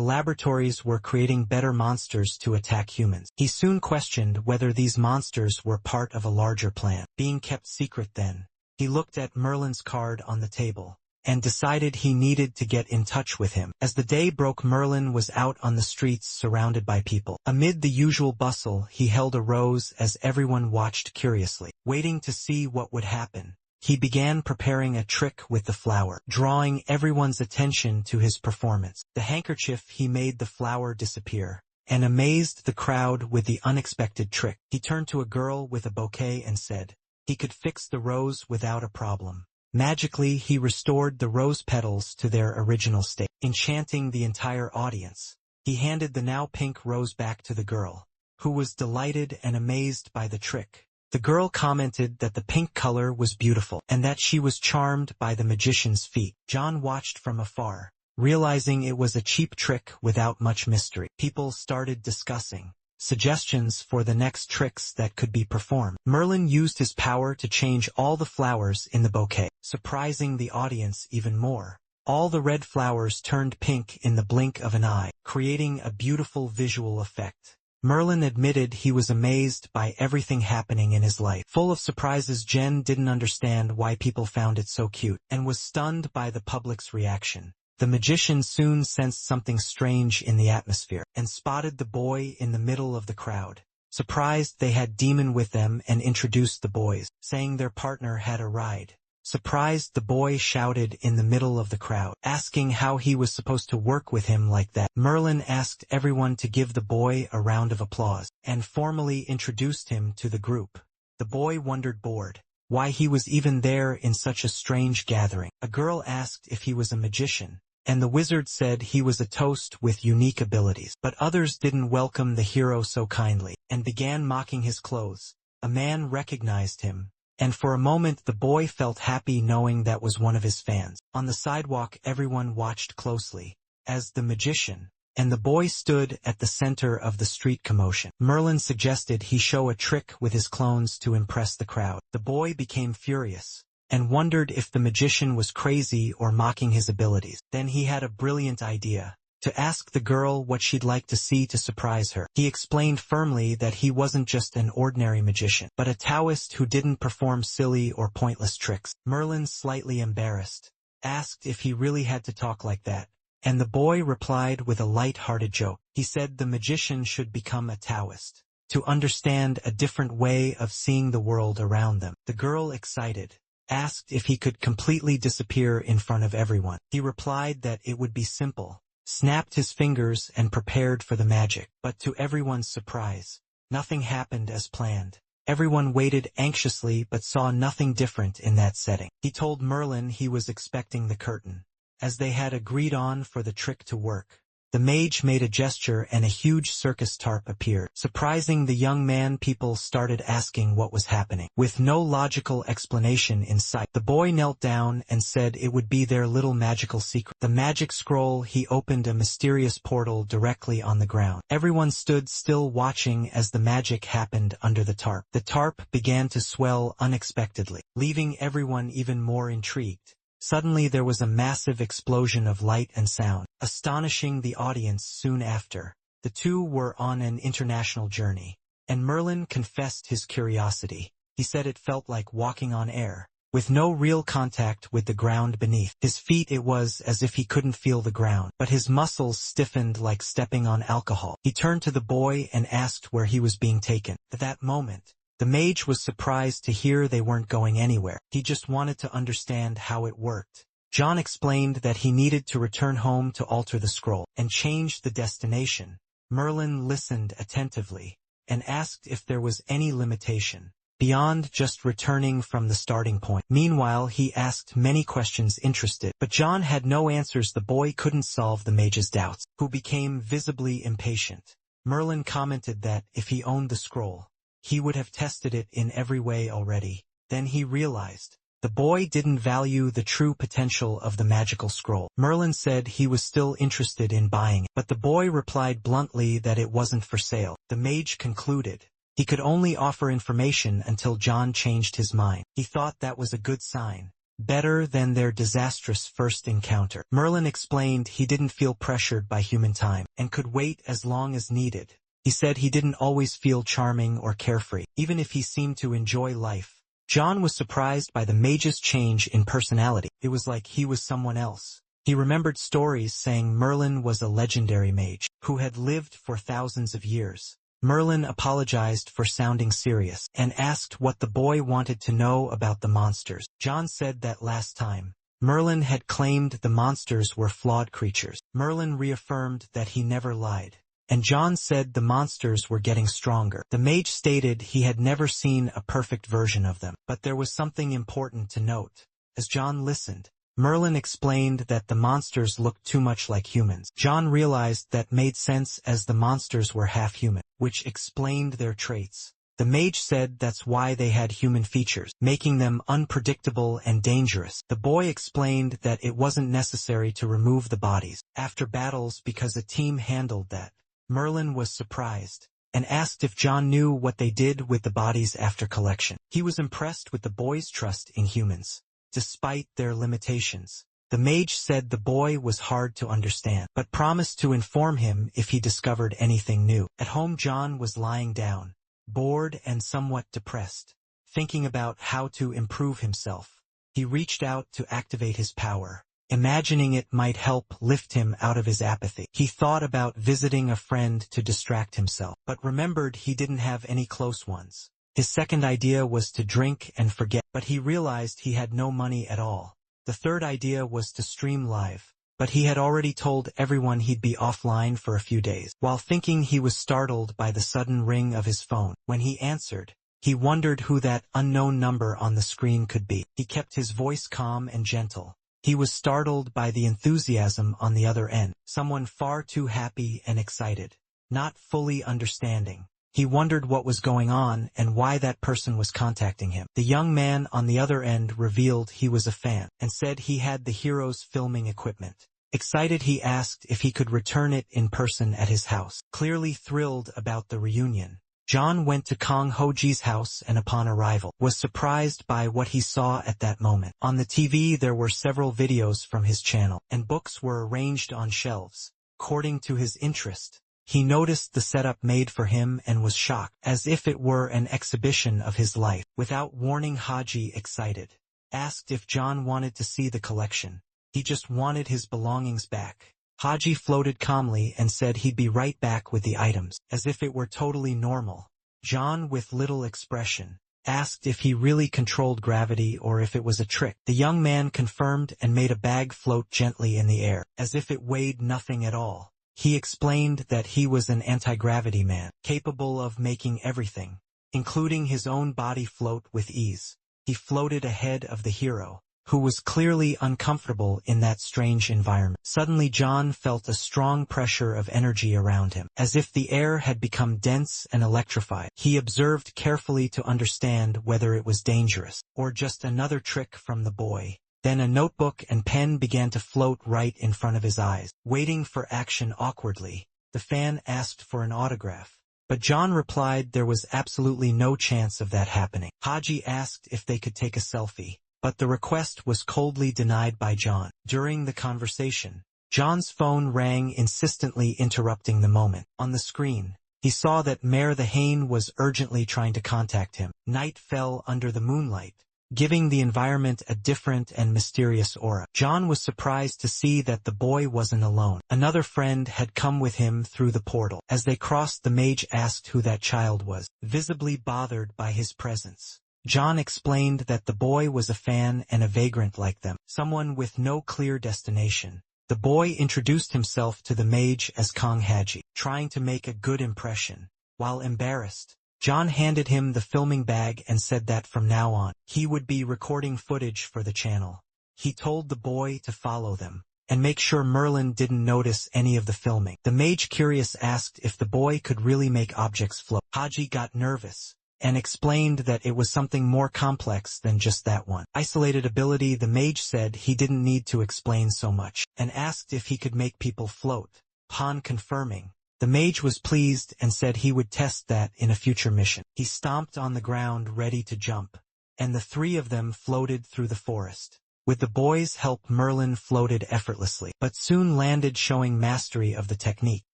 laboratories were creating better monsters to attack humans. He soon questioned whether these monsters were part of a larger plan, being kept secret then. He looked at Merlin's card on the table, and decided he needed to get in touch with him. As the day broke, Merlin was out on the streets surrounded by people. Amid the usual bustle, he held a rose as everyone watched curiously, waiting to see what would happen. He began preparing a trick with the flower, drawing everyone's attention to his performance. The handkerchief, he made the flower disappear, and amazed the crowd with the unexpected trick. He turned to a girl with a bouquet and said he could fix the rose without a problem. Magically, he restored the rose petals to their original state, enchanting the entire audience. He handed the now pink rose back to the girl, who was delighted and amazed by the trick. The girl commented that the pink color was beautiful, and that she was charmed by the magician's feat. John watched from afar, realizing it was a cheap trick without much mystery. People started discussing suggestions for the next tricks that could be performed. Merlin used his power to change all the flowers in the bouquet, surprising the audience even more. All the red flowers turned pink in the blink of an eye, creating a beautiful visual effect. Merlin admitted he was amazed by everything happening in his life. Full of surprises, Jen didn't understand why people found it so cute, and was stunned by the public's reaction. The magician soon sensed something strange in the atmosphere, and spotted the boy in the middle of the crowd. Surprised, they had Demon with them and introduced the boys, saying their partner had a ride. Surprised, the boy shouted in the middle of the crowd, asking how he was supposed to work with him like that. Merlin asked everyone to give the boy a round of applause, and formally introduced him to the group. The boy wondered, bored, why he was even there in such a strange gathering. A girl asked if he was a magician, and the wizard said he was a toast with unique abilities. But others didn't welcome the hero so kindly, and began mocking his clothes. A man recognized him, and for a moment the boy felt happy knowing that was one of his fans. On the sidewalk, everyone watched closely, as the magician and the boy stood at the center of the street commotion. Merlin suggested he show a trick with his clones to impress the crowd. The boy became furious, and wondered if the magician was crazy or mocking his abilities. Then he had a brilliant idea, to ask the girl what she'd like to see to surprise her. He explained firmly that he wasn't just an ordinary magician, but a Taoist who didn't perform silly or pointless tricks. Merlin, slightly embarrassed, asked if he really had to talk like that, and the boy replied with a light-hearted joke. He said the magician should become a Taoist, to understand a different way of seeing the world around them. The girl, excited, asked if he could completely disappear in front of everyone. He replied that it would be simple, snapped his fingers and prepared for the magic. But to everyone's surprise, nothing happened as planned. Everyone waited anxiously but saw nothing different in that setting. He told Merlin he was expecting the curtain, as they had agreed on for the trick to work. The mage made a gesture and a huge circus tarp appeared. Surprising the young man, people started asking what was happening. With no logical explanation in sight, the boy knelt down and said it would be their little magical secret. The magic scroll, he opened a mysterious portal directly on the ground. Everyone stood still watching as the magic happened under the tarp. The tarp began to swell unexpectedly, leaving everyone even more intrigued. Suddenly there was a massive explosion of light and sound, astonishing the audience soon after. The two were on an international journey, and Merlin confessed his curiosity. He said it felt like walking on air. with no real contact with the ground beneath. His feet, it was as if he couldn't feel the ground, but his muscles stiffened like stepping on alcohol. He turned to the boy and asked where he was being taken. At that moment, the mage was surprised to hear they weren't going anywhere. He just wanted to understand how it worked. John explained that he needed to return home to alter the scroll and change the destination. Merlin listened attentively and asked if there was any limitation beyond just returning from the starting point. Meanwhile, he asked many questions interested, but John had no answers. The boy couldn't solve the mage's doubts, who became visibly impatient. Merlin commented that if he owned the scroll, he would have tested it in every way already. Then he realized the boy didn't value the true potential of the magical scroll. Merlin said he was still interested in buying it, but the boy replied bluntly that it wasn't for sale. The mage concluded he could only offer information until John changed his mind. He thought that was a good sign, better than their disastrous first encounter. Merlin explained he didn't feel pressured by human time and could wait as long as needed. He said he didn't always feel charming or carefree, even if he seemed to enjoy life. John was surprised by the mage's change in personality. It was like he was someone else. He remembered stories saying Merlin was a legendary mage who had lived for thousands of years. Merlin apologized for sounding serious and asked what the boy wanted to know about the monsters. John said that last time, Merlin had claimed the monsters were flawed creatures. Merlin reaffirmed that he never lied, and John said the monsters were getting stronger. The mage stated he had never seen a perfect version of them, but there was something important to note. As John listened, Merlin explained that the monsters looked too much like humans. John realized that made sense as the monsters were half human, which explained their traits. The mage said that's why they had human features, making them unpredictable and dangerous. The boy explained that it wasn't necessary to remove the bodies after battles because a team handled that. Merlin was surprised and asked if John knew what they did with the bodies after collection. He was impressed with the boy's trust in humans, despite their limitations. The mage said the boy was hard to understand, but promised to inform him if he discovered anything new. At home, John was lying down, bored and somewhat depressed, thinking about how to improve himself. He reached out to activate his power, imagining it might help lift him out of his apathy. He thought about visiting a friend to distract himself, but remembered he didn't have any close ones. His second idea was to drink and forget, but he realized he had no money at all. The third idea was to stream live, but he had already told everyone he'd be offline for a few days. While thinking, he was startled by the sudden ring of his phone. When he answered, he wondered who that unknown number on the screen could be. He kept his voice calm and gentle. He was startled by the enthusiasm on the other end, someone far too happy and excited, not fully understanding. He wondered what was going on and why that person was contacting him. The young man on the other end revealed he was a fan and said he had the hero's filming equipment. Excited, he asked if he could return it in person at his house. Clearly thrilled about the reunion, John went to Kong Ho-ji's house and upon arrival, was surprised by what he saw at that moment. On the TV there were several videos from his channel, and books were arranged on shelves, according to his interest. He noticed the setup made for him and was shocked, as if it were an exhibition of his life. Without warning, Haji, excited, asked if John wanted to see the collection. He just wanted his belongings back. Haji floated calmly and said he'd be right back with the items, as if it were totally normal. John, with little expression, asked if he really controlled gravity or if it was a trick. The young man confirmed and made a bag float gently in the air, as if it weighed nothing at all. He explained that he was an anti-gravity man, capable of making everything, including his own body, float with ease. He floated ahead of the hero, who was clearly uncomfortable in that strange environment. Suddenly John felt a strong pressure of energy around him, as if the air had become dense and electrified. He observed carefully to understand whether it was dangerous, or just another trick from the boy. Then a notebook and pen began to float right in front of his eyes. Waiting for action awkwardly, the fan asked for an autograph, but John replied there was absolutely no chance of that happening. Haji asked if they could take a selfie, but the request was coldly denied by John. During the conversation, John's phone rang, insistently interrupting the moment. On the screen, he saw that Mare the Hain was urgently trying to contact him. Night fell under the moonlight, giving the environment a different and mysterious aura. John was surprised to see that the boy wasn't alone. Another friend had come with him through the portal. As they crossed, the mage asked who that child was, visibly bothered by his presence. John explained that the boy was a fan and a vagrant like them, someone with no clear destination. The boy introduced himself to the mage as Kong Haji, trying to make a good impression. While embarrassed, John handed him the filming bag and said that from now on, he would be recording footage for the channel. He told the boy to follow them and make sure Merlin didn't notice any of the filming. The mage, curious, asked if the boy could really make objects float. Haji got nervous and explained that it was something more complex than just that one isolated ability. The mage said he didn't need to explain so much, and asked if he could make people float. Upon confirming, the mage was pleased and said he would test that in a future mission. He stomped on the ground ready to jump, and the three of them floated through the forest. With the boy's help, Merlin floated effortlessly, but soon landed, showing mastery of the technique.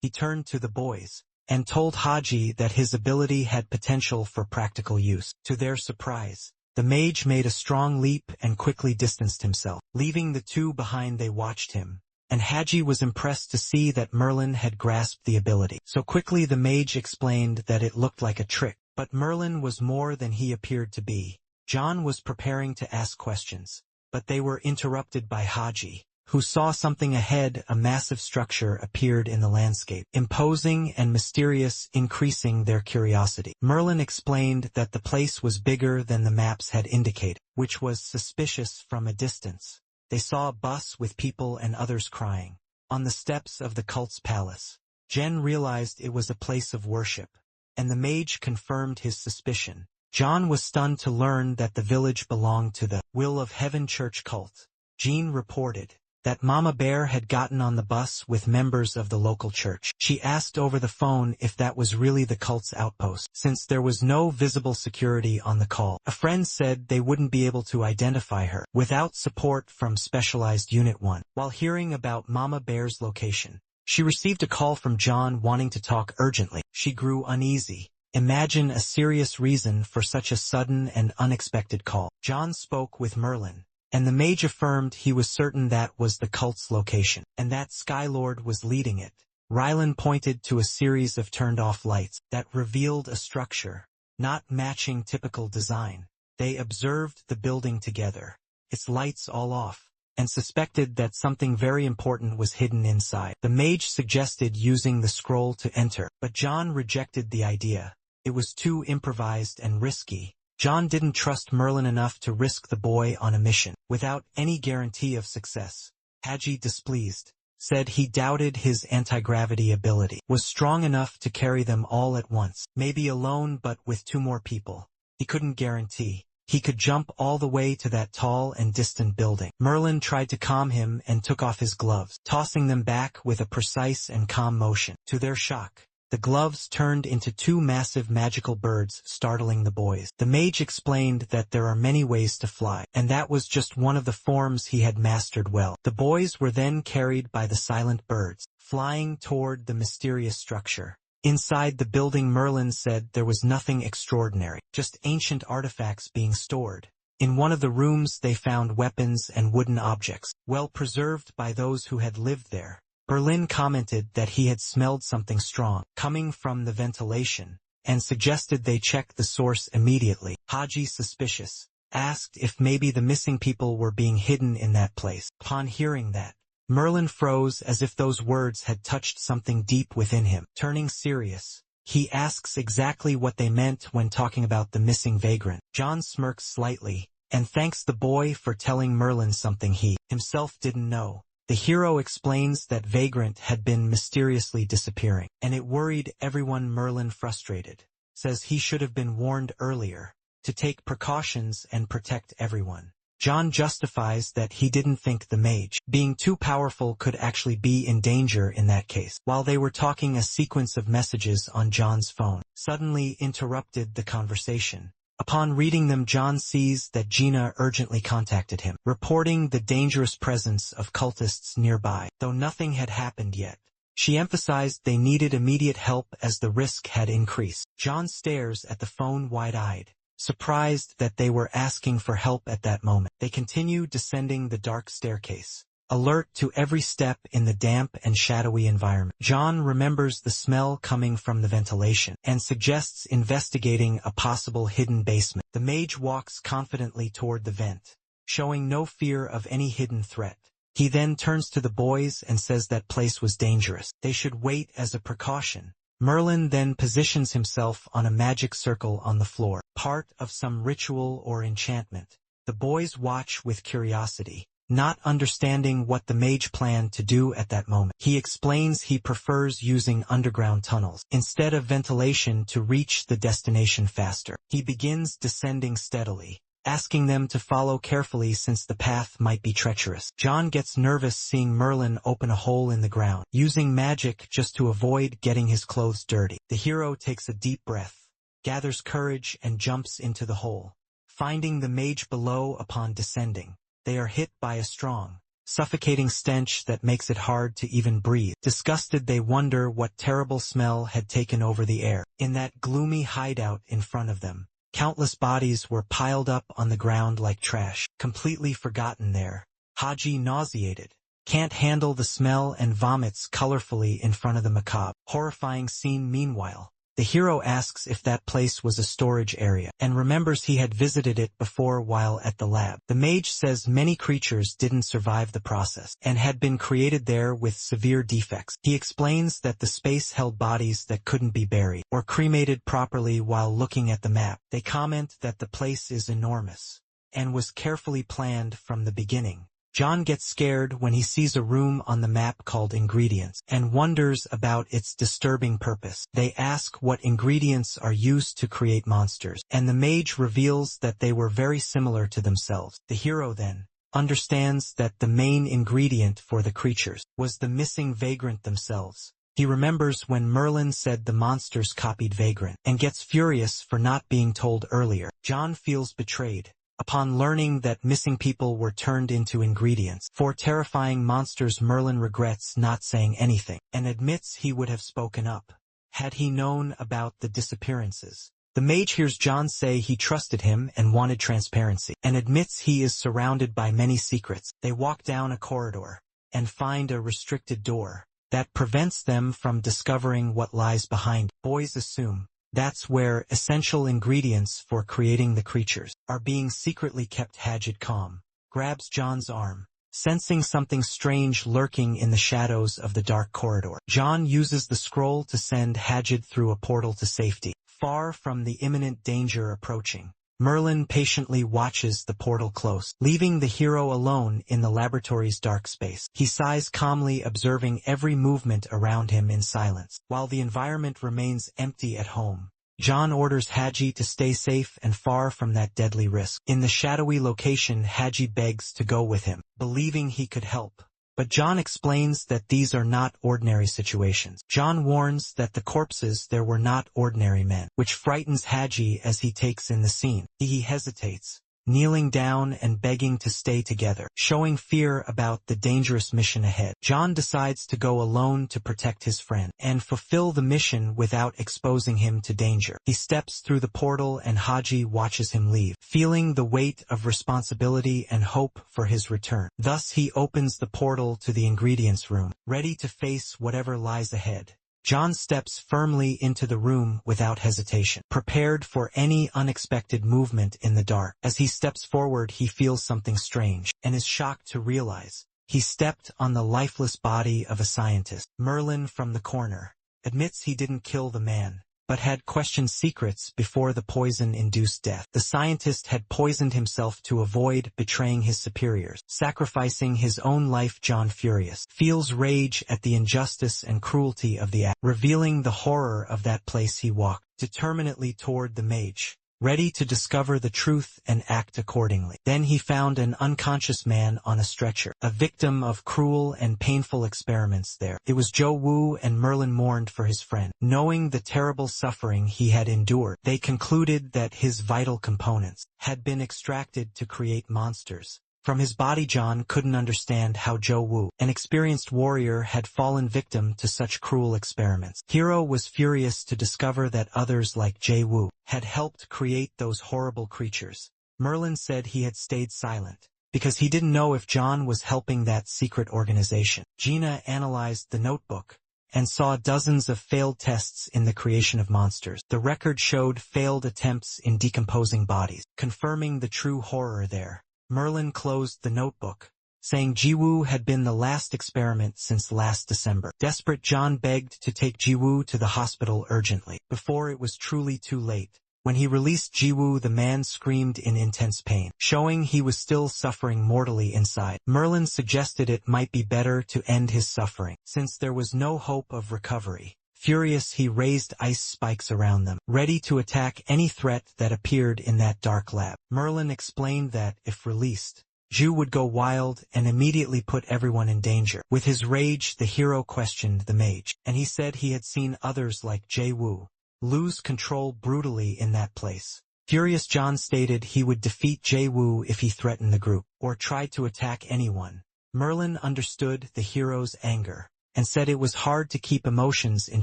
He turned to the boys and told Haji that his ability had potential for practical use. To their surprise, the mage made a strong leap and quickly distanced himself. Leaving the two behind, they watched him, and Haji was impressed to see that Merlin had grasped the ability so quickly. The mage explained that it looked like a trick, but Merlin was more than he appeared to be. John was preparing to ask questions, but they were interrupted by Haji, who saw something ahead. A massive structure appeared in the landscape, imposing and mysterious, increasing their curiosity. Merlin explained that the place was bigger than the maps had indicated, which was suspicious from a distance. They saw a bus with people and others crying on the steps of the cult's palace. Jen realized it was a place of worship, and the mage confirmed his suspicion. John was stunned to learn that the village belonged to the Will of Heaven Church cult. Jean reported that Mama Bear had gotten on the bus with members of the local church. She asked over the phone if that was really the cult's outpost, since there was no visible security on the call. A friend said they wouldn't be able to identify her without support from Specialized Unit 1. While hearing about Mama Bear's location, she received a call from John wanting to talk urgently. She grew uneasy. Imagine a serious reason for such a sudden and unexpected call. John spoke with Merlin, and the mage affirmed he was certain that was the cult's location, and that Skylord was leading it. Rylan pointed to a series of turned-off lights that revealed a structure not matching typical design. They observed the building together, its lights all off, and suspected that something very important was hidden inside. The mage suggested using the scroll to enter, but John rejected the idea. It was too improvised and risky. John didn't trust Merlin enough to risk the boy on a mission without any guarantee of success. Haji, displeased, said he doubted his anti-gravity ability was strong enough to carry them all at once. Maybe alone, but with two more people, he couldn't guarantee he could jump all the way to that tall and distant building. Merlin tried to calm him and took off his gloves, tossing them back with a precise and calm motion. To their shock, the gloves turned into two massive magical birds, startling the boys. The mage explained that there are many ways to fly, and that was just one of the forms he had mastered well. The boys were then carried by the silent birds, flying toward the mysterious structure. Inside the building, Merlin said there was nothing extraordinary, just ancient artifacts being stored. In one of the rooms they found weapons and wooden objects, well preserved by those who had lived there. Berlin commented that he had smelled something strong coming from the ventilation, and suggested they check the source immediately. Haji, suspicious, asked if maybe the missing people were being hidden in that place. Upon hearing that, Merlin froze as if those words had touched something deep within him. Turning serious, he asks exactly what they meant when talking about the missing vagrant. John smirks slightly, and thanks the boy for telling Merlin something he himself didn't know. The hero explains that vagrant had been mysteriously disappearing, and it worried everyone. Merlin, frustrated, says he should have been warned earlier to take precautions and protect everyone. John justifies that he didn't think the mage, being too powerful, could actually be in danger in that case. While they were talking, a sequence of messages on John's phone suddenly interrupted the conversation. Upon reading them, John sees that Gina urgently contacted him, reporting the dangerous presence of cultists nearby. Though nothing had happened yet, she emphasized they needed immediate help as the risk had increased. John stares at the phone wide-eyed, surprised that they were asking for help at that moment. They continue descending the dark staircase, alert to every step in the damp and shadowy environment. John remembers the smell coming from the ventilation and suggests investigating a possible hidden basement. The mage walks confidently toward the vent, showing no fear of any hidden threat. He then turns to the boys and says that place was dangerous. They should wait as a precaution. Merlin then positions himself on a magic circle on the floor, part of some ritual or enchantment. The boys watch with curiosity, not understanding what the mage planned to do at that moment. He explains he prefers using underground tunnels instead of ventilation to reach the destination faster. He begins descending steadily, asking them to follow carefully since the path might be treacherous. John gets nervous seeing Merlin open a hole in the ground, using magic just to avoid getting his clothes dirty. The hero takes a deep breath, gathers courage and jumps into the hole. Finding the mage below upon descending, they are hit by a strong, suffocating stench that makes it hard to even breathe. Disgusted, they wonder what terrible smell had taken over the air. In that gloomy hideout in front of them, countless bodies were piled up on the ground like trash, completely forgotten there. Haji, nauseated, can't handle the smell and vomits colorfully in front of the macabre, horrifying scene. Meanwhile, the hero asks if that place was a storage area, and remembers he had visited it before while at the lab. The mage says many creatures didn't survive the process, and had been created there with severe defects. He explains that the space held bodies that couldn't be buried or cremated properly. While looking at the map, they comment that the place is enormous, and was carefully planned from the beginning. John gets scared when he sees a room on the map called Ingredients, and wonders about its disturbing purpose. They ask what ingredients are used to create monsters, and the mage reveals that they were very similar to themselves. The hero then understands that the main ingredient for the creatures was the missing vagrant themselves. He remembers when Merlin said the monsters copied vagrant, and gets furious for not being told earlier. John feels betrayed upon learning that missing people were turned into ingredients for terrifying monsters. Merlin regrets not saying anything, and admits he would have spoken up had he known about the disappearances. The mage hears John say he trusted him and wanted transparency, and admits he is surrounded by many secrets. They walk down a corridor, and find a restricted door that prevents them from discovering what lies behind. Boys assume that's where essential ingredients for creating the creatures are being secretly kept. Haji, calm, grabs John's arm, sensing something strange lurking in the shadows of the dark corridor. John uses the scroll to send Haji through a portal to safety, far from the imminent danger approaching. Merlin patiently watches the portal close, leaving the hero alone in the laboratory's dark space. He sighs calmly, observing every movement around him in silence. While the environment remains empty at home, John orders Haji to stay safe and far from that deadly risk. In the shadowy location, Haji begs to go with him, believing he could help. But John explains that these are not ordinary situations. John warns that the corpses there were not ordinary men, which frightens Haji as he takes in the scene. He hesitates, kneeling down and begging to stay together, showing fear about the dangerous mission ahead. John decides to go alone to protect his friend and fulfill the mission without exposing him to danger. He steps through the portal and Haji watches him leave, feeling the weight of responsibility and hope for his return. Thus he opens the portal to the ingredients room, ready to face whatever lies ahead. John steps firmly into the room without hesitation, prepared for any unexpected movement in the dark. As he steps forward, he feels something strange, and is shocked to realize he stepped on the lifeless body of a scientist. Merlin from the corner admits he didn't kill the man, but had questioned secrets before the poison-induced death. The scientist had poisoned himself to avoid betraying his superiors, sacrificing his own life. John, furious, feels rage at the injustice and cruelty of the act, revealing the horror of that place. He walked determinedly toward the mage, ready to discover the truth and act accordingly. Then he found an unconscious man on a stretcher, a victim of cruel and painful experiments there. It was Joe Wu, and Merlin mourned for his friend. Knowing the terrible suffering he had endured, they concluded that his vital components had been extracted to create monsters. From his body John couldn't understand how Wu, an experienced warrior, had fallen victim to such cruel experiments. Hero was furious to discover that others like Wu had helped create those horrible creatures. Merlin said he had stayed silent because he didn't know if John was helping that secret organization. Gina analyzed the notebook and saw dozens of failed tests in the creation of monsters. The record showed failed attempts in decomposing bodies, confirming the true horror there. Merlin closed the notebook, saying Wu had been the last experiment since last December. Desperate, John begged to take Wu to the hospital urgently, before it was truly too late. When he released Wu, the man screamed in intense pain, showing he was still suffering mortally inside. Merlin suggested it might be better to end his suffering, since there was no hope of recovery. Furious, he raised ice spikes around them, ready to attack any threat that appeared in that dark lab. Merlin explained that, if released, Ju would go wild and immediately put everyone in danger. With his rage, the hero questioned the mage, and he said he had seen others like Wu lose control brutally in that place. Furious, John stated he would defeat Wu if he threatened the group, or tried to attack anyone. Merlin understood the hero's anger, and said it was hard to keep emotions in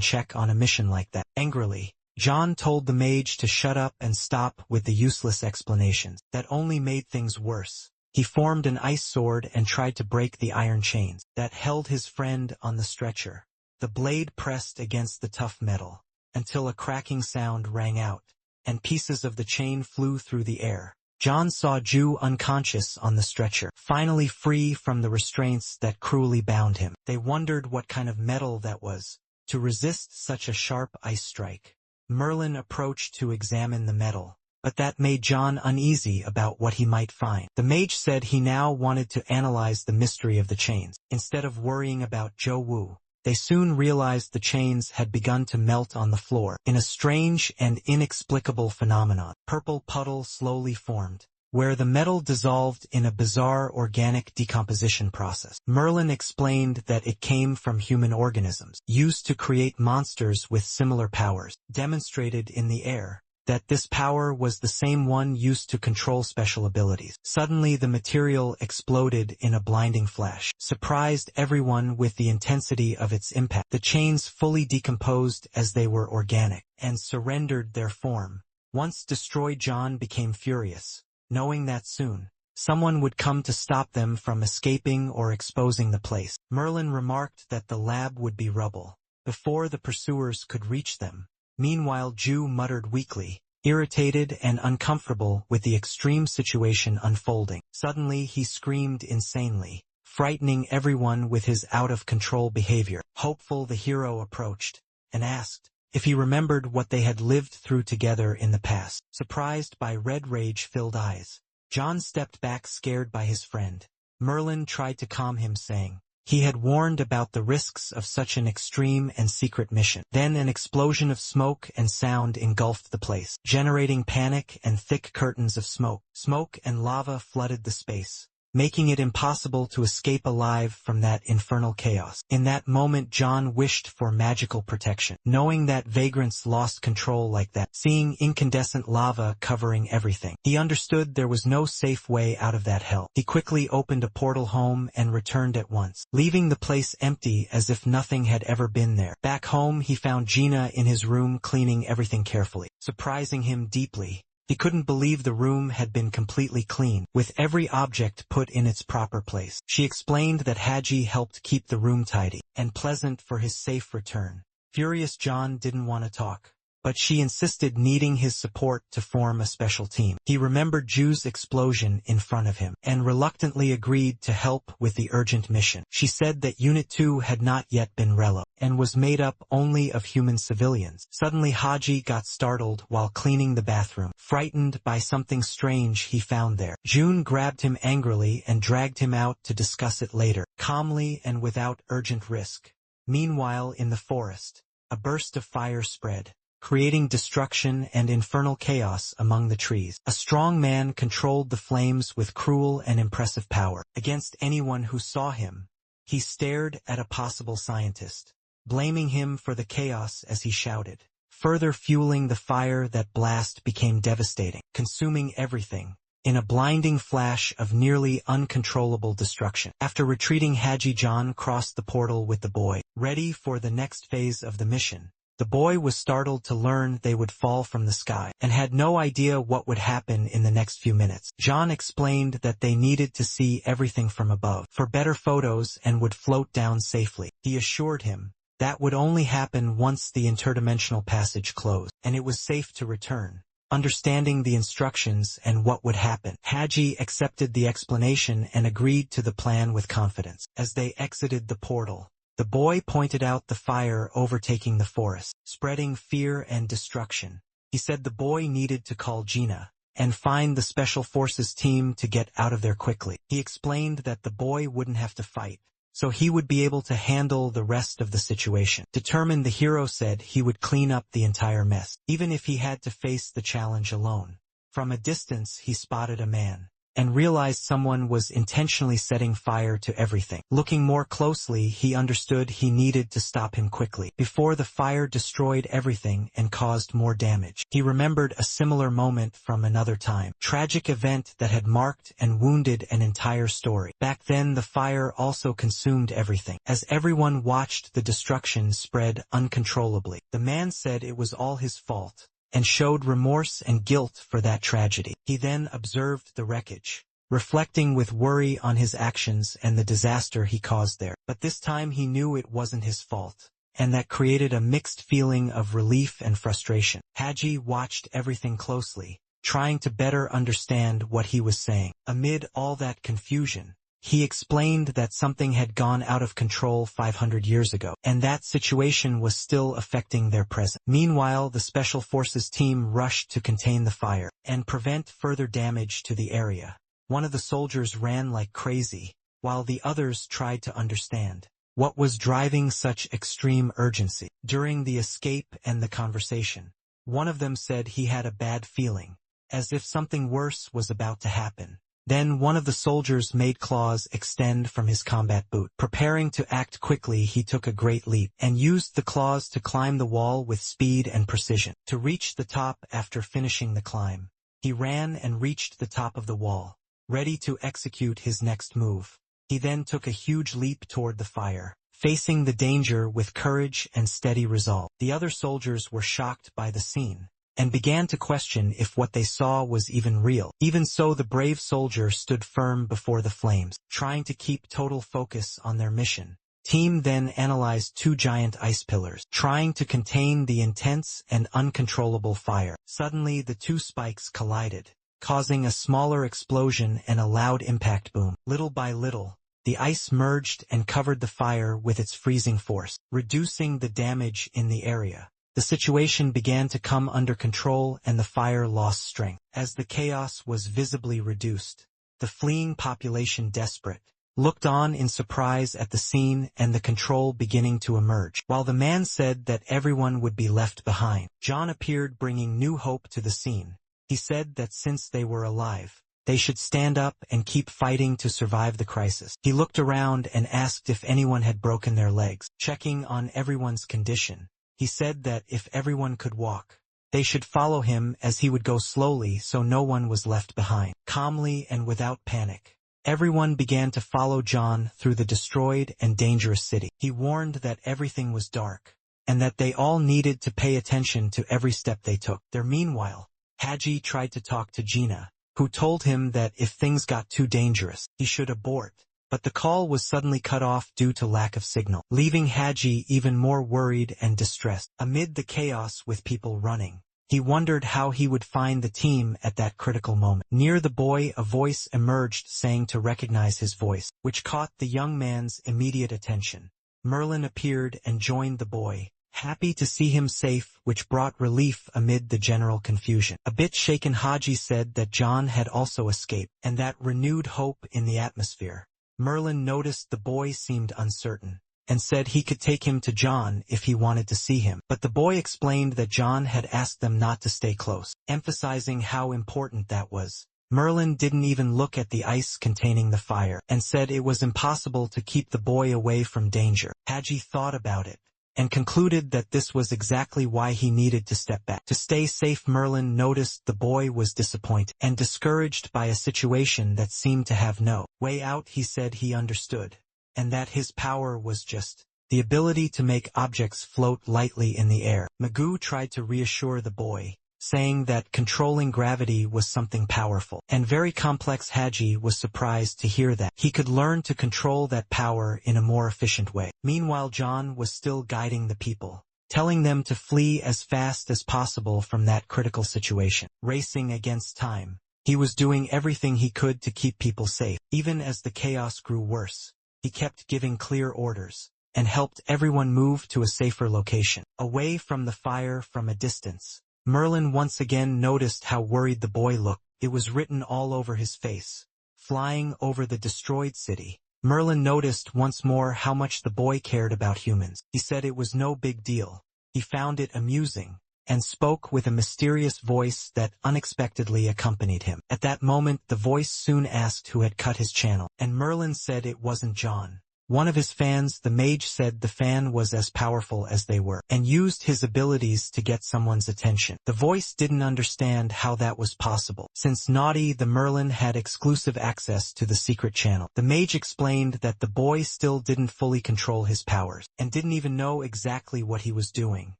check on a mission like that. Angrily, John told the mage to shut up and stop with the useless explanations. That only made things worse. He formed an ice sword and tried to break the iron chains that held his friend on the stretcher. The blade pressed against the tough metal until a cracking sound rang out, and pieces of the chain flew through the air. John saw Ju unconscious on the stretcher, finally free from the restraints that cruelly bound him. They wondered what kind of metal that was, to resist such a sharp ice strike. Merlin approached to examine the metal, but that made John uneasy about what he might find. The mage said he now wanted to analyze the mystery of the chains, instead of worrying about Wu. They soon realized the chains had begun to melt on the floor. In a strange and inexplicable phenomenon, purple puddle slowly formed, where the metal dissolved in a bizarre organic decomposition process. Merlin explained that it came from human organisms, used to create monsters with similar powers, demonstrated in the air that this power was the same one used to control special abilities. Suddenly the material exploded in a blinding flash, surprised everyone with the intensity of its impact. The chains fully decomposed as they were organic, and surrendered their form. Once destroyed, John became furious, knowing that soon someone would come to stop them from escaping or exposing the place. Merlin remarked that the lab would be rubble before the pursuers could reach them. Meanwhile, Ju muttered weakly, irritated and uncomfortable with the extreme situation unfolding. Suddenly he screamed insanely, frightening everyone with his out-of-control behavior. Hopeful, the hero approached and asked if he remembered what they had lived through together in the past. Surprised by red rage-filled eyes, John stepped back, scared by his friend. Merlin tried to calm him, saying he had warned about the risks of such an extreme and secret mission. Then an explosion of smoke and sound engulfed the place, generating panic and thick curtains of smoke. Smoke and lava flooded the space, making it impossible to escape alive from that infernal chaos. In that moment, John wished for magical protection, knowing that vagrants lost control like that. Seeing incandescent lava covering everything, he understood there was no safe way out of that hell. He quickly opened a portal home and returned at once, leaving the place empty as if nothing had ever been there. Back home, he found Gina in his room cleaning everything carefully, surprising him deeply. He couldn't believe the room had been completely clean, with every object put in its proper place. She explained that Haji helped keep the room tidy and pleasant for his safe return. Furious, John didn't want to talk, but she insisted, needing his support to form a special team. He remembered Ju's explosion in front of him and reluctantly agreed to help with the urgent mission. She said that Unit 2 had not yet been relocated and was made up only of human civilians. Suddenly Haji got startled while cleaning the bathroom, frightened by something strange he found there. June grabbed him angrily and dragged him out to discuss it later, calmly and without urgent risk. Meanwhile, in the forest, a burst of fire spread, creating destruction and infernal chaos among the trees. A strong man controlled the flames with cruel and impressive power. Against anyone who saw him, he stared at a possible scientist, blaming him for the chaos as he shouted, further fueling the fire. That blast became devastating, consuming everything, in a blinding flash of nearly uncontrollable destruction. After retreating, Haji John crossed the portal with the boy, ready for the next phase of the mission. The boy was startled to learn they would fall from the sky, and had no idea what would happen in the next few minutes. John explained that they needed to see everything from above for better photos and would float down safely. He assured him that would only happen once the interdimensional passage closed, and it was safe to return. Understanding the instructions and what would happen, Haji accepted the explanation and agreed to the plan with confidence. As they exited the portal, the boy pointed out the fire overtaking the forest, spreading fear and destruction. He said the boy needed to call Gina and find the Special Forces team to get out of there quickly. He explained that the boy wouldn't have to fight, so he would be able to handle the rest of the situation. Determined, the hero said he would clean up the entire mess, even if he had to face the challenge alone. From a distance, he spotted a man and realized someone was intentionally setting fire to everything. Looking more closely, he understood he needed to stop him quickly before the fire destroyed everything and caused more damage. He remembered a similar moment from another time, tragic event that had marked and wounded an entire story. Back then, the fire also consumed everything. As everyone watched the destruction spread uncontrollably, the man said it was all his fault and showed remorse and guilt for that tragedy. He then observed the wreckage, reflecting with worry on his actions and the disaster he caused there. But this time he knew it wasn't his fault, and that created a mixed feeling of relief and frustration. Haji watched everything closely, trying to better understand what he was saying. Amid all that confusion, he explained that something had gone out of control 500 years ago, and that situation was still affecting their present. Meanwhile, the Special Forces team rushed to contain the fire and prevent further damage to the area. One of the soldiers ran like crazy, while the others tried to understand what was driving such extreme urgency. During the escape and the conversation, one of them said he had a bad feeling, as if something worse was about to happen. Then one of the soldiers made claws extend from his combat boot. Preparing to act quickly, he took a great leap and used the claws to climb the wall with speed and precision. To reach the top after finishing the climb, he ran and reached the top of the wall, ready to execute his next move. He then took a huge leap toward the fire, facing the danger with courage and steady resolve. The other soldiers were shocked by the scene and began to question if what they saw was even real. Even so, the brave soldier stood firm before the flames, trying to keep total focus on their mission. Team then analyzed 2 giant ice pillars, trying to contain the intense and uncontrollable fire. Suddenly, the 2 spikes collided, causing a smaller explosion and a loud impact boom. Little by little, the ice merged and covered the fire with its freezing force, reducing the damage in the area. The situation began to come under control and the fire lost strength. As the chaos was visibly reduced, the fleeing population, desperate, looked on in surprise at the scene and the control beginning to emerge. While the man said that everyone would be left behind, John appeared, bringing new hope to the scene. He said that since they were alive, they should stand up and keep fighting to survive the crisis. He looked around and asked if anyone had broken their legs. Checking on everyone's condition, he said that if everyone could walk, they should follow him, as he would go slowly so no one was left behind. Calmly and without panic, everyone began to follow John through the destroyed and dangerous city. He warned that everything was dark, and that they all needed to pay attention to every step they took. Meanwhile, Haji tried to talk to Gina, who told him that if things got too dangerous, he should abort. But the call was suddenly cut off due to lack of signal, leaving Haji even more worried and distressed. Amid the chaos with people running, he wondered how he would find the team at that critical moment. Near the boy, a voice emerged saying to recognize his voice, which caught the young man's immediate attention. Merlin appeared and joined the boy, happy to see him safe, which brought relief amid the general confusion. A bit shaken, Haji said that John had also escaped, and that renewed hope in the atmosphere. Merlin noticed the boy seemed uncertain, and said he could take him to John if he wanted to see him. But the boy explained that John had asked them not to stay close, emphasizing how important that was. Merlin didn't even look at the ice containing the fire, and said it was impossible to keep the boy away from danger. Haji thought about it, and concluded that this was exactly why he needed to step back. To stay safe, Merlin noticed the boy was disappointed and discouraged by a situation that seemed to have no way out. He said he understood, and that his power was just the ability to make objects float lightly in the air. Magoo tried to reassure the boy, saying that controlling gravity was something powerful and very complex. Haji was surprised to hear that he could learn to control that power in a more efficient way. Meanwhile, John was still guiding the people, telling them to flee as fast as possible from that critical situation. Racing against time, he was doing everything he could to keep people safe. Even as the chaos grew worse, he kept giving clear orders and helped everyone move to a safer location, away from the fire. From a distance, Merlin once again noticed how worried the boy looked. It was written all over his face. Flying over the destroyed city, Merlin noticed once more how much the boy cared about humans. He said it was no big deal. He found it amusing, and spoke with a mysterious voice that unexpectedly accompanied him. At that moment, the voice soon asked who had cut his channel, and Merlin said it wasn't John. One of his fans. The mage said the fan was as powerful as they were, and used his abilities to get someone's attention. The voice didn't understand how that was possible, since Naughty the Merlin had exclusive access to the secret channel. The mage explained that the boy still didn't fully control his powers, and didn't even know exactly what he was doing.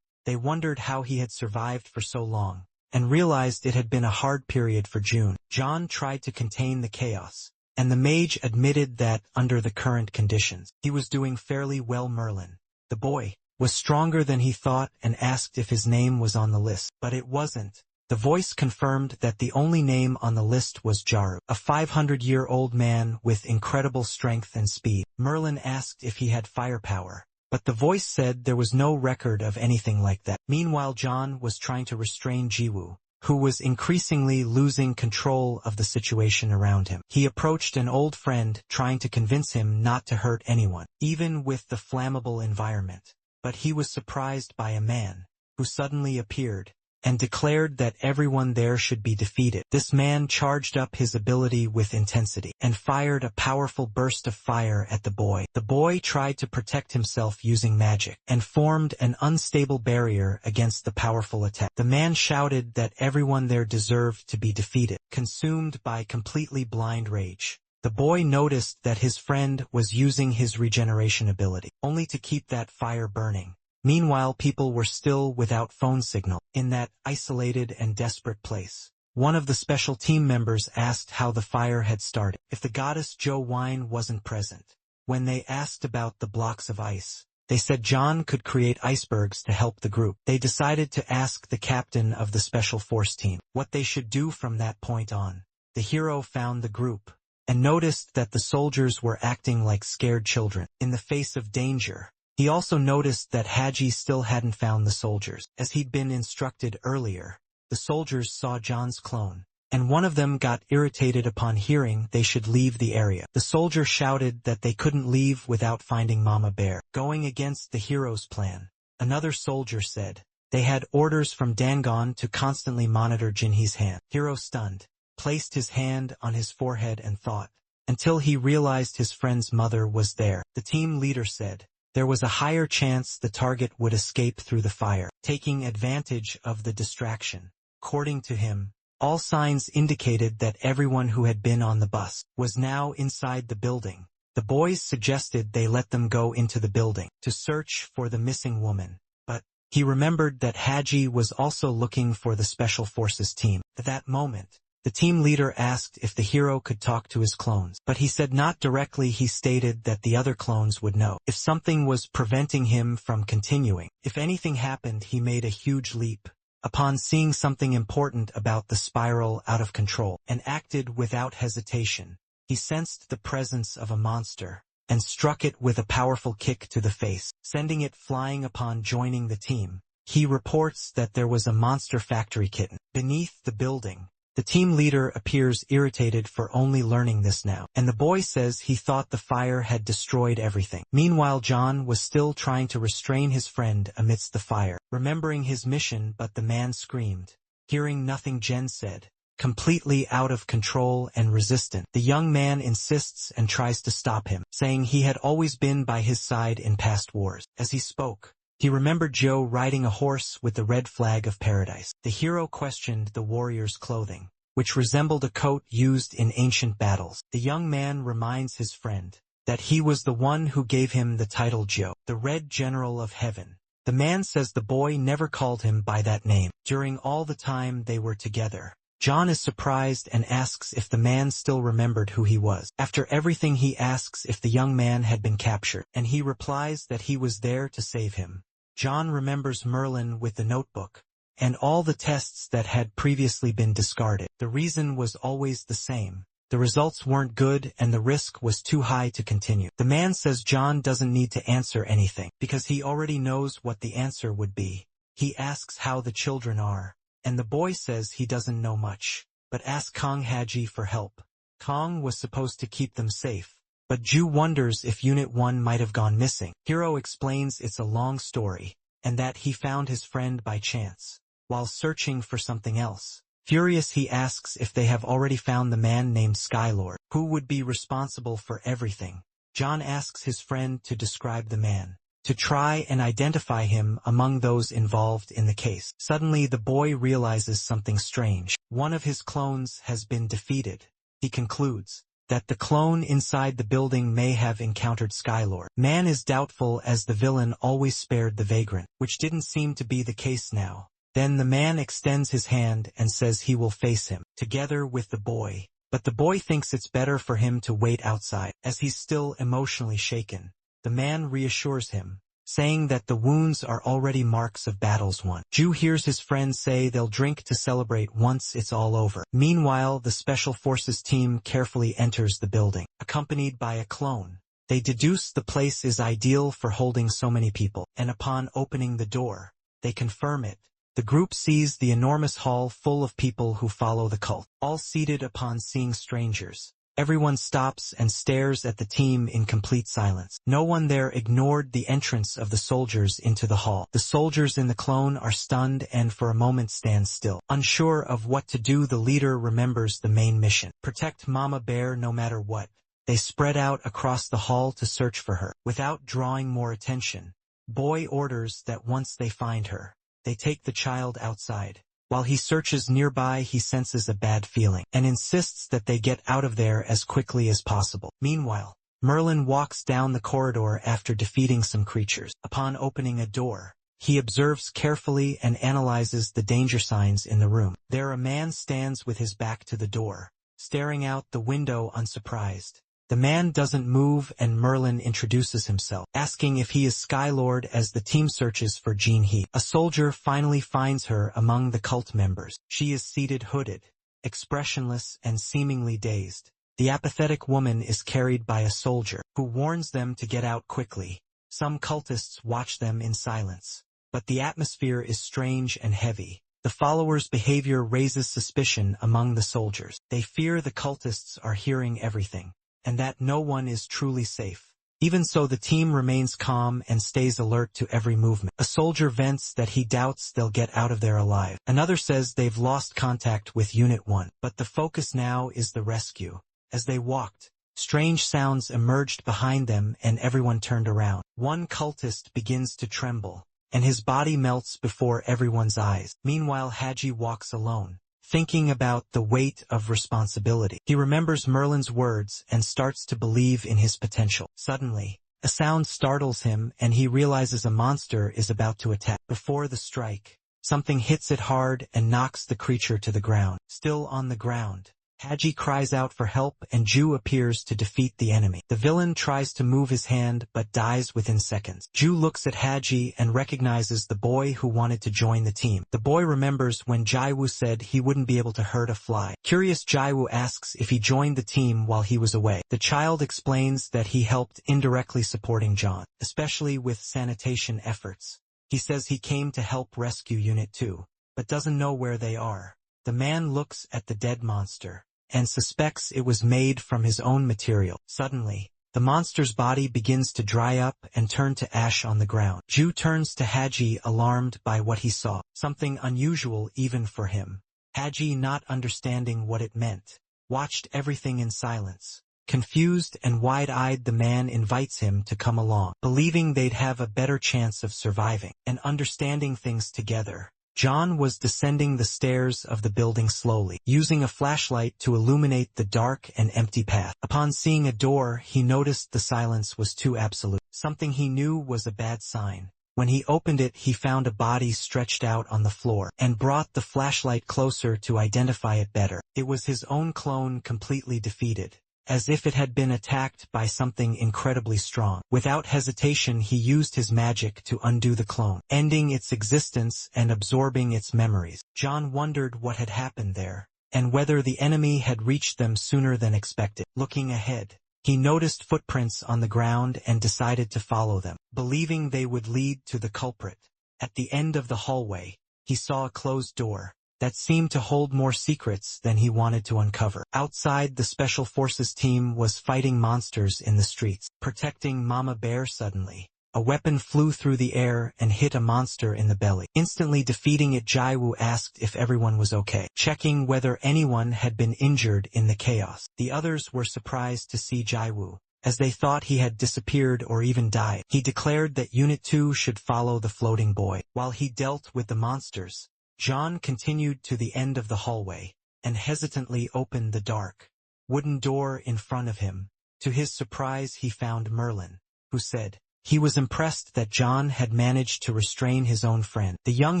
They wondered how he had survived for so long, and realized it had been a hard period for June. John tried to contain the chaos, and the mage admitted that, under the current conditions, he was doing fairly well. Merlin, the boy, was stronger than he thought and asked if his name was on the list, but it wasn't. The voice confirmed that the only name on the list was Jaru, a 500-year-old man with incredible strength and speed. Merlin asked if he had firepower, but the voice said there was no record of anything like that. Meanwhile, John was trying to restrain Jiwoo, who was increasingly losing control of the situation around him. He approached an old friend, trying to convince him not to hurt anyone, even with the flammable environment. But he was surprised by a man, who suddenly appeared, and declared that everyone there should be defeated. This man charged up his ability with intensity, and fired a powerful burst of fire at the boy. The boy tried to protect himself using magic, and formed an unstable barrier against the powerful attack. The man shouted that everyone there deserved to be defeated. Consumed by completely blind rage, the boy noticed that his friend was using his regeneration ability, only to keep that fire burning. Meanwhile, people were still without phone signal. In that isolated and desperate place, one of the special team members asked how the fire had started, if the goddess Jo Wine wasn't present. When they asked about the blocks of ice, they said John could create icebergs to help the group. They decided to ask the captain of the special force team what they should do from that point on. The hero found the group, and noticed that the soldiers were acting like scared children in the face of danger. He also noticed that Haji still hadn't found the soldiers. As he'd been instructed earlier, the soldiers saw John's clone, and one of them got irritated upon hearing they should leave the area. The soldier shouted that they couldn't leave without finding Mama Bear. Going against the hero's plan, another soldier said they had orders from Dangon to constantly monitor Jinhee's hand. Hero, stunned, placed his hand on his forehead and thought, until he realized his friend's mother was there. The team leader said there was a higher chance the target would escape through the fire, taking advantage of the distraction. According to him, all signs indicated that everyone who had been on the bus was now inside the building. The boys suggested they let them go into the building to search for the missing woman, but he remembered that Haji was also looking for the Special Forces team. At that moment, the team leader asked if the hero could talk to his clones, but he said not directly. He stated that the other clones would know if something was preventing him from continuing. If anything happened, he made a huge leap upon seeing something important about the spiral out of control, and acted without hesitation. He sensed the presence of a monster, and struck it with a powerful kick to the face, sending it flying. Upon joining the team, he reports that there was a monster factory kitten beneath the building. The team leader appears irritated for only learning this now, and the boy says he thought the fire had destroyed everything. Meanwhile, John was still trying to restrain his friend amidst the fire, remembering his mission, but the man screamed. Hearing nothing, Jen said, completely out of control and resistant. The young man insists and tries to stop him, saying he had always been by his side in past wars. As he spoke, He remembered Joe riding a horse with the red flag of paradise. The hero questioned the warrior's clothing, which resembled a coat used in ancient battles. The young man reminds his friend that he was the one who gave him the title Joe, the Red General of Heaven. The man says the boy never called him by that name during all the time they were together. John is surprised and asks if the man still remembered who he was. After everything, he asks if the young man had been captured, and he replies that he was there to save him. John remembers Merlin with the notebook and all the tests that had previously been discarded. The reason was always the same. The results weren't good and the risk was too high to continue. The man says John doesn't need to answer anything because he already knows what the answer would be. He asks how the children are, and the boy says he doesn't know much, but asks Kong Haji for help. Kong was supposed to keep them safe, but Ju wonders if Unit 1 might have gone missing. Hero explains it's a long story, and that he found his friend by chance, while searching for something else. Furious, he asks if they have already found the man named Skylord, who would be responsible for everything. John asks his friend to describe the man, to try and identify him among those involved in the case. Suddenly the boy realizes something strange. One of his clones has been defeated. He concludes that the clone inside the building may have encountered Skylord. Man is doubtful as the villain always spared the vagrant, which didn't seem to be the case now. Then the man extends his hand and says he will face him, together with the boy. But the boy thinks it's better for him to wait outside, as he's still emotionally shaken. The man reassures him, saying that the wounds are already marks of battles won. Ju hears his friend say they'll drink to celebrate once it's all over. Meanwhile, the Special Forces team carefully enters the building, accompanied by a clone. They deduce the place is ideal for holding so many people, and upon opening the door, they confirm it. The group sees the enormous hall full of people who follow the cult, all seated upon seeing strangers. Everyone stops and stares at the team in complete silence. No one there ignored the entrance of the soldiers into the hall. The soldiers in the clone are stunned and for a moment stand still. Unsure of what to do, the leader remembers the main mission: protect Mama Bear no matter what. They spread out across the hall to search for her. Without drawing more attention, Boy orders that once they find her, they take the child outside. While he searches nearby, he senses a bad feeling and insists that they get out of there as quickly as possible. Meanwhile, Merlin walks down the corridor after defeating some creatures. Upon opening a door, he observes carefully and analyzes the danger signs in the room. There a man stands with his back to the door, staring out the window unsurprised. The man doesn't move and Merlin introduces himself, asking if he is Skylord as the team searches for Jean He. A soldier finally finds her among the cult members. She is seated hooded, expressionless and seemingly dazed. The apathetic woman is carried by a soldier, who warns them to get out quickly. Some cultists watch them in silence, but the atmosphere is strange and heavy. The followers' behavior raises suspicion among the soldiers. They fear the cultists are hearing everything, and that no one is truly safe. Even so, the team remains calm and stays alert to every movement. A soldier vents that he doubts they'll get out of there alive. Another says they've lost contact with Unit 1, but the focus now is the rescue. As they walked, strange sounds emerged behind them and everyone turned around. One cultist begins to tremble, and his body melts before everyone's eyes. Meanwhile, Haji walks alone, thinking about the weight of responsibility. He remembers Merlin's words and starts to believe in his potential. Suddenly, a sound startles him and he realizes a monster is about to attack. Before the strike, something hits it hard and knocks the creature to the ground. Still on the ground, Haji cries out for help and Ju appears to defeat the enemy. The villain tries to move his hand but dies within seconds. Ju looks at Haji and recognizes the boy who wanted to join the team. The boy remembers when Jaiwoo said he wouldn't be able to hurt a fly. Curious, Jaiwoo asks if he joined the team while he was away. The child explains that he helped indirectly supporting John, especially with sanitation efforts. He says he came to help rescue Unit 2, but doesn't know where they are. The man looks at the dead monster and suspects it was made from his own material. Suddenly, the monster's body begins to dry up and turn to ash on the ground. Ju turns to Haji, alarmed by what he saw, something unusual even for him. Haji, not understanding what it meant, watched everything in silence. Confused and wide-eyed, the man invites him to come along, believing they'd have a better chance of surviving and understanding things together. John was descending the stairs of the building slowly, using a flashlight to illuminate the dark and empty path. Upon seeing a door, he noticed the silence was too absolute. Something he knew was a bad sign. When he opened it, he found a body stretched out on the floor, and brought the flashlight closer to identify it better. It was his own clone, completely defeated, as if it had been attacked by something incredibly strong. Without hesitation, he used his magic to undo the clone, ending its existence and absorbing its memories. John wondered what had happened there, and whether the enemy had reached them sooner than expected. Looking ahead, he noticed footprints on the ground and decided to follow them, believing they would lead to the culprit. At the end of the hallway, he saw a closed door that seemed to hold more secrets than he wanted to uncover. Outside, the Special Forces team was fighting monsters in the streets, protecting Mama Bear. Suddenly, a weapon flew through the air and hit a monster in the belly. Instantly defeating it, Jaiwu asked if everyone was okay, checking whether anyone had been injured in the chaos. The others were surprised to see Jaiwu, as they thought he had disappeared or even died. He declared that Unit 2 should follow the floating boy. While he dealt with the monsters, John continued to the end of the hallway and hesitantly opened the dark wooden door in front of him. To his surprise, he found Merlin, who said he was impressed that John had managed to restrain his own friend. The young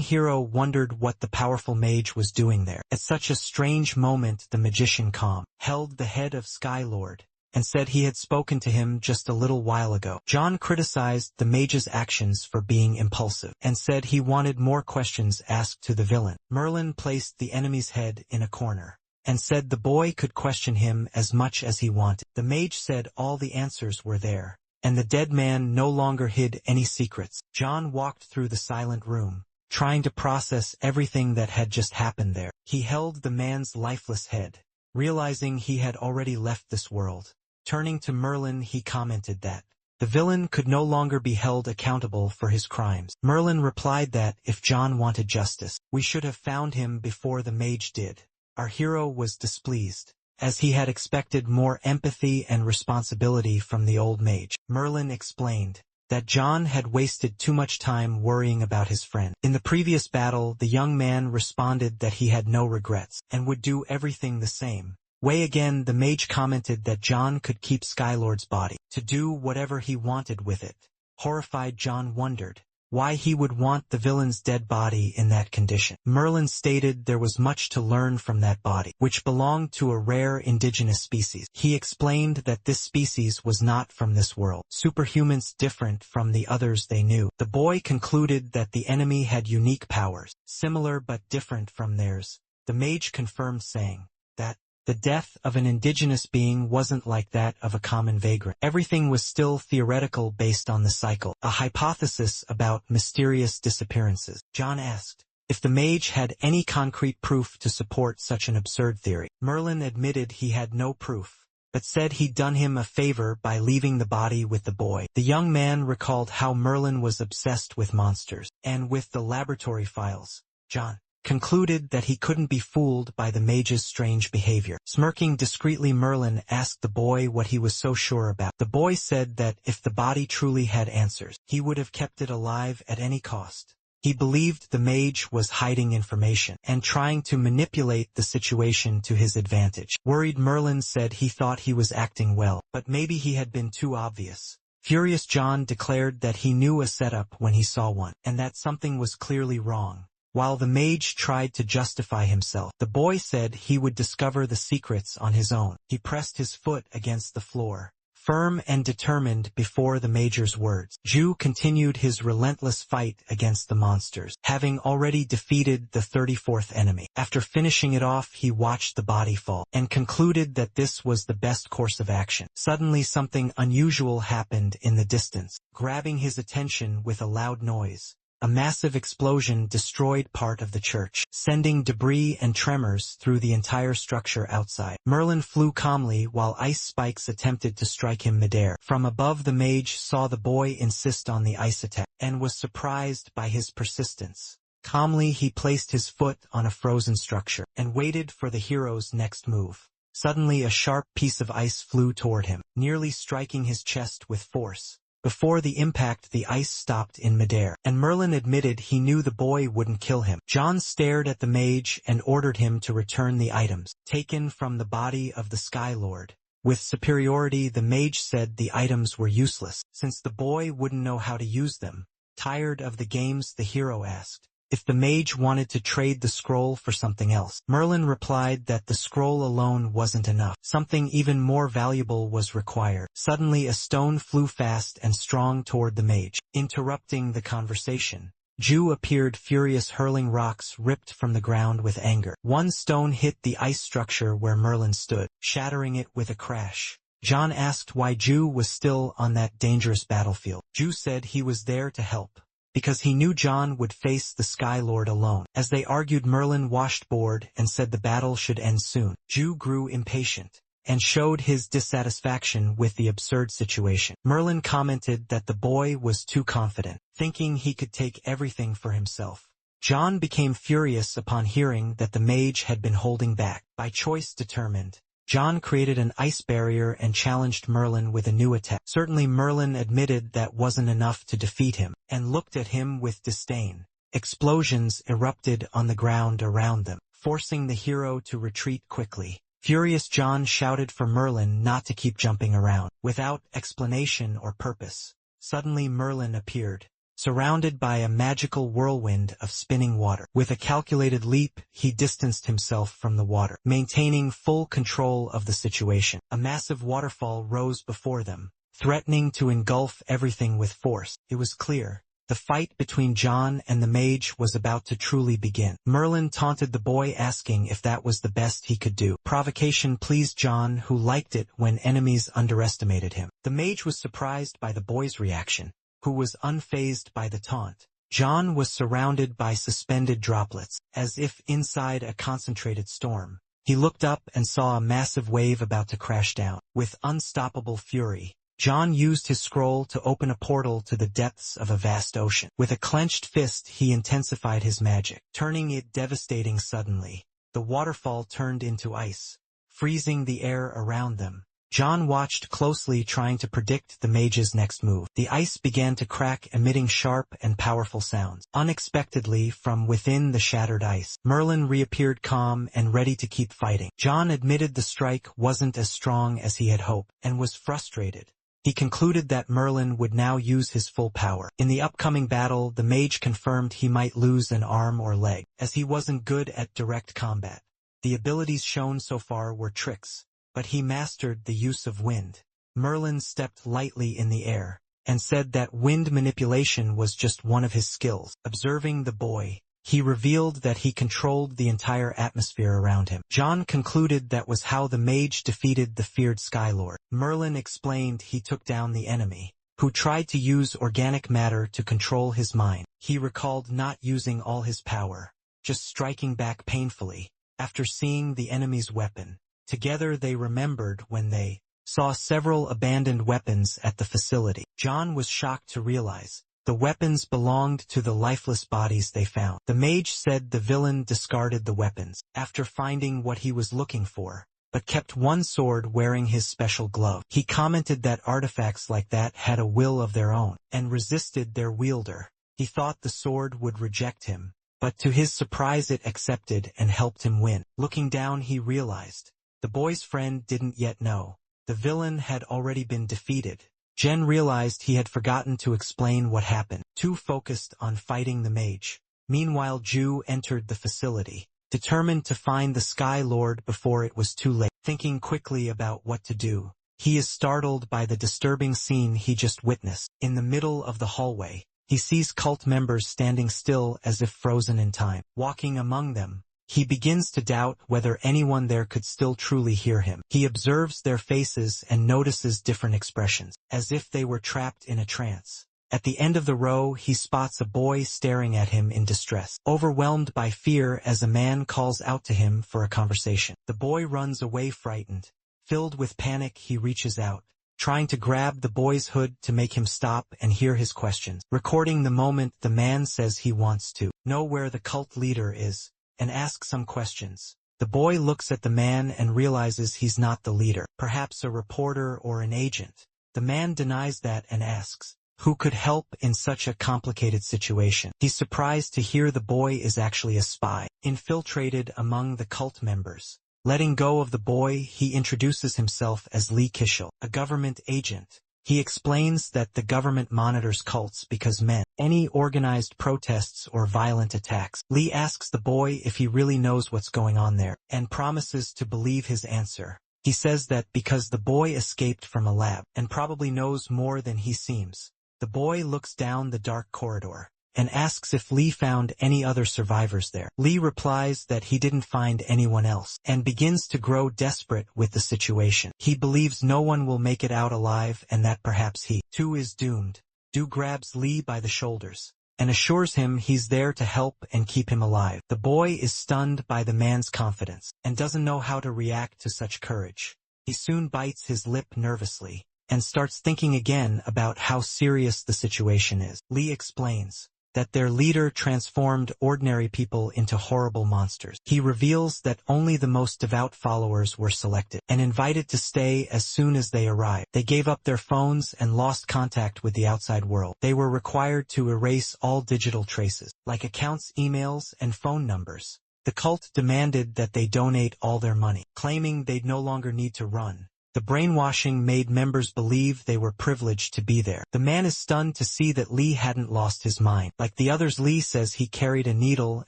hero wondered what the powerful mage was doing there. At such a strange moment, the magician held the head of Skylord and said he had spoken to him just a little while ago. John criticized the mage's actions for being impulsive, and said he wanted more questions asked to the villain. Merlin placed the enemy's head in a corner, and said the boy could question him as much as he wanted. The mage said all the answers were there, and the dead man no longer hid any secrets. John walked through the silent room, trying to process everything that had just happened there. He held the man's lifeless head, realizing he had already left this world. Turning to Merlin, he commented that the villain could no longer be held accountable for his crimes. Merlin replied that if John wanted justice, we should have found him before the mage did. Our hero was displeased, as he had expected more empathy and responsibility from the old mage. Merlin explained that John had wasted too much time worrying about his friend. In the previous battle, the young man responded that he had no regrets, and would do everything the same way again. The mage commented that John could keep Skylord's body, to do whatever he wanted with it. Horrified, John wondered why he would want the villain's dead body in that condition. Merlin stated there was much to learn from that body, which belonged to a rare indigenous species. He explained that this species was not from this world, superhumans different from the others they knew. The boy concluded that the enemy had unique powers, similar but different from theirs. The mage confirmed, saying that the death of an indigenous being wasn't like that of a common vagrant. Everything was still theoretical, based on the cycle, a hypothesis about mysterious disappearances. John asked if the mage had any concrete proof to support such an absurd theory. Merlin admitted he had no proof, but said he'd done him a favor by leaving the body with the boy. The young man recalled how Merlin was obsessed with monsters and with the laboratory files. John concluded that he couldn't be fooled by the mage's strange behavior. Smirking discreetly, Merlin asked the boy what he was so sure about. The boy said that if the body truly had answers, he would have kept it alive at any cost. He believed the mage was hiding information and trying to manipulate the situation to his advantage. Worried, Merlin said he thought he was acting well, but maybe he had been too obvious. Furious, John declared that he knew a setup when he saw one, and that something was clearly wrong. While the mage tried to justify himself, the boy said he would discover the secrets on his own. He pressed his foot against the floor, firm and determined before the mage's words. Ju continued his relentless fight against the monsters, having already defeated the 34th enemy. After finishing it off, he watched the body fall, and concluded that this was the best course of action. Suddenly, something unusual happened in the distance, grabbing his attention with a loud noise. A massive explosion destroyed part of the church, sending debris and tremors through the entire structure outside. Merlin flew calmly while ice spikes attempted to strike him midair. From above, the mage saw the boy insist on the ice attack, and was surprised by his persistence. Calmly, he placed his foot on a frozen structure, and waited for the hero's next move. Suddenly a sharp piece of ice flew toward him, nearly striking his chest with force. Before the impact, the ice stopped in midair, and Merlin admitted he knew the boy wouldn't kill him. John stared at the mage and ordered him to return the items, taken from the body of the Sky Lord. With superiority, the mage said the items were useless, since the boy wouldn't know how to use them. Tired of the games, the hero asked if the mage wanted to trade the scroll for something else. Merlin replied that the scroll alone wasn't enough. Something even more valuable was required. Suddenly a stone flew fast and strong toward the mage, interrupting the conversation. Ju appeared furious, hurling rocks ripped from the ground with anger. One stone hit the ice structure where Merlin stood, shattering it with a crash. John asked why Ju was still on that dangerous battlefield. Ju said he was there to help, because he knew John would face the Sky Lord alone. As they argued, Merlin washed board and said the battle should end soon. Ju grew impatient and showed his dissatisfaction with the absurd situation. Merlin commented that the boy was too confident, thinking he could take everything for himself. John became furious upon hearing that the mage had been holding back. By choice determined, John created an ice barrier and challenged Merlin with a new attack. Certainly Merlin admitted that wasn't enough to defeat him, and looked at him with disdain. Explosions erupted on the ground around them, forcing the hero to retreat quickly. Furious John shouted for Merlin not to keep jumping around, without explanation or purpose. Suddenly Merlin appeared, surrounded by a magical whirlwind of spinning water. With a calculated leap, he distanced himself from the water, maintaining full control of the situation. A massive waterfall rose before them, threatening to engulf everything with force. It was clear the fight between John and the mage was about to truly begin. Merlin taunted the boy, asking if that was the best he could do. Provocation pleased John, who liked it when enemies underestimated him. The mage was surprised by the boy's reaction, who was unfazed by the taunt. John was surrounded by suspended droplets, as if inside a concentrated storm. He looked up and saw a massive wave about to crash down. With unstoppable fury, John used his scroll to open a portal to the depths of a vast ocean. With a clenched fist, he intensified his magic, turning it devastating. Suddenly, the waterfall turned into ice, freezing the air around them. John watched closely, trying to predict the mage's next move. The ice began to crack, emitting sharp and powerful sounds. Unexpectedly, from within the shattered ice, Merlin reappeared, calm and ready to keep fighting. John admitted the strike wasn't as strong as he had hoped, and was frustrated. He concluded that Merlin would now use his full power. In the upcoming battle, the mage confirmed he might lose an arm or leg, as he wasn't good at direct combat. The abilities shown so far were tricks, but he mastered the use of wind. Merlin stepped lightly in the air, and said that wind manipulation was just one of his skills. Observing the boy, he revealed that he controlled the entire atmosphere around him. John concluded that was how the mage defeated the feared Sky Lord. Merlin explained he took down the enemy, who tried to use organic matter to control his mind. He recalled not using all his power, just striking back painfully. After seeing the enemy's weapon, together they remembered when they saw several abandoned weapons at the facility. John was shocked to realize the weapons belonged to the lifeless bodies they found. The mage said the villain discarded the weapons after finding what he was looking for, but kept one sword wearing his special glove. He commented that artifacts like that had a will of their own, and resisted their wielder. He thought the sword would reject him, but to his surprise it accepted and helped him win. Looking down, he realized the boy's friend didn't yet know the villain had already been defeated. Jen realized he had forgotten to explain what happened, too focused on fighting the mage. Meanwhile, Ju entered the facility, determined to find the Sky Lord before it was too late. Thinking quickly about what to do, he is startled by the disturbing scene he just witnessed. In the middle of the hallway, he sees cult members standing still as if frozen in time. Walking among them, he begins to doubt whether anyone there could still truly hear him. He observes their faces and notices different expressions, as if they were trapped in a trance. At the end of the row, he spots a boy staring at him in distress, overwhelmed by fear as a man calls out to him for a conversation. The boy runs away frightened. Filled with panic, he reaches out, trying to grab the boy's hood to make him stop and hear his questions. Recording the moment, the man says he wants to know where the cult leader is, and ask some questions. The boy looks at the man and realizes he's not the leader, perhaps a reporter or an agent. The man denies that and asks, who could help in such a complicated situation? He's surprised to hear the boy is actually a spy, infiltrated among the cult members. Letting go of the boy, he introduces himself as Lee Kishel, a government agent. He explains that the government monitors cults because any organized protests or violent attacks. Lee asks the boy if he really knows what's going on there, and promises to believe his answer. He says that because the boy escaped from a lab, and probably knows more than he seems. The boy looks down the dark corridor, and asks if Lee found any other survivors there. Lee replies that he didn't find anyone else, and begins to grow desperate with the situation. He believes no one will make it out alive and that perhaps he, too, is doomed. Do grabs Lee by the shoulders, and assures him he's there to help and keep him alive. The boy is stunned by the man's confidence, and doesn't know how to react to such courage. He soon bites his lip nervously, and starts thinking again about how serious the situation is. Lee explains that their leader transformed ordinary people into horrible monsters. He reveals that only the most devout followers were selected, and invited to stay as soon as they arrived. They gave up their phones and lost contact with the outside world. They were required to erase all digital traces, like accounts, emails, and phone numbers. The cult demanded that they donate all their money, claiming they'd no longer need to run. The brainwashing made members believe they were privileged to be there. The man is stunned to see that Lee hadn't lost his mind. Like the others, Lee says he carried a needle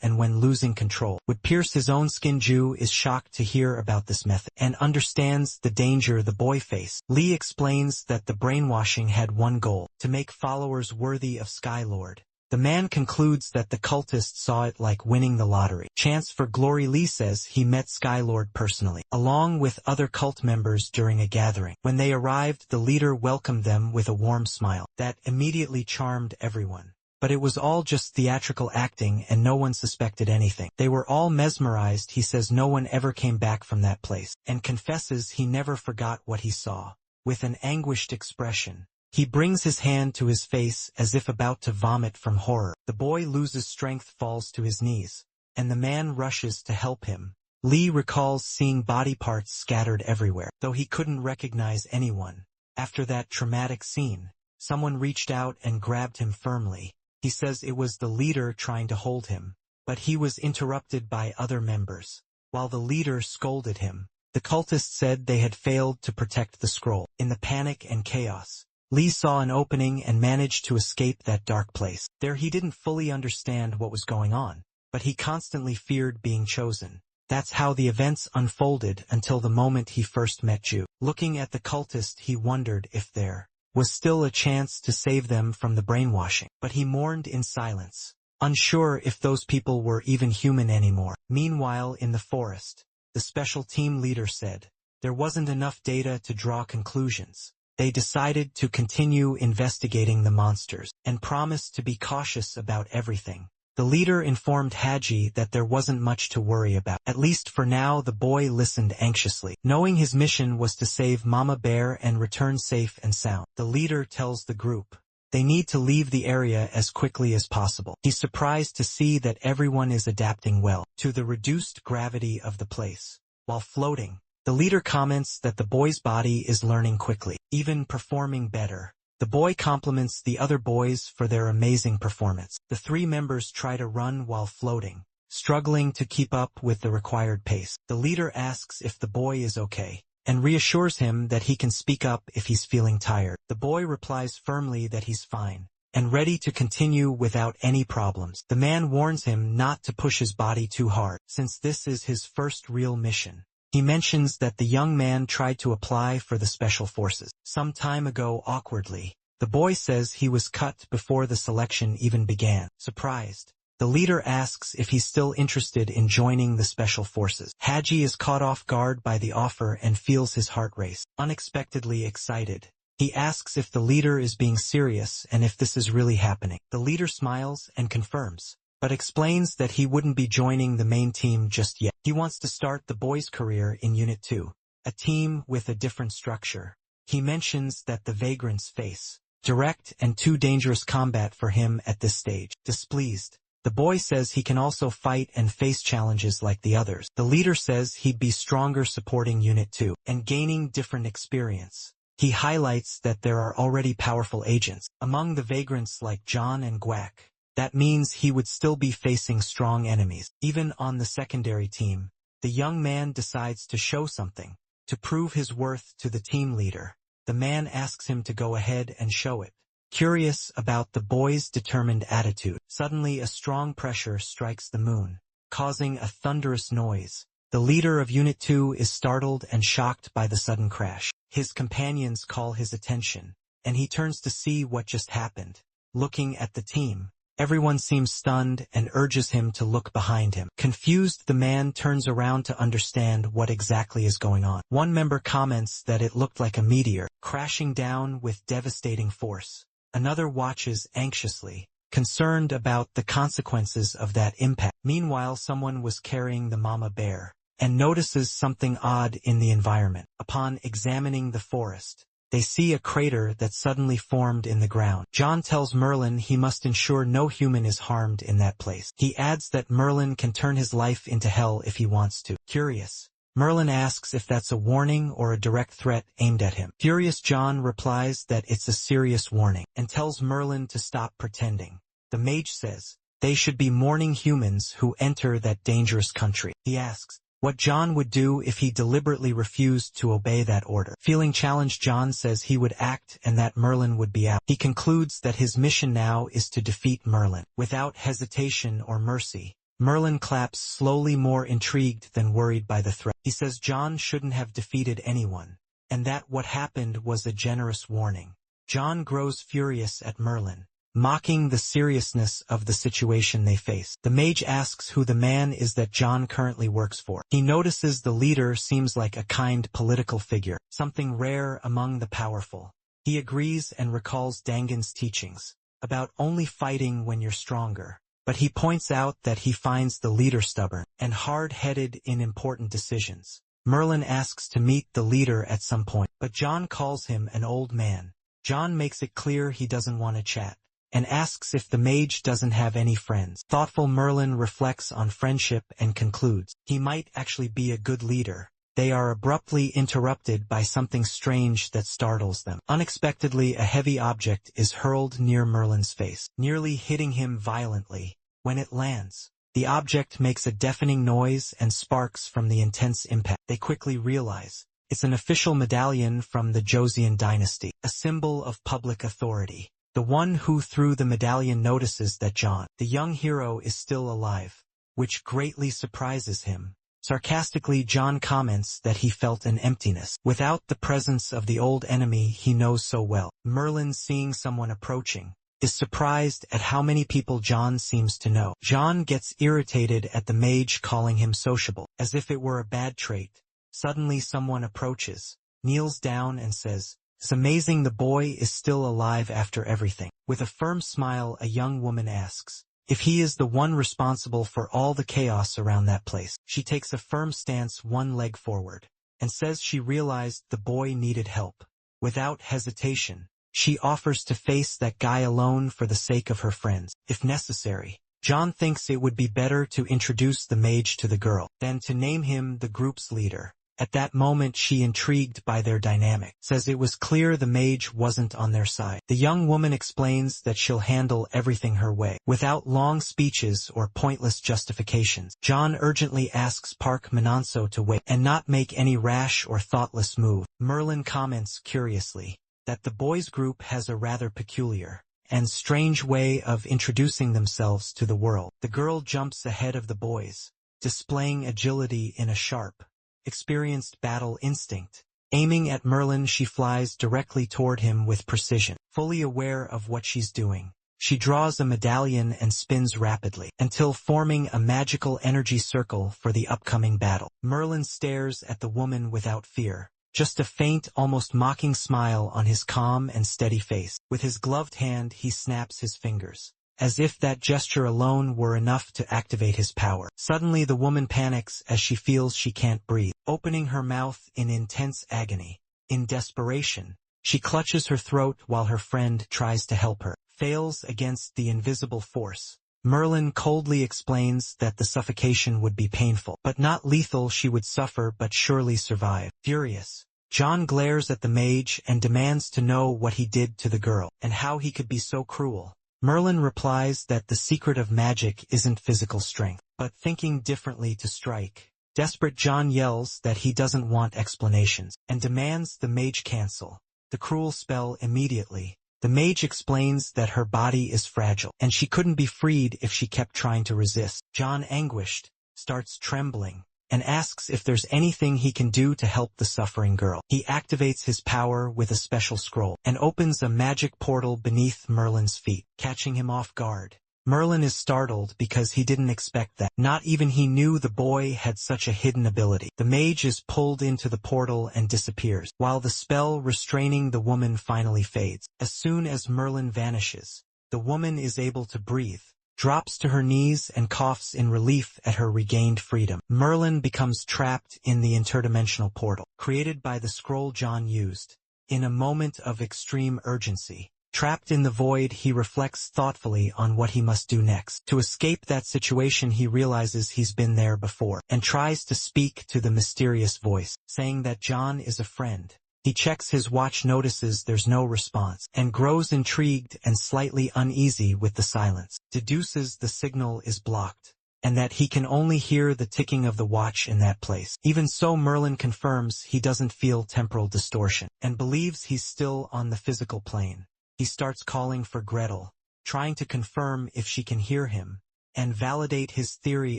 and when losing control, would pierce his own skin. Ju is shocked to hear about this method, and understands the danger the boy faced. Lee explains that the brainwashing had one goal, to make followers worthy of Skylord. The man concludes that the cultists saw it like winning the lottery. Chance for glory. Lee says he met Skylord personally, along with other cult members during a gathering. When they arrived, the leader welcomed them with a warm smile that immediately charmed everyone. But it was all just theatrical acting and no one suspected anything. They were all mesmerized. He says no one ever came back from that place, and confesses he never forgot what he saw. With an anguished expression, he brings his hand to his face as if about to vomit from horror. The boy loses strength, falls to his knees, and the man rushes to help him. Lee recalls seeing body parts scattered everywhere, though he couldn't recognize anyone. After that traumatic scene, someone reached out and grabbed him firmly. He says it was the leader trying to hold him, but he was interrupted by other members. While the leader scolded him, the cultists said they had failed to protect the scroll. In the panic and chaos, Lee saw an opening and managed to escape that dark place. There he didn't fully understand what was going on, but he constantly feared being chosen. That's how the events unfolded until the moment he first met Ju. Looking at the cultist, he wondered if there was still a chance to save them from the brainwashing, but he mourned in silence, unsure if those people were even human anymore. Meanwhile, in the forest, the special team leader said there wasn't enough data to draw conclusions. They decided to continue investigating the monsters, and promised to be cautious about everything. The leader informed Haji that there wasn't much to worry about. At least for now. The boy listened anxiously, knowing his mission was to save Mama Bear and return safe and sound. The leader tells the group they need to leave the area as quickly as possible. He's surprised to see that everyone is adapting well to the reduced gravity of the place. While floating, the leader comments that the boy's body is learning quickly, even performing better. The boy compliments the other boys for their amazing performance. The three members try to run while floating, struggling to keep up with the required pace. The leader asks if the boy is okay, and reassures him that he can speak up if he's feeling tired. The boy replies firmly that he's fine, and ready to continue without any problems. The man warns him not to push his body too hard, since this is his first real mission. He mentions that the young man tried to apply for the special forces some time ago awkwardly. The boy says he was cut before the selection even began. Surprised, the leader asks if he's still interested in joining the special forces. Haji is caught off guard by the offer and feels his heart race. Unexpectedly excited, he asks if the leader is being serious and if this is really happening. The leader smiles and confirms, but explains that he wouldn't be joining the main team just yet. He wants to start the boys' career in Unit 2, a team with a different structure. He mentions that the vagrants face direct and too dangerous combat for him at this stage. Displeased, The boy says he can also fight and face challenges like the others. The leader says he'd be stronger supporting Unit 2 and gaining different experience. He highlights that there are already powerful agents among the vagrants like John and Guac. That means he would still be facing strong enemies. Even on the secondary team, the young man decides to show something, to prove his worth to the team leader. The man asks him to go ahead and show it. Curious about the boy's determined attitude, suddenly a strong pressure strikes the moon, causing a thunderous noise. The leader of Unit 2 is startled and shocked by the sudden crash. His companions call his attention, and he turns to see what just happened. Looking at the team, everyone seems stunned and urges him to look behind him. Confused, the man turns around to understand what exactly is going on. One member comments that it looked like a meteor, crashing down with devastating force. Another watches anxiously, concerned about the consequences of that impact. Meanwhile, someone was carrying the mama bear, and notices something odd in the environment. Upon examining the forest, they see a crater that suddenly formed in the ground. John tells Merlin he must ensure no human is harmed in that place. He adds that Merlin can turn his life into hell if he wants to. Curious, Merlin asks if that's a warning or a direct threat aimed at him. Furious, John replies that it's a serious warning, and tells Merlin to stop pretending. The mage says they should be mourning humans who enter that dangerous country. He asks what John would do if he deliberately refused to obey that order. Feeling challenged, John says he would act and that Merlin would be out. He concludes that his mission now is to defeat Merlin. Without hesitation or mercy, Merlin claps slowly, more intrigued than worried by the threat. He says John shouldn't have defeated anyone, and that what happened was a generous warning. John grows furious at Merlin, mocking the seriousness of the situation they face. The mage asks who the man is that John currently works for. He notices the leader seems like a kind political figure, something rare among the powerful. He agrees and recalls Dangan's teachings about only fighting when you're stronger. But he points out that he finds the leader stubborn and hard-headed in important decisions. Merlin asks to meet the leader at some point, but John calls him an old man. John makes it clear he doesn't want to chat, and asks if the mage doesn't have any friends. Thoughtful Merlin reflects on friendship and concludes he might actually be a good leader. They are abruptly interrupted by something strange that startles them. Unexpectedly, a heavy object is hurled near Merlin's face, nearly hitting him violently. When it lands, the object makes a deafening noise and sparks from the intense impact. They quickly realize it's an official medallion from the Joseon dynasty, a symbol of public authority. The one who threw the medallion notices that John, the young hero, is still alive, which greatly surprises him. Sarcastically, John comments that he felt an emptiness without the presence of the old enemy he knows so well. Merlin, seeing someone approaching, is surprised at how many people John seems to know. John gets irritated at the mage calling him sociable, as if it were a bad trait. Suddenly someone approaches, kneels down and says, "It's amazing the boy is still alive after everything." With a firm smile, a young woman asks if he is the one responsible for all the chaos around that place. She takes a firm stance, one leg forward, and says she realized the boy needed help. Without hesitation, she offers to face that guy alone for the sake of her friends, if necessary. John thinks it would be better to introduce the mage to the girl than to name him the group's leader. At that moment, she, intrigued by their dynamic, says it was clear the mage wasn't on their side. The young woman explains that she'll handle everything her way, without long speeches or pointless justifications. John urgently asks Park Manonso to wait and not make any rash or thoughtless move. Merlin comments curiously that the boys' group has a rather peculiar and strange way of introducing themselves to the world. The girl jumps ahead of the boys, displaying agility in a sharp, experienced battle instinct. Aiming at Merlin, she flies directly toward him with precision. Fully aware of what she's doing, she draws a medallion and spins rapidly, until forming a magical energy circle for the upcoming battle. Merlin stares at the woman without fear, just a faint, almost mocking smile on his calm and steady face. With his gloved hand, he snaps his fingers, as if that gesture alone were enough to activate his power. Suddenly the woman panics as she feels she can't breathe, opening her mouth in intense agony. In desperation, she clutches her throat while her friend tries to help her, fails against the invisible force, Merlin coldly explains that the suffocation would be painful, but not lethal. She would suffer but surely survive. Furious, John glares at the mage and demands to know what he did to the girl, and how he could be so cruel. Merlin replies that the secret of magic isn't physical strength, but thinking differently to strike. Desperate, John yells that he doesn't want explanations, and demands the mage cancel the cruel spell immediately. The mage explains that her body is fragile, and she couldn't be freed if she kept trying to resist. John, anguished, starts trembling, and asks if there's anything he can do to help the suffering girl. He activates his power with a special scroll, and opens a magic portal beneath Merlin's feet, catching him off guard. Merlin is startled because he didn't expect that. Not even he knew the boy had such a hidden ability. The mage is pulled into the portal and disappears, while the spell restraining the woman finally fades. As soon as Merlin vanishes, the woman is able to breathe, drops to her knees and coughs in relief at her regained freedom. Merlin becomes trapped in the interdimensional portal, created by the scroll John used. In a moment of extreme urgency, trapped in the void, he reflects thoughtfully on what he must do next. To escape that situation, he realizes he's been there before, and tries to speak to the mysterious voice, saying that John is a friend. He checks his watch, notices there's no response, and grows intrigued and slightly uneasy with the silence. Deduces the signal is blocked, and that he can only hear the ticking of the watch in that place. Even so, Merlin confirms he doesn't feel temporal distortion, and believes he's still on the physical plane. He starts calling for Gretel, trying to confirm if she can hear him, and validate his theory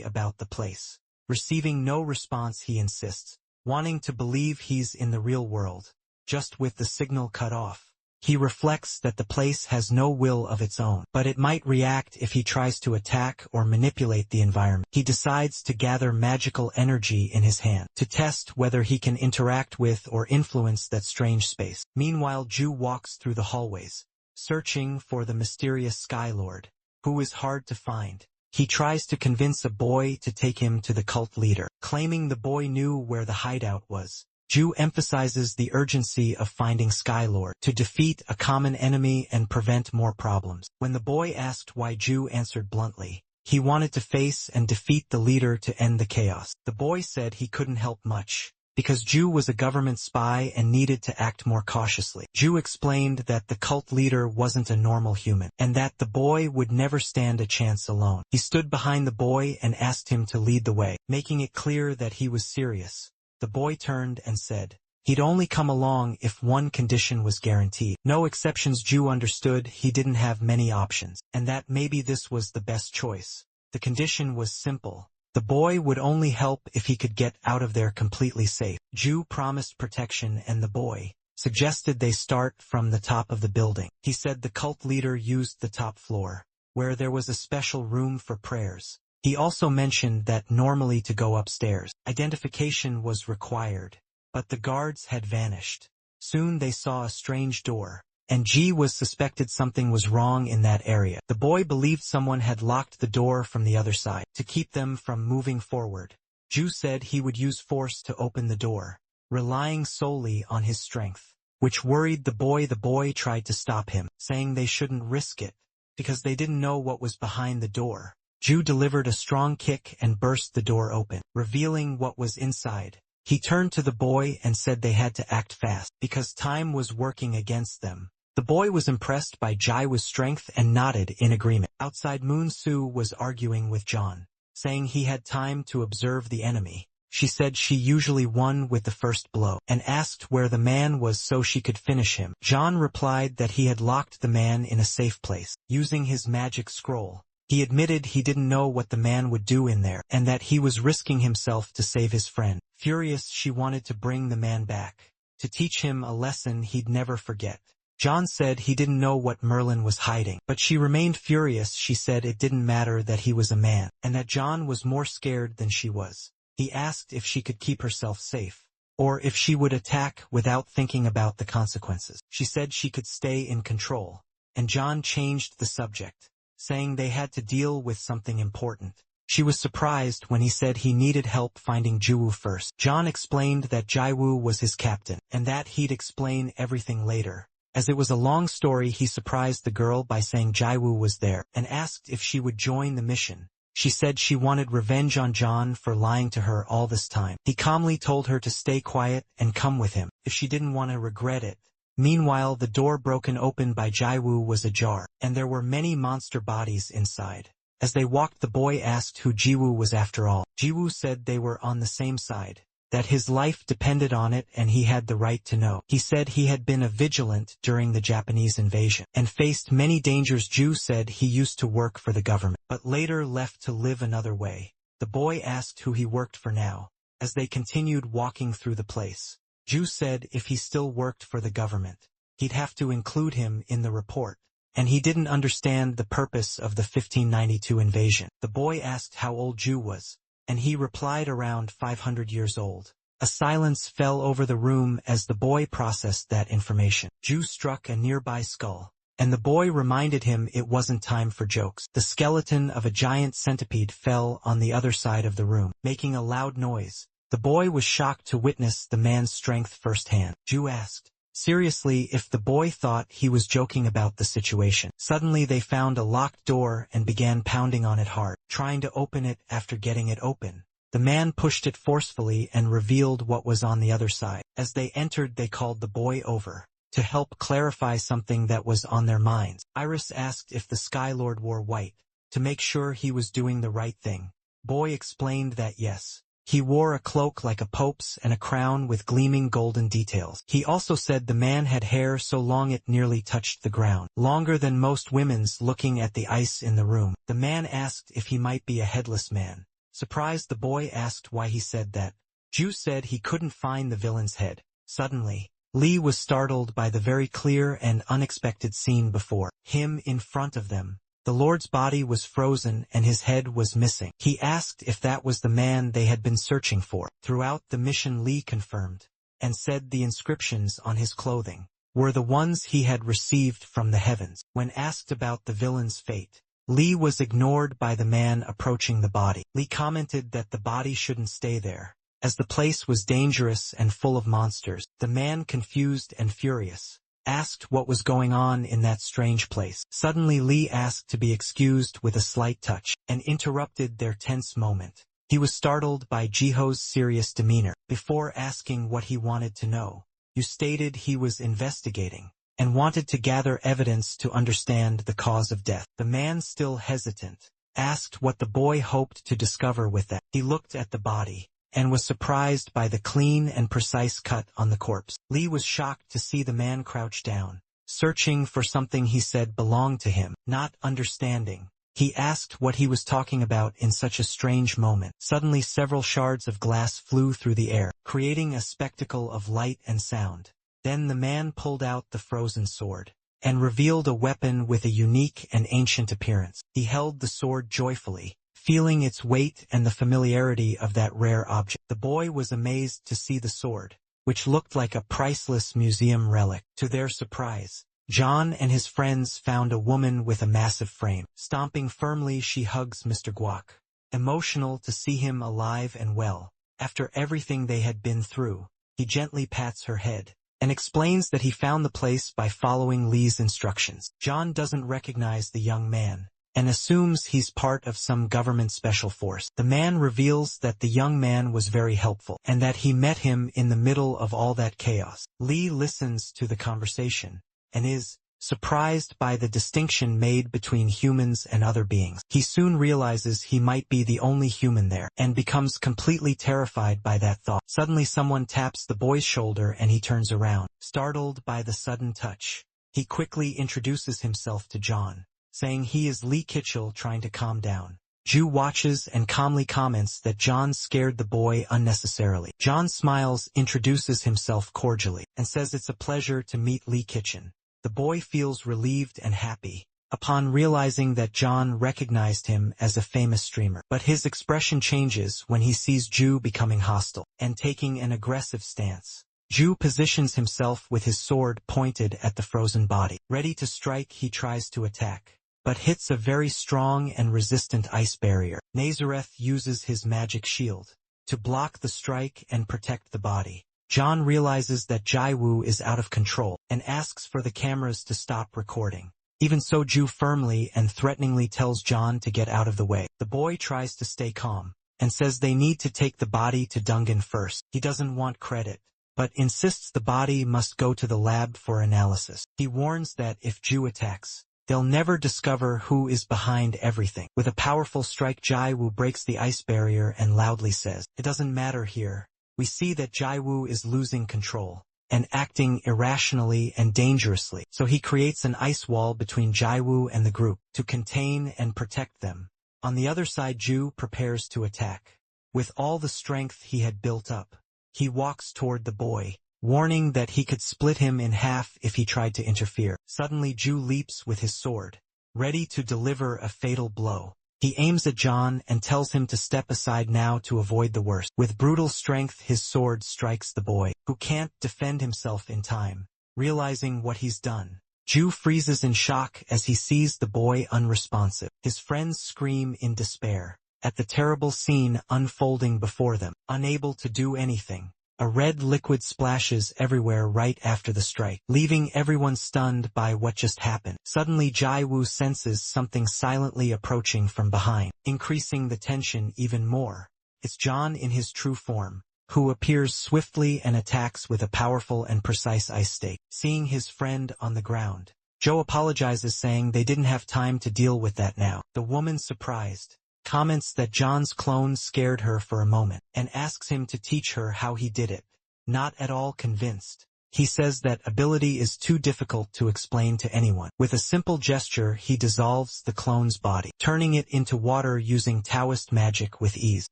about the place. Receiving no response, he insists, wanting to believe he's in the real world, just with the signal cut off. He reflects that the place has no will of its own, but it might react if he tries to attack or manipulate the environment. He decides to gather magical energy in his hand, to test whether he can interact with or influence that strange space. Meanwhile, Ju walks through the hallways, searching for the mysterious Sky Lord, who is hard to find. He tries to convince a boy to take him to the cult leader, claiming the boy knew where the hideout was. Ju emphasizes the urgency of finding Skylord to defeat a common enemy and prevent more problems. When the boy asked why, Ju answered bluntly, he wanted to face and defeat the leader to end the chaos. The boy said he couldn't help much, because Ju was a government spy and needed to act more cautiously. Ju explained that the cult leader wasn't a normal human, and that the boy would never stand a chance alone. He stood behind the boy and asked him to lead the way, making it clear that he was serious. The boy turned and said he'd only come along if one condition was guaranteed. No exceptions. Ju understood he didn't have many options, and that maybe this was the best choice. The condition was simple. The boy would only help if he could get out of there completely safe. Ju promised protection, and the boy suggested they start from the top of the building. He said the cult leader used the top floor, where there was a special room for prayers. He also mentioned that normally to go upstairs, identification was required, but the guards had vanished. Soon they saw a strange door, and G was suspected something was wrong in that area. The boy believed someone had locked the door from the other side to keep them from moving forward. Ju said he would use force to open the door, relying solely on his strength, which worried the boy. The boy tried to stop him, saying they shouldn't risk it, because they didn't know what was behind the door. Ju delivered a strong kick and burst the door open, revealing what was inside. He turned to the boy and said they had to act fast, because time was working against them. The boy was impressed by Jaiwa's strength and nodded in agreement. Outside, Moon Su was arguing with John, saying he had time to observe the enemy. She said she usually won with the first blow, and asked where the man was so she could finish him. John replied that he had locked the man in a safe place, using his magic scroll. He admitted he didn't know what the man would do in there, and that he was risking himself to save his friend. Furious, she wanted to bring the man back, to teach him a lesson he'd never forget. John said he didn't know what Merlin was hiding, but she remained furious. She said it didn't matter that he was a man, and that John was more scared than she was. He asked if she could keep herself safe, or if she would attack without thinking about the consequences. She said she could stay in control, and John changed the subject, saying they had to deal with something important. She was surprised when he said he needed help finding Jiwoo first. John explained that Jaiwoo was his captain, and that he'd explain everything later. As it was a long story, he surprised the girl by saying Jiwoo was there, and asked if she would join the mission. She said she wanted revenge on John for lying to her all this time. He calmly told her to stay quiet and come with him, if she didn't want to regret it. Meanwhile, the door broken open by Jiwoo was ajar, and there were many monster bodies inside. As they walked, the boy asked who Jiwoo was after all. Jiwoo said they were on the same side, that his life depended on it and he had the right to know. He said he had been a vigilant during the Japanese invasion, and faced many dangers. Ju said he used to work for the government, but later left to live another way. The boy asked who he worked for now. As they continued walking through the place, Ju said if he still worked for the government, he'd have to include him in the report, and he didn't understand the purpose of the 1592 invasion. The boy asked how old Ju was, and he replied around 500 years old. A silence fell over the room as the boy processed that information. Ju struck a nearby skull, and the boy reminded him it wasn't time for jokes. The skeleton of a giant centipede fell on the other side of the room, making a loud noise. The boy was shocked to witness the man's strength firsthand. Ju asked seriously if the boy thought he was joking about the situation. Suddenly they found a locked door and began pounding on it hard, trying to open it. After getting it open, the man pushed it forcefully and revealed what was on the other side. As they entered, they called the boy over to help clarify something that was on their minds. Iris asked if the Sky Lord wore white, to make sure he was doing the right thing. Boy explained that yes, he wore a cloak like a pope's and a crown with gleaming golden details. He also said the man had hair so long it nearly touched the ground, longer than most women's. Looking at the ice in the room, the man asked if he might be a headless man. Surprised, the boy asked why he said that. Ju said he couldn't find the villain's head. Suddenly, Lee was startled by the very clear and unexpected scene before him in front of them. The Lord's body was frozen and his head was missing. He asked if that was the man they had been searching for. Throughout the mission, Lee confirmed, and said the inscriptions on his clothing were the ones he had received from the heavens. When asked about the villain's fate, Lee was ignored by the man approaching the body. Lee commented that the body shouldn't stay there, as the place was dangerous and full of monsters. The man, confused and furious, asked what was going on in that strange place. Suddenly Lee asked to be excused with a slight touch, and interrupted their tense moment. He was startled by Jiho's serious demeanor. Before asking what he wanted to know, you stated he was investigating, and wanted to gather evidence to understand the cause of death. The man, still hesitant, asked what the boy hoped to discover with that. He looked at the body, and was surprised by the clean and precise cut on the corpse. Lee was shocked to see the man crouch down, searching for something he said belonged to him. Not understanding, he asked what he was talking about in such a strange moment. Suddenly several shards of glass flew through the air, creating a spectacle of light and sound. Then the man pulled out the frozen sword, and revealed a weapon with a unique and ancient appearance. He held the sword joyfully, feeling its weight and the familiarity of that rare object. The boy was amazed to see the sword, which looked like a priceless museum relic. To their surprise, John and his friends found a woman with a massive frame. Stomping firmly, she hugs Mr. Guak, emotional to see him alive and well. After everything they had been through, he gently pats her head, and explains that he found the place by following Lee's instructions. John doesn't recognize the young man, and assumes he's part of some government special force. The man reveals that the young man was very helpful, and that he met him in the middle of all that chaos. Lee listens to the conversation, and is surprised by the distinction made between humans and other beings. He soon realizes he might be the only human there, and becomes completely terrified by that thought. Suddenly someone taps the boy's shoulder and he turns around. Startled by the sudden touch, he quickly introduces himself to John, saying he is Lee Kitchell, trying to calm down. Ju watches and calmly comments that John scared the boy unnecessarily. John smiles, introduces himself cordially, and says it's a pleasure to meet Lee Kitchen. The boy feels relieved and happy upon realizing that John recognized him as a famous streamer. But his expression changes when he sees Ju becoming hostile and taking an aggressive stance. Ju positions himself with his sword pointed at the frozen body. Ready to strike, he tries to attack, but hits a very strong and resistant ice barrier. Nazareth uses his magic shield to block the strike and protect the body. John realizes that Jaiwoo is out of control and asks for the cameras to stop recording. Even so, Ju firmly and threateningly tells John to get out of the way. The boy tries to stay calm and says they need to take the body to Dungan first. He doesn't want credit, but insists the body must go to the lab for analysis. He warns that if Ju attacks, they'll never discover who is behind everything. With a powerful strike, Jaiwoo breaks the ice barrier and loudly says, "It doesn't matter here." We see that Jaiwoo is losing control and acting irrationally and dangerously, so he creates an ice wall between Jaiwoo and the group to contain and protect them. On the other side, Ju prepares to attack. With all the strength he had built up, he walks toward the boy, warning that he could split him in half if he tried to interfere. Suddenly, Ju leaps with his sword, ready to deliver a fatal blow. He aims at John and tells him to step aside now to avoid the worst. With brutal strength, his sword strikes the boy, who can't defend himself in time. Realizing what he's done, Ju freezes in shock as he sees the boy unresponsive. His friends scream in despair at the terrible scene unfolding before them. Unable to do anything, a red liquid splashes everywhere right after the strike, leaving everyone stunned by what just happened. Suddenly, Jaiwoo senses something silently approaching from behind, increasing the tension even more. It's John in his true form, who appears swiftly and attacks with a powerful and precise ice stake. Seeing his friend on the ground, Joe apologizes, saying they didn't have time to deal with that now. The woman, surprised, comments that John's clone scared her for a moment and asks him to teach her how he did it. Not at all convinced, he says that ability is too difficult to explain to anyone. With a simple gesture, he dissolves the clone's body, turning it into water using Taoist magic with ease.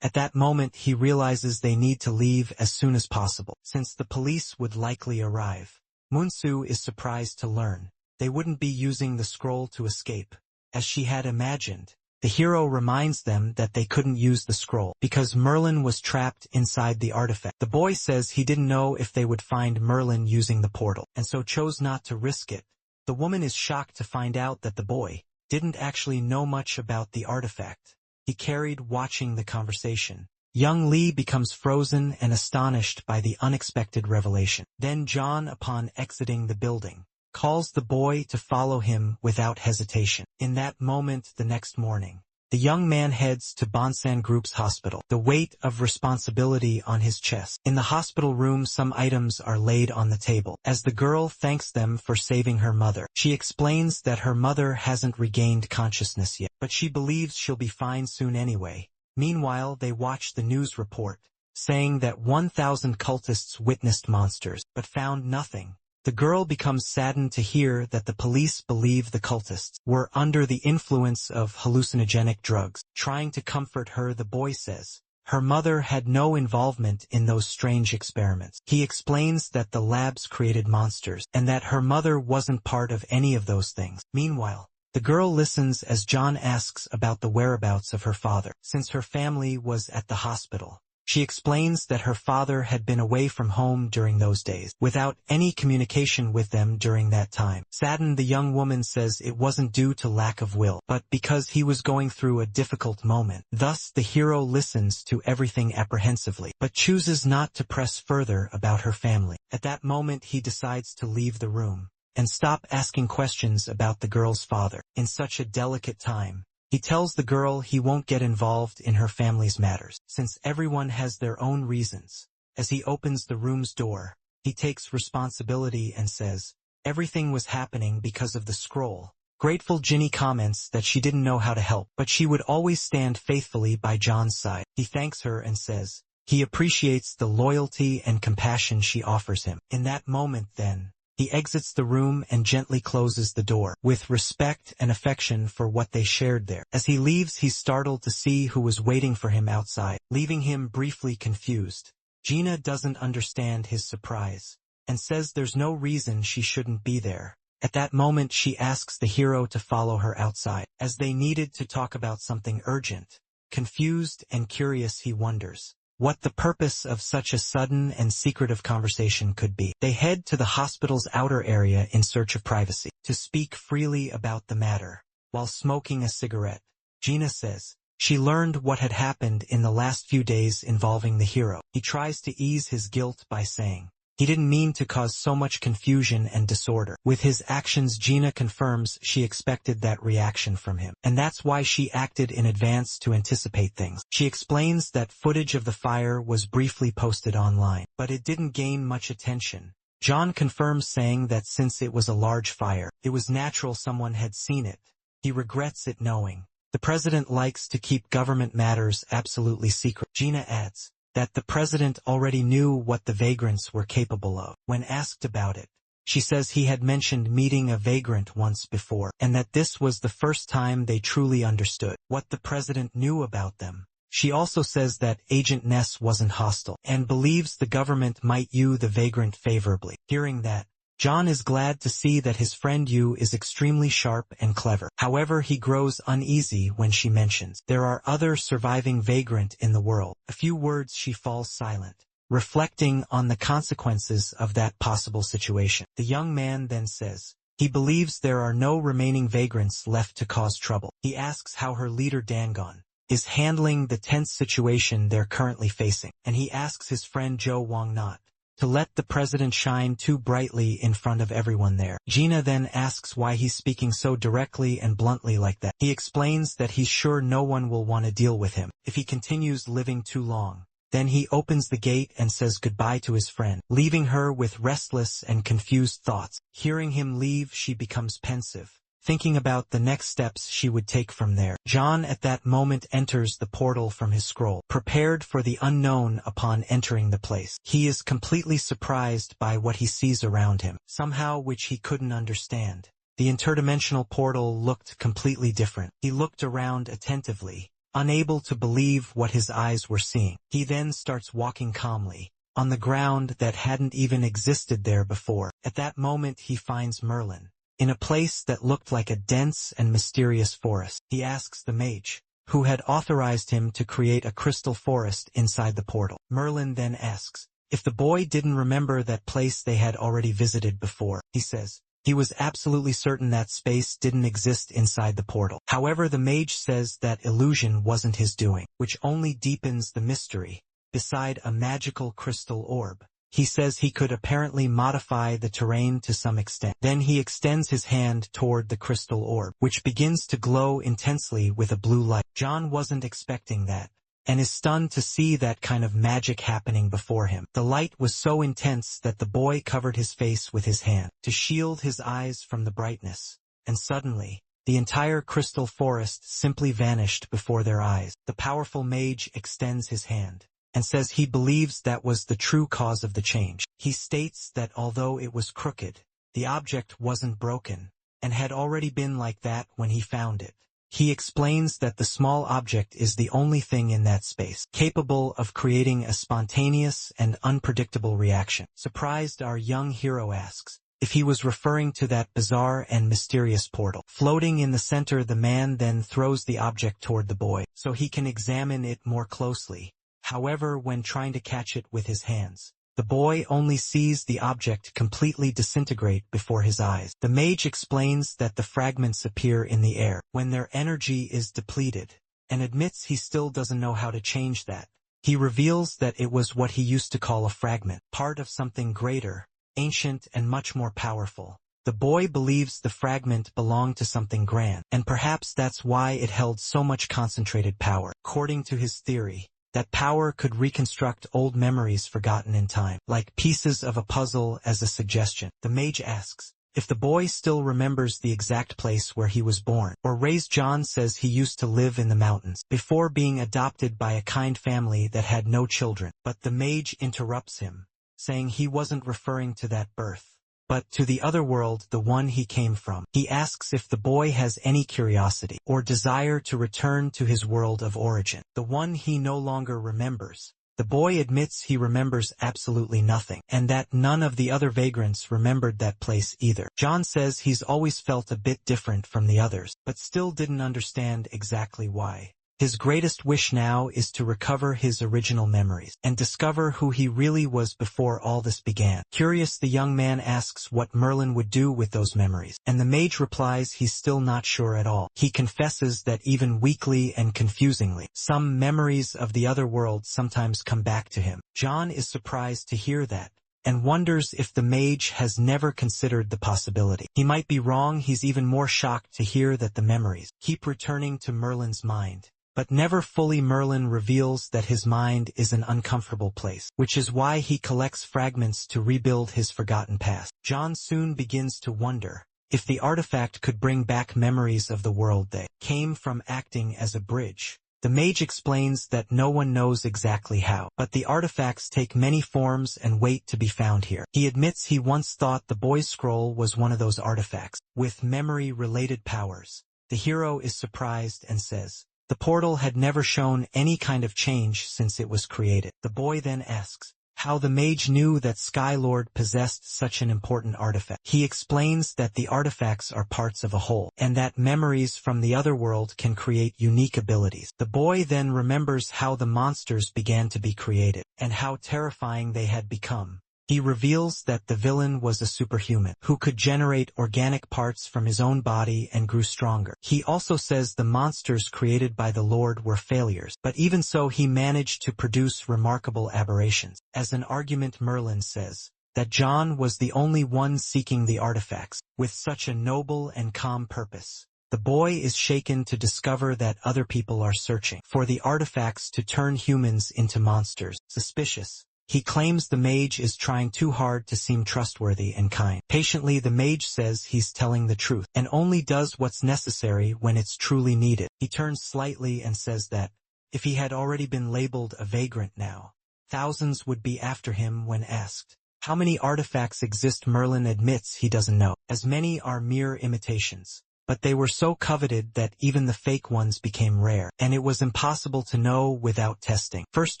At that moment, he realizes they need to leave as soon as possible, since the police would likely arrive. Munsu is surprised to learn they wouldn't be using the scroll to escape, as she had imagined. The hero reminds them that they couldn't use the scroll because Merlin was trapped inside the artifact. The boy says he didn't know if they would find Merlin using the portal, and so chose not to risk it. The woman is shocked to find out that the boy didn't actually know much about the artifact he carried. Watching the conversation, young Lee becomes frozen and astonished by the unexpected revelation. Then John, upon exiting the building, calls the boy to follow him without hesitation. In that moment, the next morning, the young man heads to Bonsan Group's hospital, the weight of responsibility on his chest. In the hospital room, some items are laid on the table. As the girl thanks them for saving her mother, she explains that her mother hasn't regained consciousness yet, but she believes she'll be fine soon anyway. Meanwhile, they watch the news report, saying that 1,000 cultists witnessed monsters, but found nothing. The girl becomes saddened to hear that the police believe the cultists were under the influence of hallucinogenic drugs. Trying to comfort her, the boy says her mother had no involvement in those strange experiments. He explains that the labs created monsters and that her mother wasn't part of any of those things. Meanwhile, the girl listens as John asks about the whereabouts of her father, since her family was at the hospital. She explains that her father had been away from home during those days, without any communication with them during that time. Saddened, the young woman says it wasn't due to lack of will, but because he was going through a difficult moment. Thus, the hero listens to everything apprehensively, but chooses not to press further about her family. At that moment, he decides to leave the room and stop asking questions about the girl's father. In such a delicate time, he tells the girl he won't get involved in her family's matters, since everyone has their own reasons. As he opens the room's door, he takes responsibility and says, everything was happening because of the scroll. Grateful Ginny comments that she didn't know how to help, but she would always stand faithfully by John's side. He thanks her and says he appreciates the loyalty and compassion she offers him. In that moment, then, he exits the room and gently closes the door, with respect and affection for what they shared there. As he leaves, he's startled to see who was waiting for him outside, leaving him briefly confused. Gina doesn't understand his surprise, and says there's no reason she shouldn't be there. At that moment, she asks the hero to follow her outside, as they needed to talk about something urgent. Confused and curious, he wonders what the purpose of such a sudden and secretive conversation could be. They head to the hospital's outer area in search of privacy, to speak freely about the matter. While smoking a cigarette, Gina says She learned what had happened in the last few days involving the hero. He tries to ease his guilt by saying he didn't mean to cause so much confusion and disorder. With his actions, Gina confirms she expected that reaction from him, and that's why she acted in advance to anticipate things. She explains that footage of the fire was briefly posted online, but it didn't gain much attention. John confirms, saying that since it was a large fire, it was natural someone had seen it. He regrets it, knowing the president likes to keep government matters absolutely secret. Gina adds that the president already knew what the vagrants were capable of. When asked about it, she says he had mentioned meeting a vagrant once before, and that this was the first time they truly understood what the president knew about them. She also says that Agent Ness wasn't hostile, and believes the government might use the vagrant favorably. Hearing that, John is glad to see that his friend Yu is extremely sharp and clever. However, he grows uneasy when she mentions there are other surviving vagrant in the world. A few words she falls silent, reflecting on the consequences of that possible situation. The young man then says he believes there are no remaining vagrants left to cause trouble. He asks how her leader Dangon is handling the tense situation they're currently facing, and he asks his friend Joe Wong not to let the president shine too brightly in front of everyone there. Gina then asks why he's speaking so directly and bluntly like that. He explains that he's sure no one will want to deal with him if he continues living too long. Then he opens the gate and says goodbye to his friend, leaving her with restless and confused thoughts. Hearing him leave, she becomes pensive, thinking about the next steps she would take from there. John at that moment enters the portal from his scroll, prepared for the unknown. Upon entering the place, he is completely surprised by what he sees around him, somehow which he couldn't understand. The interdimensional portal looked completely different. He looked around attentively, unable to believe what his eyes were seeing. He then starts walking calmly on the ground that hadn't even existed there before. At that moment he finds Merlin in a place that looked like a dense and mysterious forest. He asks the mage who had authorized him to create a crystal forest inside the portal. Merlin then asks if the boy didn't remember that place they had already visited before. He says he was absolutely certain that space didn't exist inside the portal. However, the mage says that illusion wasn't his doing, which only deepens the mystery. Beside a magical crystal orb, he says he could apparently modify the terrain to some extent. Then he extends his hand toward the crystal orb, which begins to glow intensely with a blue light. John wasn't expecting that, and is stunned to see that kind of magic happening before him. The light was so intense that the boy covered his face with his hand to shield his eyes from the brightness, and suddenly, the entire crystal forest simply vanished before their eyes. The powerful mage extends his hand and says he believes that was the true cause of the change. He states that although it was crooked, the object wasn't broken, and had already been like that when he found it. He explains that the small object is the only thing in that space capable of creating a spontaneous and unpredictable reaction. Surprised, our young hero asks if he was referring to that bizarre and mysterious portal. Floating in the center, the man then throws the object toward the boy so he can examine it more closely. However, when trying to catch it with his hands, the boy only sees the object completely disintegrate before his eyes. The mage explains that the fragments appear in the air when their energy is depleted, and admits he still doesn't know how to change that. He reveals that it was what he used to call a fragment, part of something greater, ancient and much more powerful. The boy believes the fragment belonged to something grand, and perhaps that's why it held so much concentrated power. According to his theory, that power could reconstruct old memories forgotten in time, like pieces of a puzzle. As a suggestion, the mage asks if the boy still remembers the exact place where he was born or raised. John says he used to live in the mountains before being adopted by a kind family that had no children, but the mage interrupts him, saying he wasn't referring to that birth, but to the other world, the one he came from. He asks if the boy has any curiosity or desire to return to his world of origin, the one he no longer remembers. The boy admits he remembers absolutely nothing, and that none of the other vagrants remembered that place either. John says he's always felt a bit different from the others, but still didn't understand exactly why. His greatest wish now is to recover his original memories and discover who he really was before all this began. Curious, the young man asks what Merlin would do with those memories, and the mage replies he's still not sure at all. He confesses that even weakly and confusingly, some memories of the other world sometimes come back to him. John is surprised to hear that, and wonders if the mage has never considered the possibility. He might be wrong. He's even more shocked to hear that the memories keep returning to Merlin's mind. But never fully. Merlin reveals that his mind is an uncomfortable place, which is why he collects fragments to rebuild his forgotten past. John soon begins to wonder if the artifact could bring back memories of the world they came from, acting as a bridge. The mage explains that no one knows exactly how, but the artifacts take many forms and wait to be found here. He admits he once thought the boy's scroll was one of those artifacts, with memory-related powers. The hero is surprised and says the portal had never shown any kind of change since it was created. The boy then asks how the mage knew that Skylord possessed such an important artifact. He explains that the artifacts are parts of a whole, and that memories from the other world can create unique abilities. The boy then remembers how the monsters began to be created, and how terrifying they had become. He reveals that the villain was a superhuman who could generate organic parts from his own body and grew stronger. He also says the monsters created by the Lord were failures, but even so he managed to produce remarkable aberrations. As an argument, Merlin says that John was the only one seeking the artifacts with such a noble and calm purpose. The boy is shaken to discover that other people are searching for the artifacts to turn humans into monsters. Suspicious, he claims the mage is trying too hard to seem trustworthy and kind. Patiently, the mage says he's telling the truth and only does what's necessary when it's truly needed. He turns slightly and says that if he had already been labeled a vagrant now, thousands would be after him. When asked how many artifacts exist, Merlin admits he doesn't know. As many are mere imitations, but they were so coveted that even the fake ones became rare, and it was impossible to know without testing. First,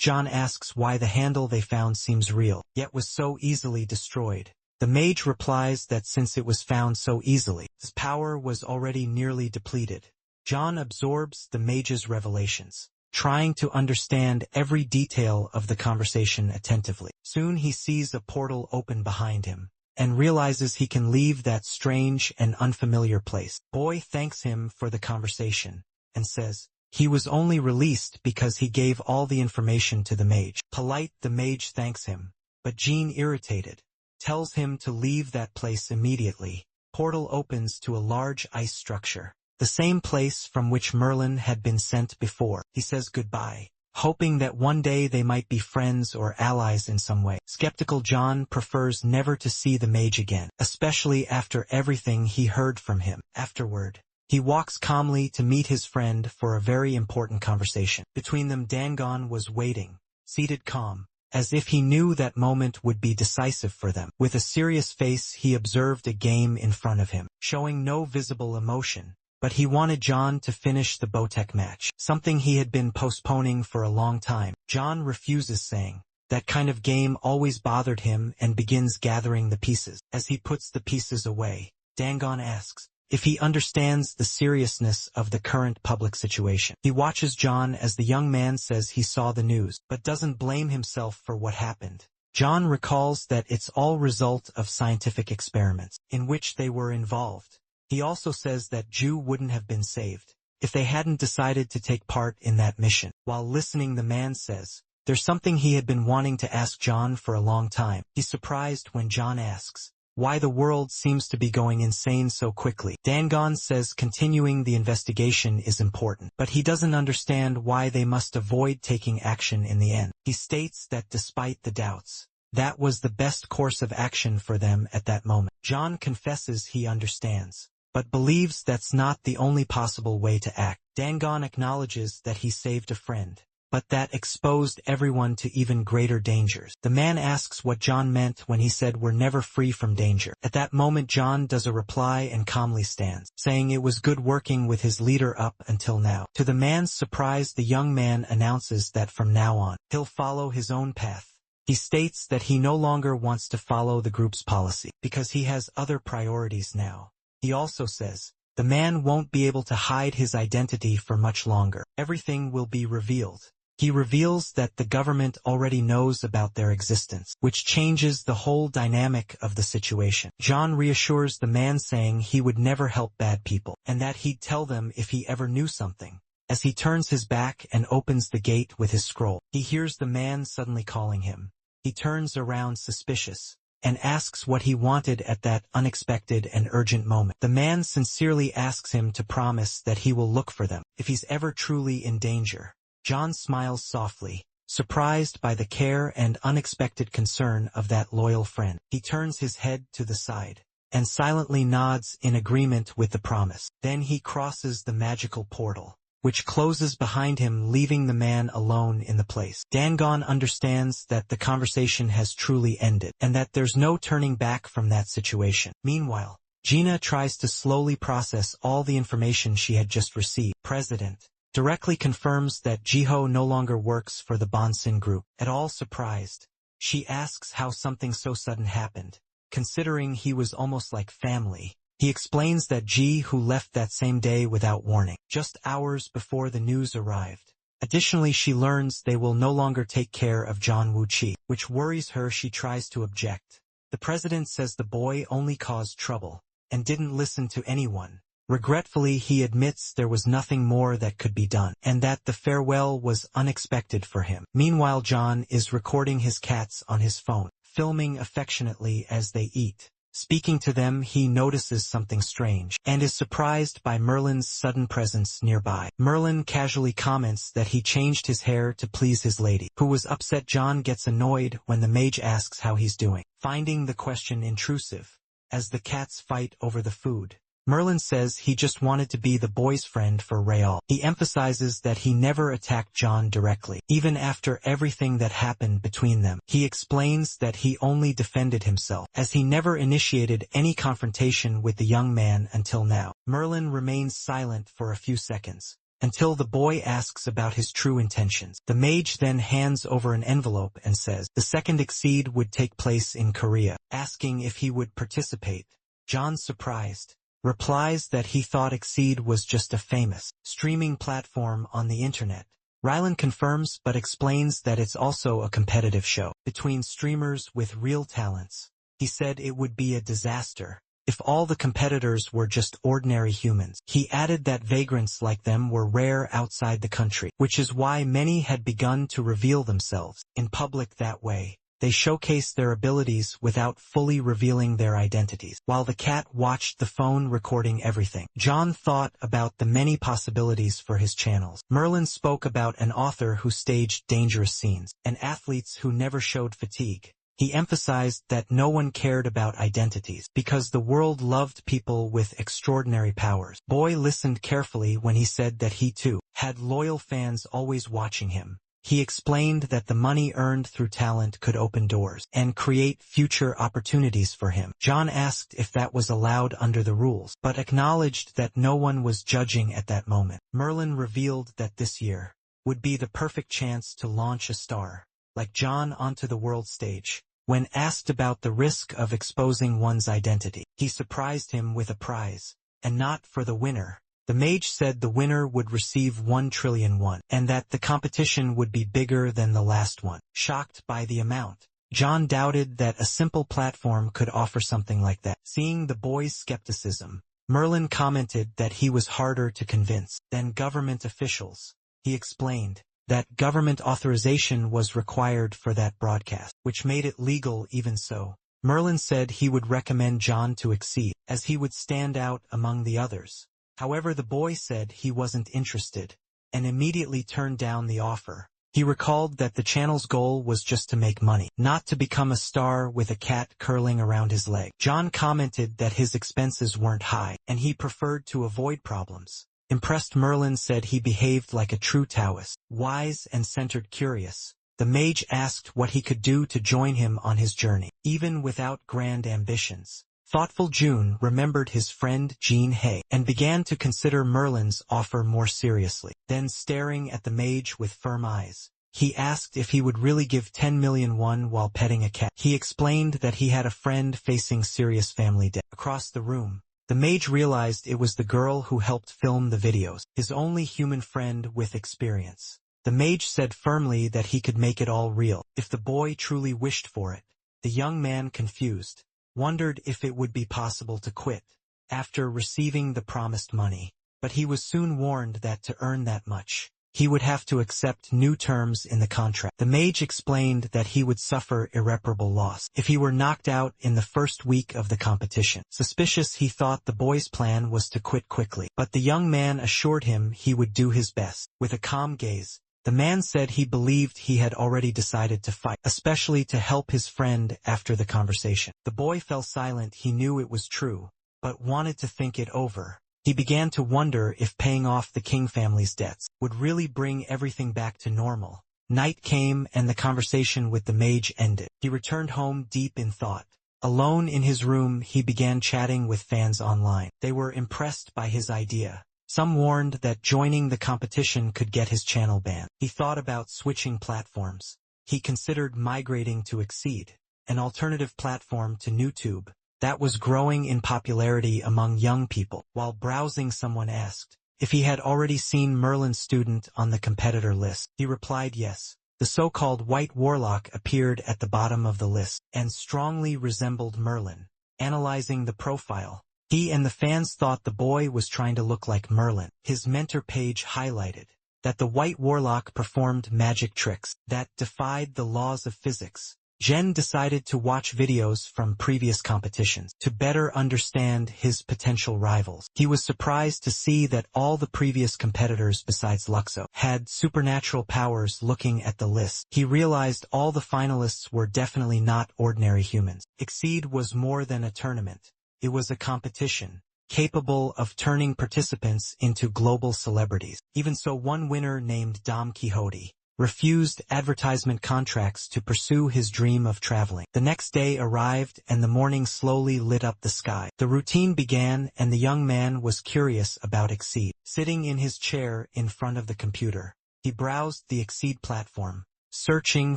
John asks why the handle they found seems real, yet was so easily destroyed. The mage replies that since it was found so easily, its power was already nearly depleted. John absorbs the mage's revelations, trying to understand every detail of the conversation attentively. Soon he sees a portal open behind him, and realizes he can leave that strange and unfamiliar place. Boy thanks him for the conversation, and says he was only released because he gave all the information to the mage. Polite, the mage thanks him, but Jean, irritated, tells him to leave that place immediately. Portal opens to a large ice structure, the same place from which Merlin had been sent before. He says goodbye, hoping that one day they might be friends or allies in some way. Skeptical John prefers never to see the mage again, especially after everything he heard from him. Afterward, he walks calmly to meet his friend for a very important conversation. Between them, Dangon was waiting, seated calm, as if he knew that moment would be decisive for them. With a serious face, he observed a game in front of him, showing no visible emotion. But he wanted John to finish the Botek match, something he had been postponing for a long time. John refuses, saying that kind of game always bothered him, and begins gathering the pieces. As he puts the pieces away, Dangon asks if he understands the seriousness of the current public situation. He watches John as the young man says he saw the news, but doesn't blame himself for what happened. John recalls that it's all result of scientific experiments in which they were involved. He also says that Ju wouldn't have been saved if they hadn't decided to take part in that mission. While listening, the man says there's something he had been wanting to ask John for a long time. He's surprised when John asks why the world seems to be going insane so quickly. Dangon says continuing the investigation is important, but he doesn't understand why they must avoid taking action in the end. He states that despite the doubts, that was the best course of action for them at that moment. John confesses he understands, but believes that's not the only possible way to act. Dangon acknowledges that he saved a friend, but that exposed everyone to even greater dangers. The man asks what John meant when he said we're never free from danger. At that moment, John does a reply and calmly stands, saying it was good working with his leader up until now. To the man's surprise, the young man announces that from now on, he'll follow his own path. He states that he no longer wants to follow the group's policy because he has other priorities now. He also says The man won't be able to hide his identity for much longer. Everything will be revealed. He reveals that the government already knows about their existence, which changes the whole dynamic of the situation. John reassures the man, saying he would never help bad people, and that he'd tell them if he ever knew something. As he turns his back and opens the gate with his scroll, he hears the man suddenly calling him. He turns around suspicious, and asks what he wanted at that unexpected and urgent moment. The man sincerely asks him to promise that he will look for them, if he's ever truly in danger. John smiles softly, surprised by the care and unexpected concern of that loyal friend. He turns his head to the side, and silently nods in agreement with the promise. Then he crosses the magical portal, which closes behind him, leaving the man alone in the place. Dangon understands that the conversation has truly ended, and that there's no turning back from that situation. Meanwhile, Gina tries to slowly process all the information she had just received. President directly confirms that Jiho no longer works for the Bonsin group. At all surprised, she asks how something so sudden happened, considering he was almost like family. He explains that Ji who left that same day without warning, just hours before the news arrived. Additionally, she learns they will no longer take care of John Wu-chi, which worries her. She tries to object. The president says the boy only caused trouble, and didn't listen to anyone. Regretfully, he admits there was nothing more that could be done, and that the farewell was unexpected for him. Meanwhile, John is recording his cats on his phone, filming affectionately as they eat. Speaking to them, he notices something strange, and is surprised by Merlin's sudden presence nearby. Merlin casually comments that he changed his hair to please his lady, who was upset. John gets annoyed when the mage asks how he's doing, finding the question intrusive. As the cats fight over the food, Merlin says he just wanted to be the boy's friend for Real. He emphasizes that he never attacked John directly, even after everything that happened between them. He explains that he only defended himself, as he never initiated any confrontation with the young man until now. Merlin remains silent for a few seconds, until the boy asks about his true intentions. The mage then hands over an envelope and says the second Exceed would take place in Korea, asking if he would participate. John, surprised, replies that he thought Exceed was just a famous streaming platform on the internet. Rylan confirms but explains that it's also a competitive show between streamers with real talents. He said it would be a disaster if all the competitors were just ordinary humans. He added that vagrants like them were rare outside the country, which is why many had begun to reveal themselves in public that way. They showcased their abilities without fully revealing their identities. While the cat watched the phone recording everything, John thought about the many possibilities for his channels. Merlin spoke about an author who staged dangerous scenes, and athletes who never showed fatigue. He emphasized that no one cared about identities, because the world loved people with extraordinary powers. Boy listened carefully when he said that he too had loyal fans always watching him. He explained that the money earned through talent could open doors and create future opportunities for him. John asked if that was allowed under the rules, but acknowledged that no one was judging at that moment. Merlin revealed that this year would be the perfect chance to launch a star like John onto the world stage. When asked about the risk of exposing one's identity, he surprised him with a prize, and not for the winner. The mage said the winner would receive 1 trillion won, and that the competition would be bigger than the last one. Shocked by the amount, John doubted that a simple platform could offer something like that. Seeing the boy's skepticism, Merlin commented that he was harder to convince than government officials. He explained that government authorization was required for that broadcast, which made it legal. Even so, Merlin said he would recommend John to Exceed, as he would stand out among the others. However, the boy said he wasn't interested, and immediately turned down the offer. He recalled that the channel's goal was just to make money, not to become a star with a cat curling around his leg. John commented that his expenses weren't high, and he preferred to avoid problems. Impressed, Merlin said he behaved like a true Taoist, wise and centered. Curious, the mage asked what he could do to join him on his journey, even without grand ambitions. Thoughtful June remembered his friend Jean Hay, and began to consider Merlin's offer more seriously. Then, staring at the mage with firm eyes, he asked if he would really give 10 million won while petting a cat. He explained that he had a friend facing serious family debt. Across the room, The mage realized it was the girl who helped film the videos, his only human friend with experience. The mage said firmly that he could make it all real, if the boy truly wished for it. The young man, confused, wondered if it would be possible to quit after receiving the promised money. But he was soon warned that to earn that much, he would have to accept new terms in the contract. The mage explained that he would suffer irreparable loss if he were knocked out in the first week of the competition. Suspicious, he thought the boy's plan was to quit quickly, but the young man assured him he would do his best. With a calm gaze, the man said he believed he had already decided to fight, especially to help his friend after the conversation. The boy fell silent. He knew it was true, but wanted to think it over. He began to wonder if paying off the King family's debts would really bring everything back to normal. Night came and the conversation with the mage ended. He returned home deep in thought. Alone in his room, he began chatting with fans online. They were impressed by his idea. Some warned that joining the competition could get his channel banned. He thought about switching platforms. He considered migrating to Exceed, an alternative platform to YouTube that was growing in popularity among young people. While browsing, someone asked if he had already seen Merlin's student on the competitor list. He replied yes. The so-called White Warlock appeared at the bottom of the list and strongly resembled Merlin. Analyzing the profile, he and the fans thought the boy was trying to look like Merlin. His mentor page highlighted that the White Warlock performed magic tricks that defied the laws of physics. Jen decided to watch videos from previous competitions to better understand his potential rivals. He was surprised to see that all the previous competitors besides Luxo had supernatural powers. Looking at the list, he realized all the finalists were definitely not ordinary humans. Exceed was more than a tournament. It was a competition, capable of turning participants into global celebrities. Even so, one winner named Don Quixote refused advertisement contracts to pursue his dream of traveling. The next day arrived and the morning slowly lit up the sky. The routine began and the young man was curious about Exceed. Sitting in his chair in front of the computer, he browsed the Exceed platform, searching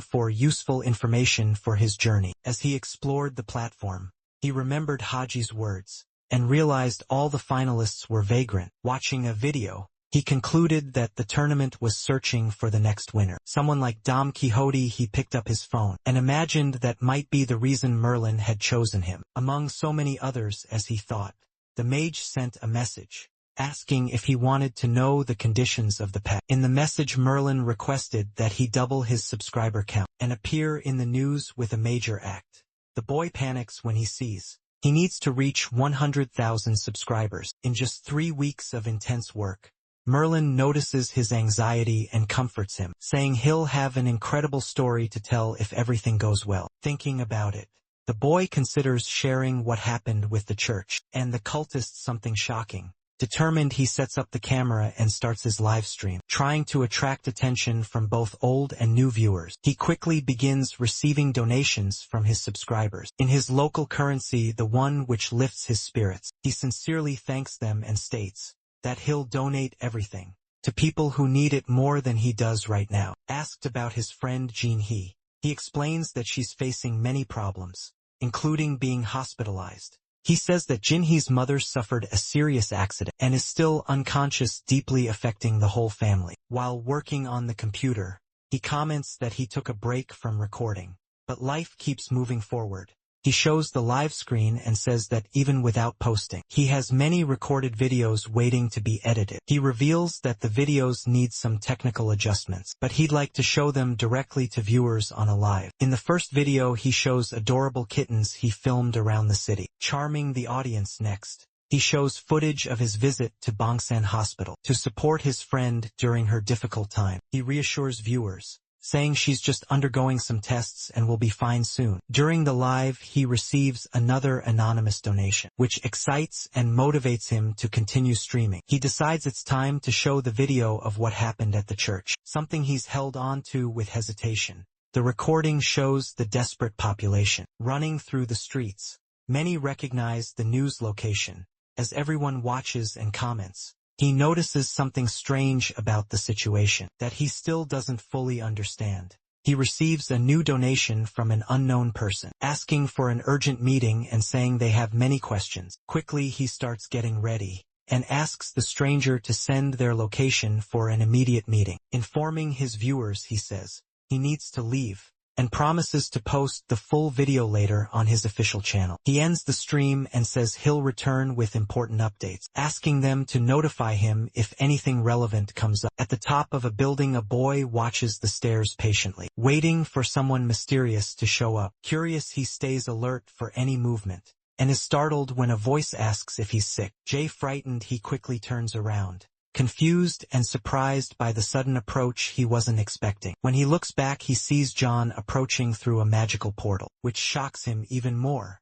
for useful information for his journey. As he explored the platform, he remembered Haji's words and realized all the finalists were vagrant. Watching a video, he concluded that the tournament was searching for the next winner. Someone like Don Quixote. He picked up his phone and imagined that might be the reason Merlin had chosen him. Among so many others as he thought, the mage sent a message, asking if he wanted to know the conditions of the pack. In the message, Merlin requested that he double his subscriber count and appear in the news with a major act. The boy panics when he sees he needs to reach 100,000 subscribers in just 3 weeks of intense work. Merlin notices his anxiety and comforts him, saying he'll have an incredible story to tell if everything goes well. Thinking about it, the boy considers sharing what happened with the church and the cultists something shocking. Determined, he sets up the camera and starts his live stream, trying to attract attention from both old and new viewers. He quickly begins receiving donations from his subscribers in his local currency, the one which lifts his spirits. He sincerely thanks them and states that he'll donate everything to people who need it more than he does right now. Asked about his friend Jinhee, he explains that she's facing many problems, including being hospitalized. He says that Jinhee's mother suffered a serious accident and is still unconscious, deeply affecting the whole family. While working on the computer, he comments that he took a break from recording, but life keeps moving forward. He shows the live screen and says that even without posting, he has many recorded videos waiting to be edited. He reveals that the videos need some technical adjustments, but he'd like to show them directly to viewers on a live. In the first video, he shows adorable kittens he filmed around the city, charming the audience. Next, he shows footage of his visit to Bangsan Hospital to support his friend during her difficult time. He reassures viewers, saying she's just undergoing some tests and will be fine soon. During the live, he receives another anonymous donation, which excites and motivates him to continue streaming. He decides it's time to show the video of what happened at the church, something he's held on to with hesitation. The recording shows the desperate population running through the streets. Many recognize the news location. As everyone watches and comments, he notices something strange about the situation that he still doesn't fully understand. he receives a new donation from an unknown person, asking for an urgent meeting and saying they have many questions. Quickly he starts getting ready and asks the stranger to send their location for an immediate meeting. Informing his viewers, he says he needs to leave and promises to post the full video later on his official channel. He ends the stream and says he'll return with important updates, asking them to notify him if anything relevant comes up. At the top of a building, a boy watches the stairs patiently, waiting for someone mysterious to show up. Curious, he stays alert for any movement and is startled when a voice asks if he's sick. Frightened, he quickly turns around, confused and surprised by the sudden approach he wasn't expecting. When he looks back, he sees John approaching through a magical portal, which shocks him even more.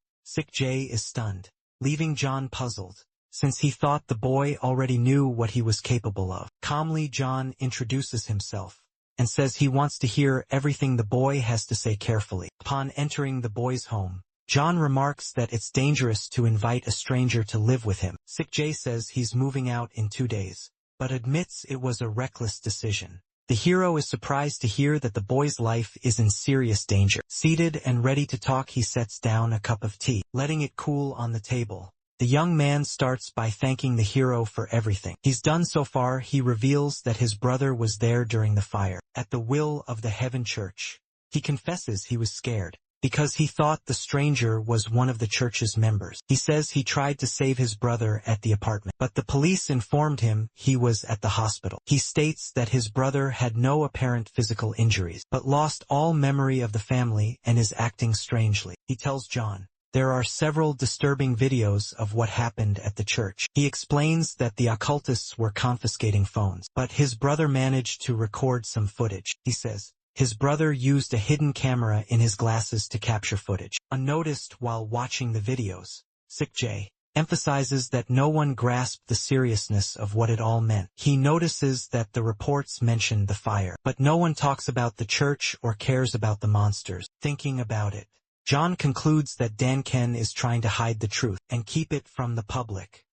Jay is stunned, leaving John puzzled, since he thought the boy already knew what he was capable of. Calmly, John introduces himself and says he wants to hear everything the boy has to say carefully. Upon entering the boy's home, John remarks that it's dangerous to invite a stranger to live with him. Jay says he's moving out in 2 days, but admits it was a reckless decision. The hero is surprised to hear that the boy's life is in serious danger. Seated and ready to talk, he sets down a cup of tea, letting it cool on the table. The young man starts by thanking the hero for everything he's done so far. He reveals that his brother was there during the fire, at the will of the Heaven Church. He confesses he was scared because he thought the stranger was one of the church's members. He says he tried to save his brother at the apartment, but the police informed him he was at the hospital. He states that his brother had no apparent physical injuries, but lost all memory of the family and is acting strangely. He tells John there are several disturbing videos of what happened at the church. He explains that the occultists were confiscating phones, but his brother managed to record some footage. He says his brother used a hidden camera in his glasses to capture footage, unnoticed while watching the videos. Jay emphasizes that no one grasped the seriousness of what it all meant. He notices that the reports mentioned the fire, but no one talks about the church or cares about the monsters. Thinking about it, John concludes that Ken is trying to hide the truth and keep it from the public.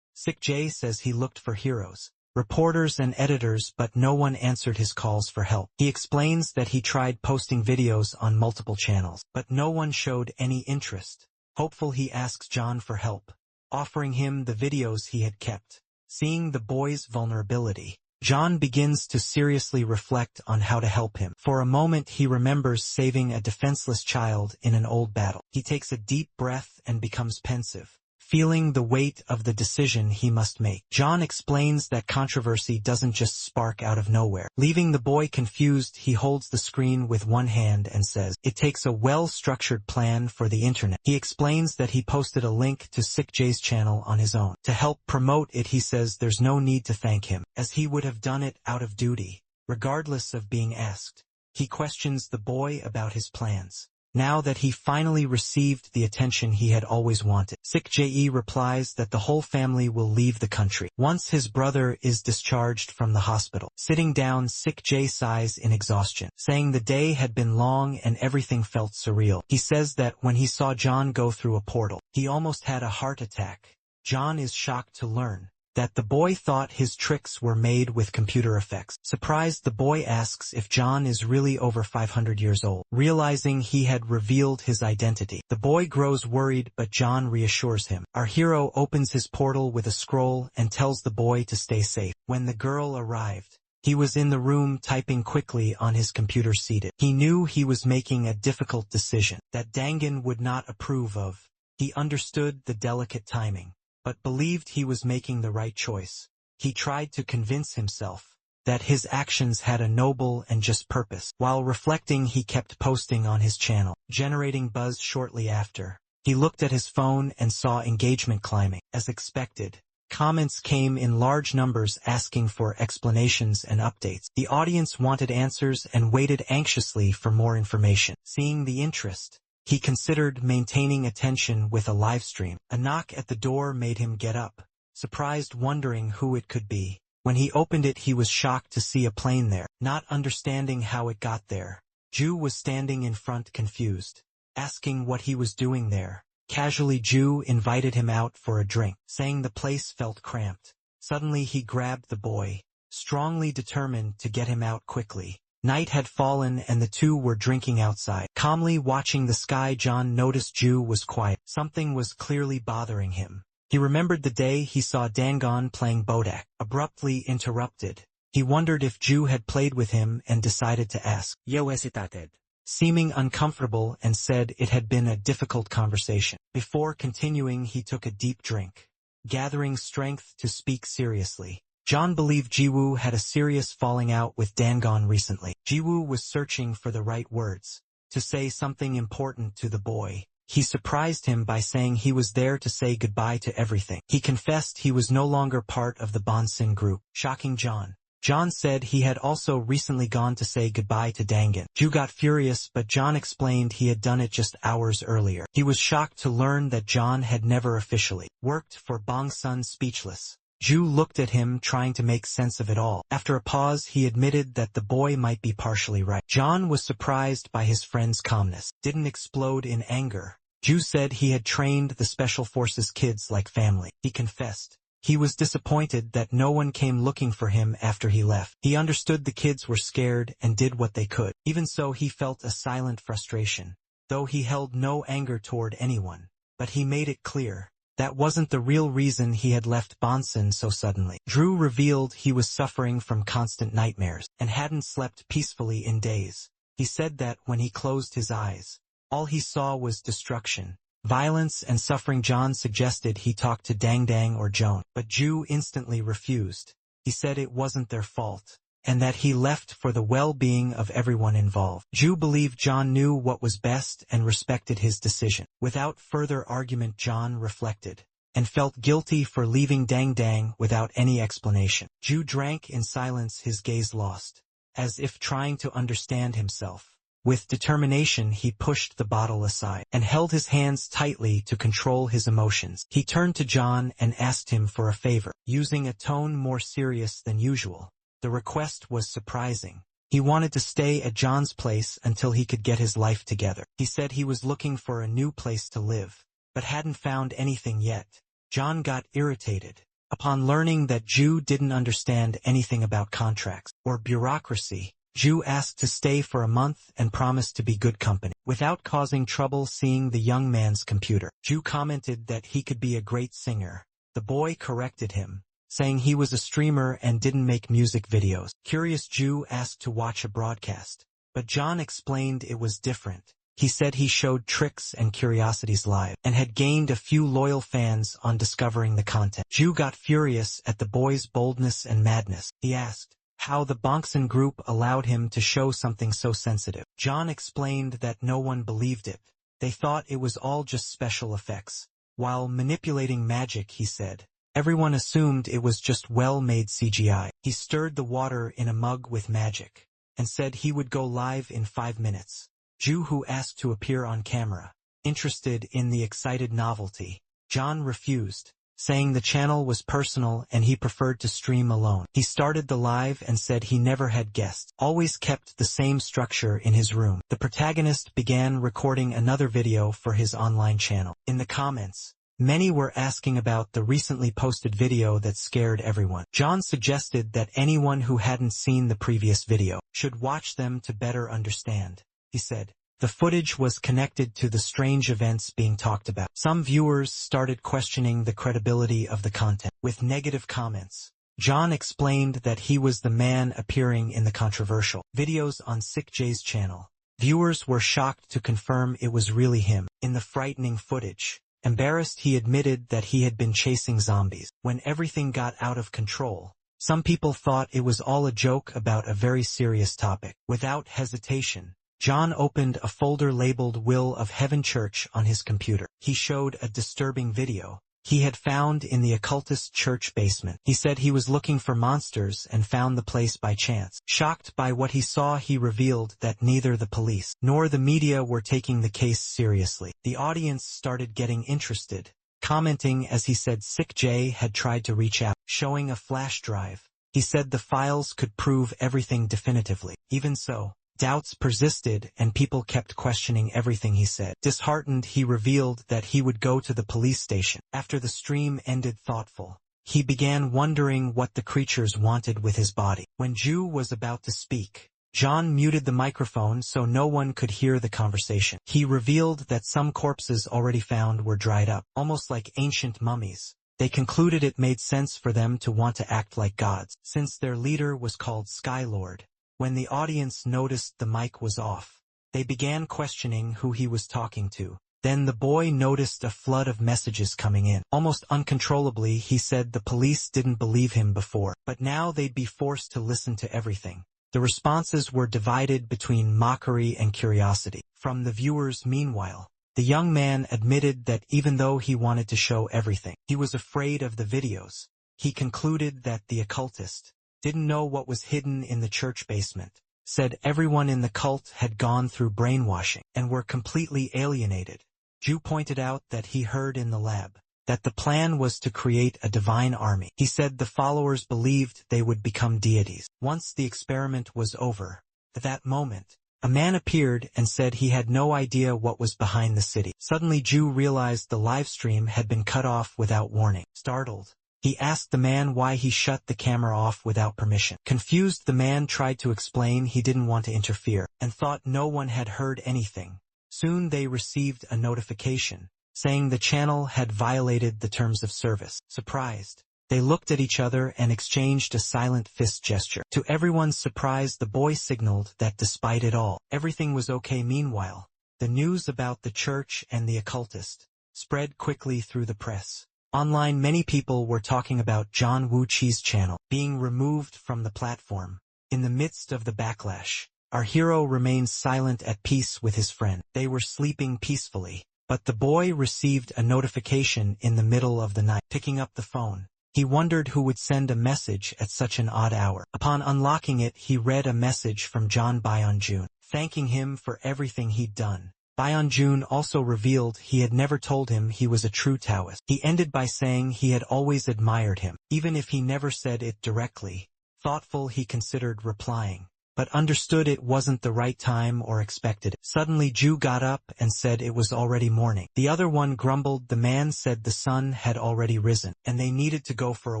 Jay says he looked for heroes, reporters and editors, but no one answered his calls for help. He explains that he tried posting videos on multiple channels, but no one showed any interest. Hopeful, he asks John for help, offering him the videos he had kept. Seeing the boy's vulnerability, John begins to seriously reflect on how to help him. For a moment, he remembers saving a defenseless child in an old battle. He takes a deep breath and becomes pensive, feeling the weight of the decision he must make. John explains that controversy doesn't just spark out of nowhere. Leaving the boy confused, he holds the screen with one hand and says, it takes a well-structured plan for the internet. He explains that he posted a link to Jay's channel on his own. To help promote it, he says there's no need to thank him, as he would have done it out of duty, regardless of being asked. He questions the boy about his plans, now that he finally received the attention he had always wanted. Jay replies that the whole family will leave the country once his brother is discharged from the hospital. Sitting down, Jay sighs in exhaustion, saying the day had been long and everything felt surreal. He says that when he saw John go through a portal, he almost had a heart attack. John is shocked to learn that the boy thought his tricks were made with computer effects. Surprised, the boy asks if John is really over 500 years old, realizing he had revealed his identity. The boy grows worried, but John reassures him. Our hero opens his portal with a scroll and tells the boy to stay safe. When the girl arrived, he was in the room typing quickly on his computer seated. He knew he was making a difficult decision that Dangan would not approve of. He understood the delicate timing, but believed he was making the right choice. He tried to convince himself that his actions had a noble and just purpose. While reflecting, he kept posting on his channel, generating buzz. Shortly after, he looked at his phone and saw engagement climbing. As expected, comments came in large numbers asking for explanations and updates. The audience wanted answers and waited anxiously for more information. Seeing the interest, he considered maintaining attention with a live stream. A knock at the door made him get up, surprised, wondering who it could be. When he opened it, he was shocked to see a plane there. Not understanding how it got there, Ju was standing in front, confused, asking what he was doing there. Casually, Ju invited him out for a drink, saying the place felt cramped. Suddenly he grabbed the boy, strongly determined to get him out quickly. Night had fallen and the two were drinking outside. Calmly watching the sky, John noticed Ju was quiet. Something was clearly bothering him. He remembered the day he saw Dangon playing Bodak. Abruptly interrupted. He wondered if Ju had played with him and decided to ask. Yo hesitated, Seeming uncomfortable, and said it had been a difficult conversation. Before continuing, he took a deep drink, gathering strength to speak seriously. John believed Jiwoo had a serious falling out with Dangon recently. Jiwoo was searching for the right words to say something important to the boy. He surprised him by saying he was there to say goodbye to everything. He confessed he was no longer part of the Bonsin group, shocking John. John said he had also recently gone to say goodbye to Dangan. Ju got furious, but John explained he had done it just hours earlier. He was shocked to learn that John had never officially worked for Bongsun. Speechless, Ju looked at him, trying to make sense of it all. After a pause, he admitted that the boy might be partially right. John was surprised by his friend's calmness. Didn't explode in anger. Ju said he had trained the Special Forces kids like family. He confessed he was disappointed that no one came looking for him after he left. He understood the kids were scared and did what they could. Even so, he felt a silent frustration, though he held no anger toward anyone. But he made it clear that wasn't the real reason he had left Bonsin so suddenly. Drew revealed he was suffering from constant nightmares and hadn't slept peacefully in days. He said that when he closed his eyes, all he saw was destruction, violence and suffering. John suggested he talk to Dang Dang or Joan, but Ju instantly refused. He said it wasn't their fault, and that he left for the well-being of everyone involved. Ju believed John knew what was best and respected his decision. Without further argument, John reflected and felt guilty for leaving Dang Dang without any explanation. Ju drank in silence, his gaze lost, as if trying to understand himself. With determination, he pushed the bottle aside and held his hands tightly to control his emotions. He turned to John and asked him for a favor, using a tone more serious than usual. The request was surprising. He wanted to stay at John's place until he could get his life together. He said he was looking for a new place to live, but hadn't found anything yet. John got irritated. Upon learning that Ju didn't understand anything about contracts or bureaucracy, Ju asked to stay for a month and promised to be good company. Without causing trouble seeing the young man's computer, Ju commented that he could be a great singer. The boy corrected him, saying he was a streamer and didn't make music videos. Curious, Ju asked to watch a broadcast, but John explained it was different. He said he showed tricks and curiosities live and had gained a few loyal fans on discovering the content. Ju got furious at the boy's boldness and madness. He asked how the Bongsun group allowed him to show something so sensitive. John explained that no one believed it. They thought it was all just special effects. While manipulating magic, he said, everyone assumed it was just well-made CGI. He stirred the water in a mug with magic and said he would go live in 5 minutes. Ju, who asked to appear on camera, interested in the excited novelty. John refused, saying the channel was personal and he preferred to stream alone. He started the live and said he never had guests, always kept the same structure in his room. The protagonist began recording another video for his online channel. In the comments, many were asking about the recently posted video that scared everyone. John suggested that anyone who hadn't seen the previous video should watch them to better understand. He said the footage was connected to the strange events being talked about. Some viewers started questioning the credibility of the content with negative comments. John explained that he was the man appearing in the controversial videos on Sick J's channel. Viewers were shocked to confirm it was really him in the frightening footage. Embarrassed, he admitted that he had been chasing zombies. When everything got out of control, some people thought it was all a joke about a very serious topic. Without hesitation, John opened a folder labeled Will of Heaven Church on his computer. He showed a disturbing video he had found in the occultist church basement. He said he was looking for monsters and found the place by chance. Shocked by what he saw, he revealed that neither the police nor the media were taking the case seriously. The audience started getting interested, commenting as he said Sick J had tried to reach out, showing a flash drive. He said the files could prove everything definitively. Even so, doubts persisted and people kept questioning everything he said. Disheartened, he revealed that he would go to the police station. After the stream ended, thoughtful, he began wondering what the creatures wanted with his body. When Ju was about to speak, John muted the microphone so no one could hear the conversation. He revealed that some corpses already found were dried up, almost like ancient mummies. They concluded it made sense for them to want to act like gods, since their leader was called Skylord. When the audience noticed the mic was off, they began questioning who he was talking to. Then the boy noticed a flood of messages coming in. Almost uncontrollably, he said the police didn't believe him before, but now they'd be forced to listen to everything. The responses were divided between mockery and curiosity. From the viewers, meanwhile, the young man admitted that even though he wanted to show everything, he was afraid of the videos. He concluded that the occultist didn't know what was hidden in the church basement, said everyone in the cult had gone through brainwashing and were completely alienated. Ju pointed out that he heard in the lab that the plan was to create a divine army. He said the followers believed they would become deities. Once the experiment was over, at that moment, a man appeared and said he had no idea what was behind the city. Suddenly Ju realized the live stream had been cut off without warning. Startled, he asked the man why he shut the camera off without permission. Confused, the man tried to explain he didn't want to interfere, and thought no one had heard anything. Soon they received a notification, saying the channel had violated the terms of service. Surprised, they looked at each other and exchanged a silent fist gesture. To everyone's surprise, the boy signaled that despite it all, everything was okay. Meanwhile, the news about the church and the occultist spread quickly through the press. Online, many people were talking about John Wu Chi's channel being removed from the platform. In the midst of the backlash, our hero remained silent, at peace with his friend. They were sleeping peacefully, but the boy received a notification in the middle of the night. Picking up the phone, he wondered who would send a message at such an odd hour. Upon unlocking it, he read a message from John Byung-joon, thanking him for everything he'd done. Byung-joon also revealed he had never told him he was a true Taoist. He ended by saying he had always admired him, even if he never said it directly. Thoughtful, he considered replying, but understood it wasn't the right time or expected it. Suddenly Ju got up and said it was already morning. The other one grumbled. The man said the sun had already risen, and they needed to go for a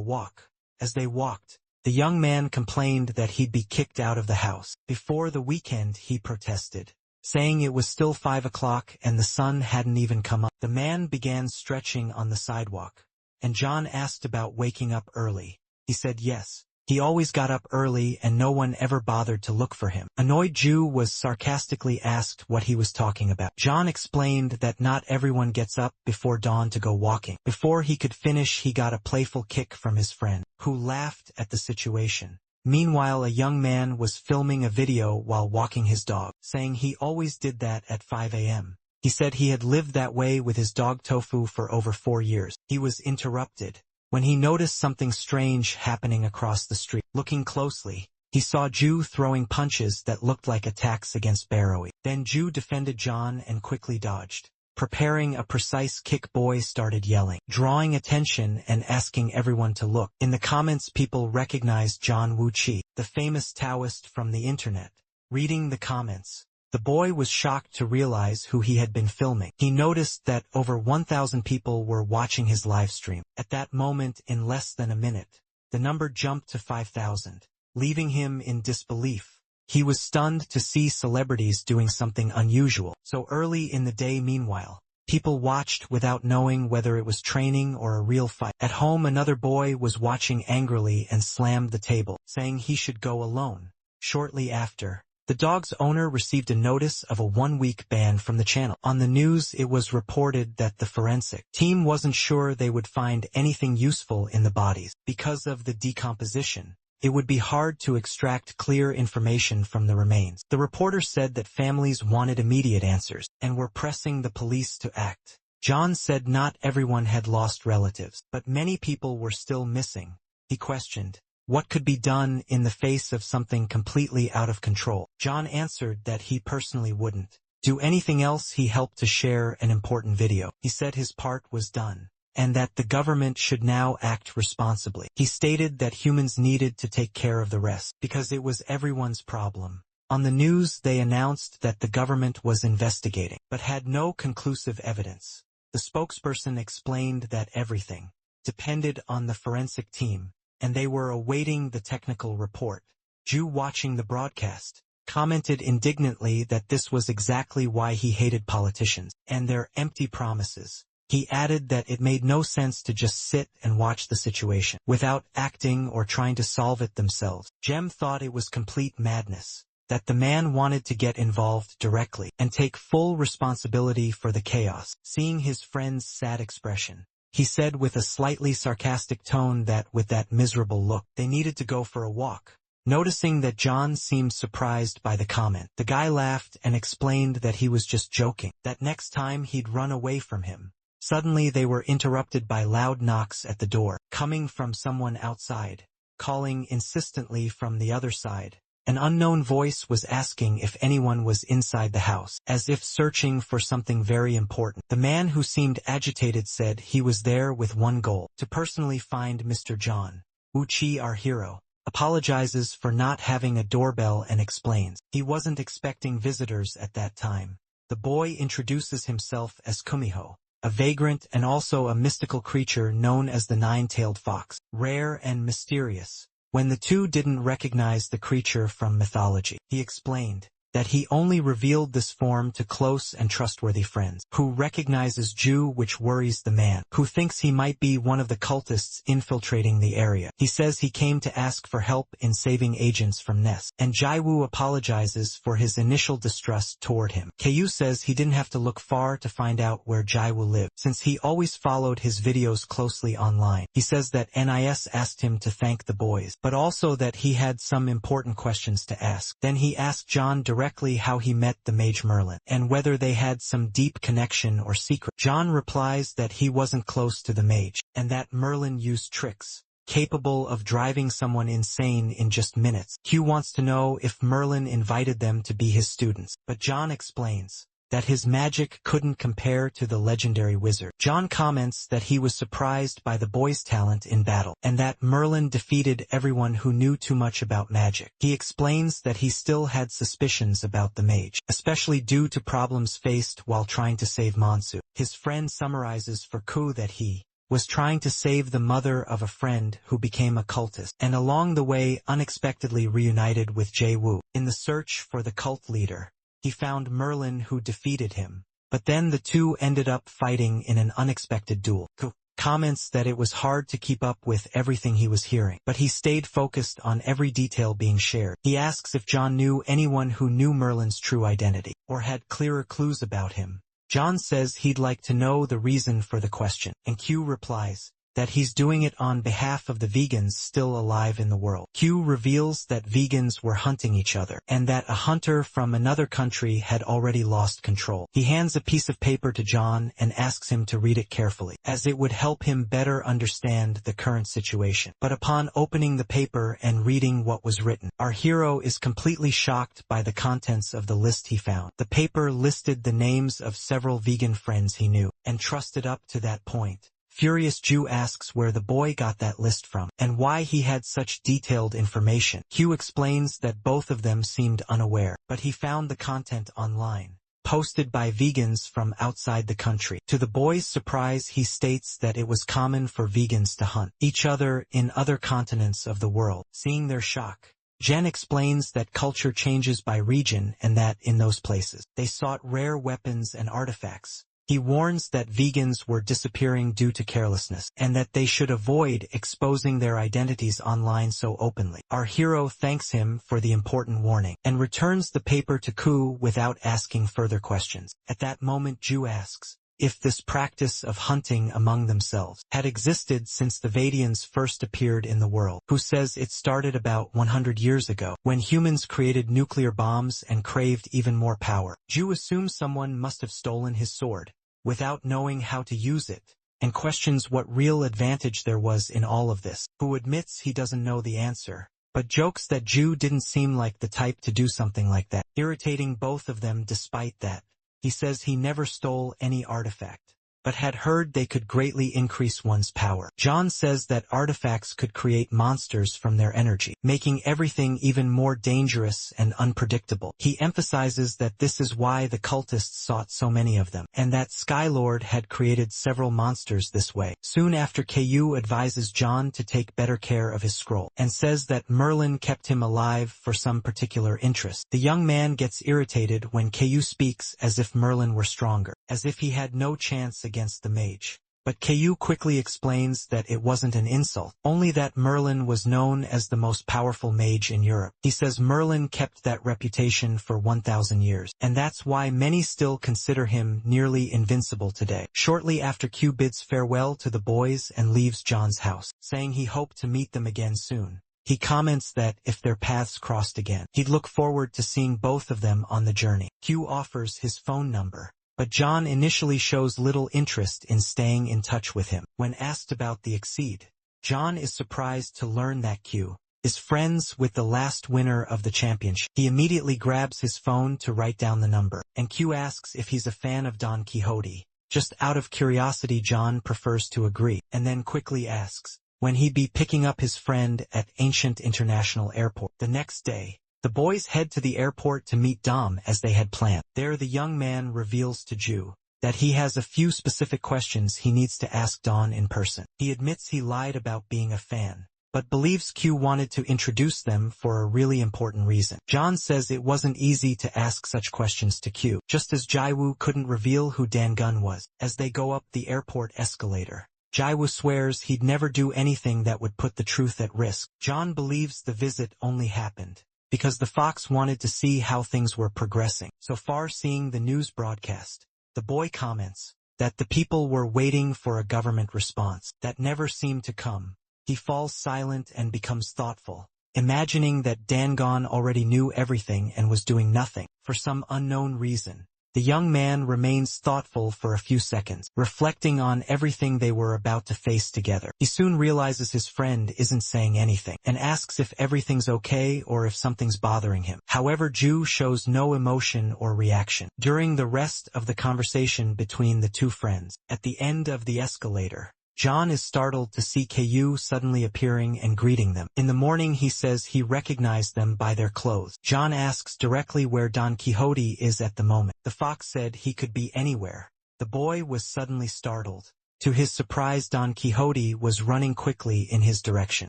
walk. As they walked, the young man complained that he'd be kicked out of the house. Before the weekend, he protested, saying it was still 5 o'clock and the sun hadn't even come up. The man began stretching on the sidewalk, and John asked about waking up early. He said yes. He always got up early and no one ever bothered to look for him. Annoyed, Ju was sarcastically asked what he was talking about. John explained that not everyone gets up before dawn to go walking. Before he could finish, he got a playful kick from his friend, who laughed at the situation. Meanwhile, a young man was filming a video while walking his dog, saying he always did that at 5 a.m. He said he had lived that way with his dog Tofu for over 4 years. He was interrupted when he noticed something strange happening across the street. Looking closely, he saw Ju throwing punches that looked like attacks against Barrowy. Then Ju defended John and quickly dodged. Preparing a precise kick, boy started yelling, drawing attention and asking everyone to look. In the comments, people recognized John Wu Chi, the famous Taoist from the internet. Reading the comments, the boy was shocked to realize who he had been filming. He noticed that over 1,000 people were watching his live stream. At that moment, in less than a minute, the number jumped to 5,000, leaving him in disbelief. He was stunned to see celebrities doing something unusual so early in the day. Meanwhile, people watched without knowing whether it was training or a real fight. At home, another boy was watching angrily and slammed the table, saying he should go alone. Shortly after, the dog's owner received a notice of a 1-week ban from the channel. On the news, it was reported that the forensic team wasn't sure they would find anything useful in the bodies. Because of the decomposition, it would be hard to extract clear information from the remains. The reporter said that families wanted immediate answers and were pressing the police to act. John said not everyone had lost relatives, but many people were still missing. He questioned what could be done in the face of something completely out of control. John answered that he personally wouldn't do anything else. He helped to share an important video. He said his part was done, and that the government should now act responsibly. He stated that humans needed to take care of the rest, because it was everyone's problem. On the news, they announced that the government was investigating, but had no conclusive evidence. The spokesperson explained that everything depended on the forensic team, and they were awaiting the technical report. Ju, watching the broadcast, commented indignantly that this was exactly why he hated politicians and their empty promises. He added that it made no sense to just sit and watch the situation without acting or trying to solve it themselves. Jem thought it was complete madness, that the man wanted to get involved directly and take full responsibility for the chaos. Seeing his friend's sad expression, he said with a slightly sarcastic tone that with that miserable look, they needed to go for a walk. Noticing that John seemed surprised by the comment, the guy laughed and explained that he was just joking, that next time he'd run away from him. Suddenly they were interrupted by loud knocks at the door, coming from someone outside, calling insistently from the other side. An unknown voice was asking if anyone was inside the house, as if searching for something very important. The man who seemed agitated said he was there with one goal, to personally find Mr. John. Uchi, our hero, apologizes for not having a doorbell and explains he wasn't expecting visitors at that time. The boy introduces himself as Kumiho, a vagrant and also a mystical creature known as the nine-tailed fox, rare and mysterious. When the two didn't recognize the creature from mythology, he explained that he only revealed this form to close and trustworthy friends, who recognizes Ju, which worries the man, who thinks he might be one of the cultists infiltrating the area. He says he came to ask for help in saving agents from Ness, and Jaiwoo apologizes for his initial distrust toward him. Kyu says he didn't have to look far to find out where Jaiwoo lived, since he always followed his videos closely online. He says that NIS asked him to thank the boys, but also that he had some important questions to ask. Then he asked John directly how he met the mage Merlin, and whether they had some deep connection or secret. John replies that he wasn't close to the mage, and that Merlin used tricks capable of driving someone insane in just minutes. Q wants to know if Merlin invited them to be his students, but John explains that his magic couldn't compare to the legendary wizard. John comments that he was surprised by the boy's talent in battle, and that Merlin defeated everyone who knew too much about magic. He explains that he still had suspicions about the mage, especially due to problems faced while trying to save Monsu. His friend summarizes for Ku that he was trying to save the mother of a friend who became a cultist, and along the way unexpectedly reunited with Jae-woo. In the search for the cult leader, he found Merlin, who defeated him, but then the two ended up fighting in an unexpected duel. Ku comments that it was hard to keep up with everything he was hearing, but he stayed focused on every detail being shared. He asks if John knew anyone who knew Merlin's true identity, or had clearer clues about him. John says he'd like to know the reason for the question, and Q replies that he's doing it on behalf of the vegans still alive in the world. Q reveals that vegans were hunting each other, and that a hunter from another country had already lost control. He hands a piece of paper to John and asks him to read it carefully, as it would help him better understand the current situation. But upon opening the paper and reading what was written, our hero is completely shocked by the contents of the list he found. The paper listed the names of several vegan friends he knew and trusted up to that point. Furious Ju asks where the boy got that list from, and why he had such detailed information. Q explains that both of them seemed unaware, but he found the content online, posted by vegans from outside the country. To the boy's surprise, he states that it was common for vegans to hunt each other in other continents of the world. Seeing their shock, Jen explains that culture changes by region and that in those places, they sought rare weapons and artifacts. He warns that vegans were disappearing due to carelessness, and that they should avoid exposing their identities online so openly. Our hero thanks him for the important warning, and returns the paper to Ku without asking further questions. At that moment, Ju asks if this practice of hunting among themselves had existed since the Vadians first appeared in the world. Who says it started about 100 years ago, when humans created nuclear bombs and craved even more power. Ju assumes someone must have stolen his sword, without knowing how to use it, and questions what real advantage there was in all of this. Who admits he doesn't know the answer, but jokes that Ju didn't seem like the type to do something like that, irritating both of them despite that. He says he never stole any artifact, but had heard they could greatly increase one's power. John says that artifacts could create monsters from their energy, making everything even more dangerous and unpredictable. He emphasizes that this is why the cultists sought so many of them, and that Skylord had created several monsters this way. Soon after, Ku advises John to take better care of his scroll, and says that Merlin kept him alive for some particular interest. The young man gets irritated when Ku speaks as if Merlin were stronger, as if he had no chance against the mage. But Ku quickly explains that it wasn't an insult, only that Merlin was known as the most powerful mage in Europe. He says Merlin kept that reputation for 1,000 years, and that's why many still consider him nearly invincible today. Shortly after, Ku bids farewell to the boys and leaves John's house, saying he hoped to meet them again soon. He comments that if their paths crossed again, he'd look forward to seeing both of them on the journey. Ku offers his phone number, but John initially shows little interest in staying in touch with him. When asked about the Exceed, John is surprised to learn that Ku is friends with the last winner of the championship. He immediately grabs his phone to write down the number, and Ku asks if he's a fan of Don Quixote. Just out of curiosity, John prefers to agree, and then quickly asks when he'd be picking up his friend at Ancient International Airport. The next day, the boys head to the airport to meet Dom as they had planned. There, the young man reveals to Ju that he has a few specific questions he needs to ask Don in person. He admits he lied about being a fan, but believes Ku wanted to introduce them for a really important reason. John says it wasn't easy to ask such questions to Ku, just as Jaiwoo couldn't reveal who Dangun was. As they go up the airport escalator, Jaiwoo swears he'd never do anything that would put the truth at risk. John believes the visit only happened because the fox wanted to see how things were progressing. So far, seeing the news broadcast, the boy comments that the people were waiting for a government response that never seemed to come. He falls silent and becomes thoughtful, imagining that Dangun already knew everything and was doing nothing. For some unknown reason, the young man remains thoughtful for a few seconds, reflecting on everything they were about to face together. He soon realizes his friend isn't saying anything, and asks if everything's okay or if something's bothering him. However, Ju shows no emotion or reaction. During the rest of the conversation between the two friends, at the end of the escalator, John is startled to see Ku suddenly appearing and greeting them. In the morning, he says he recognized them by their clothes. John asks directly where Don Quixote is at the moment. The fox said he could be anywhere. The boy was suddenly startled. To his surprise, Don Quixote was running quickly in his direction.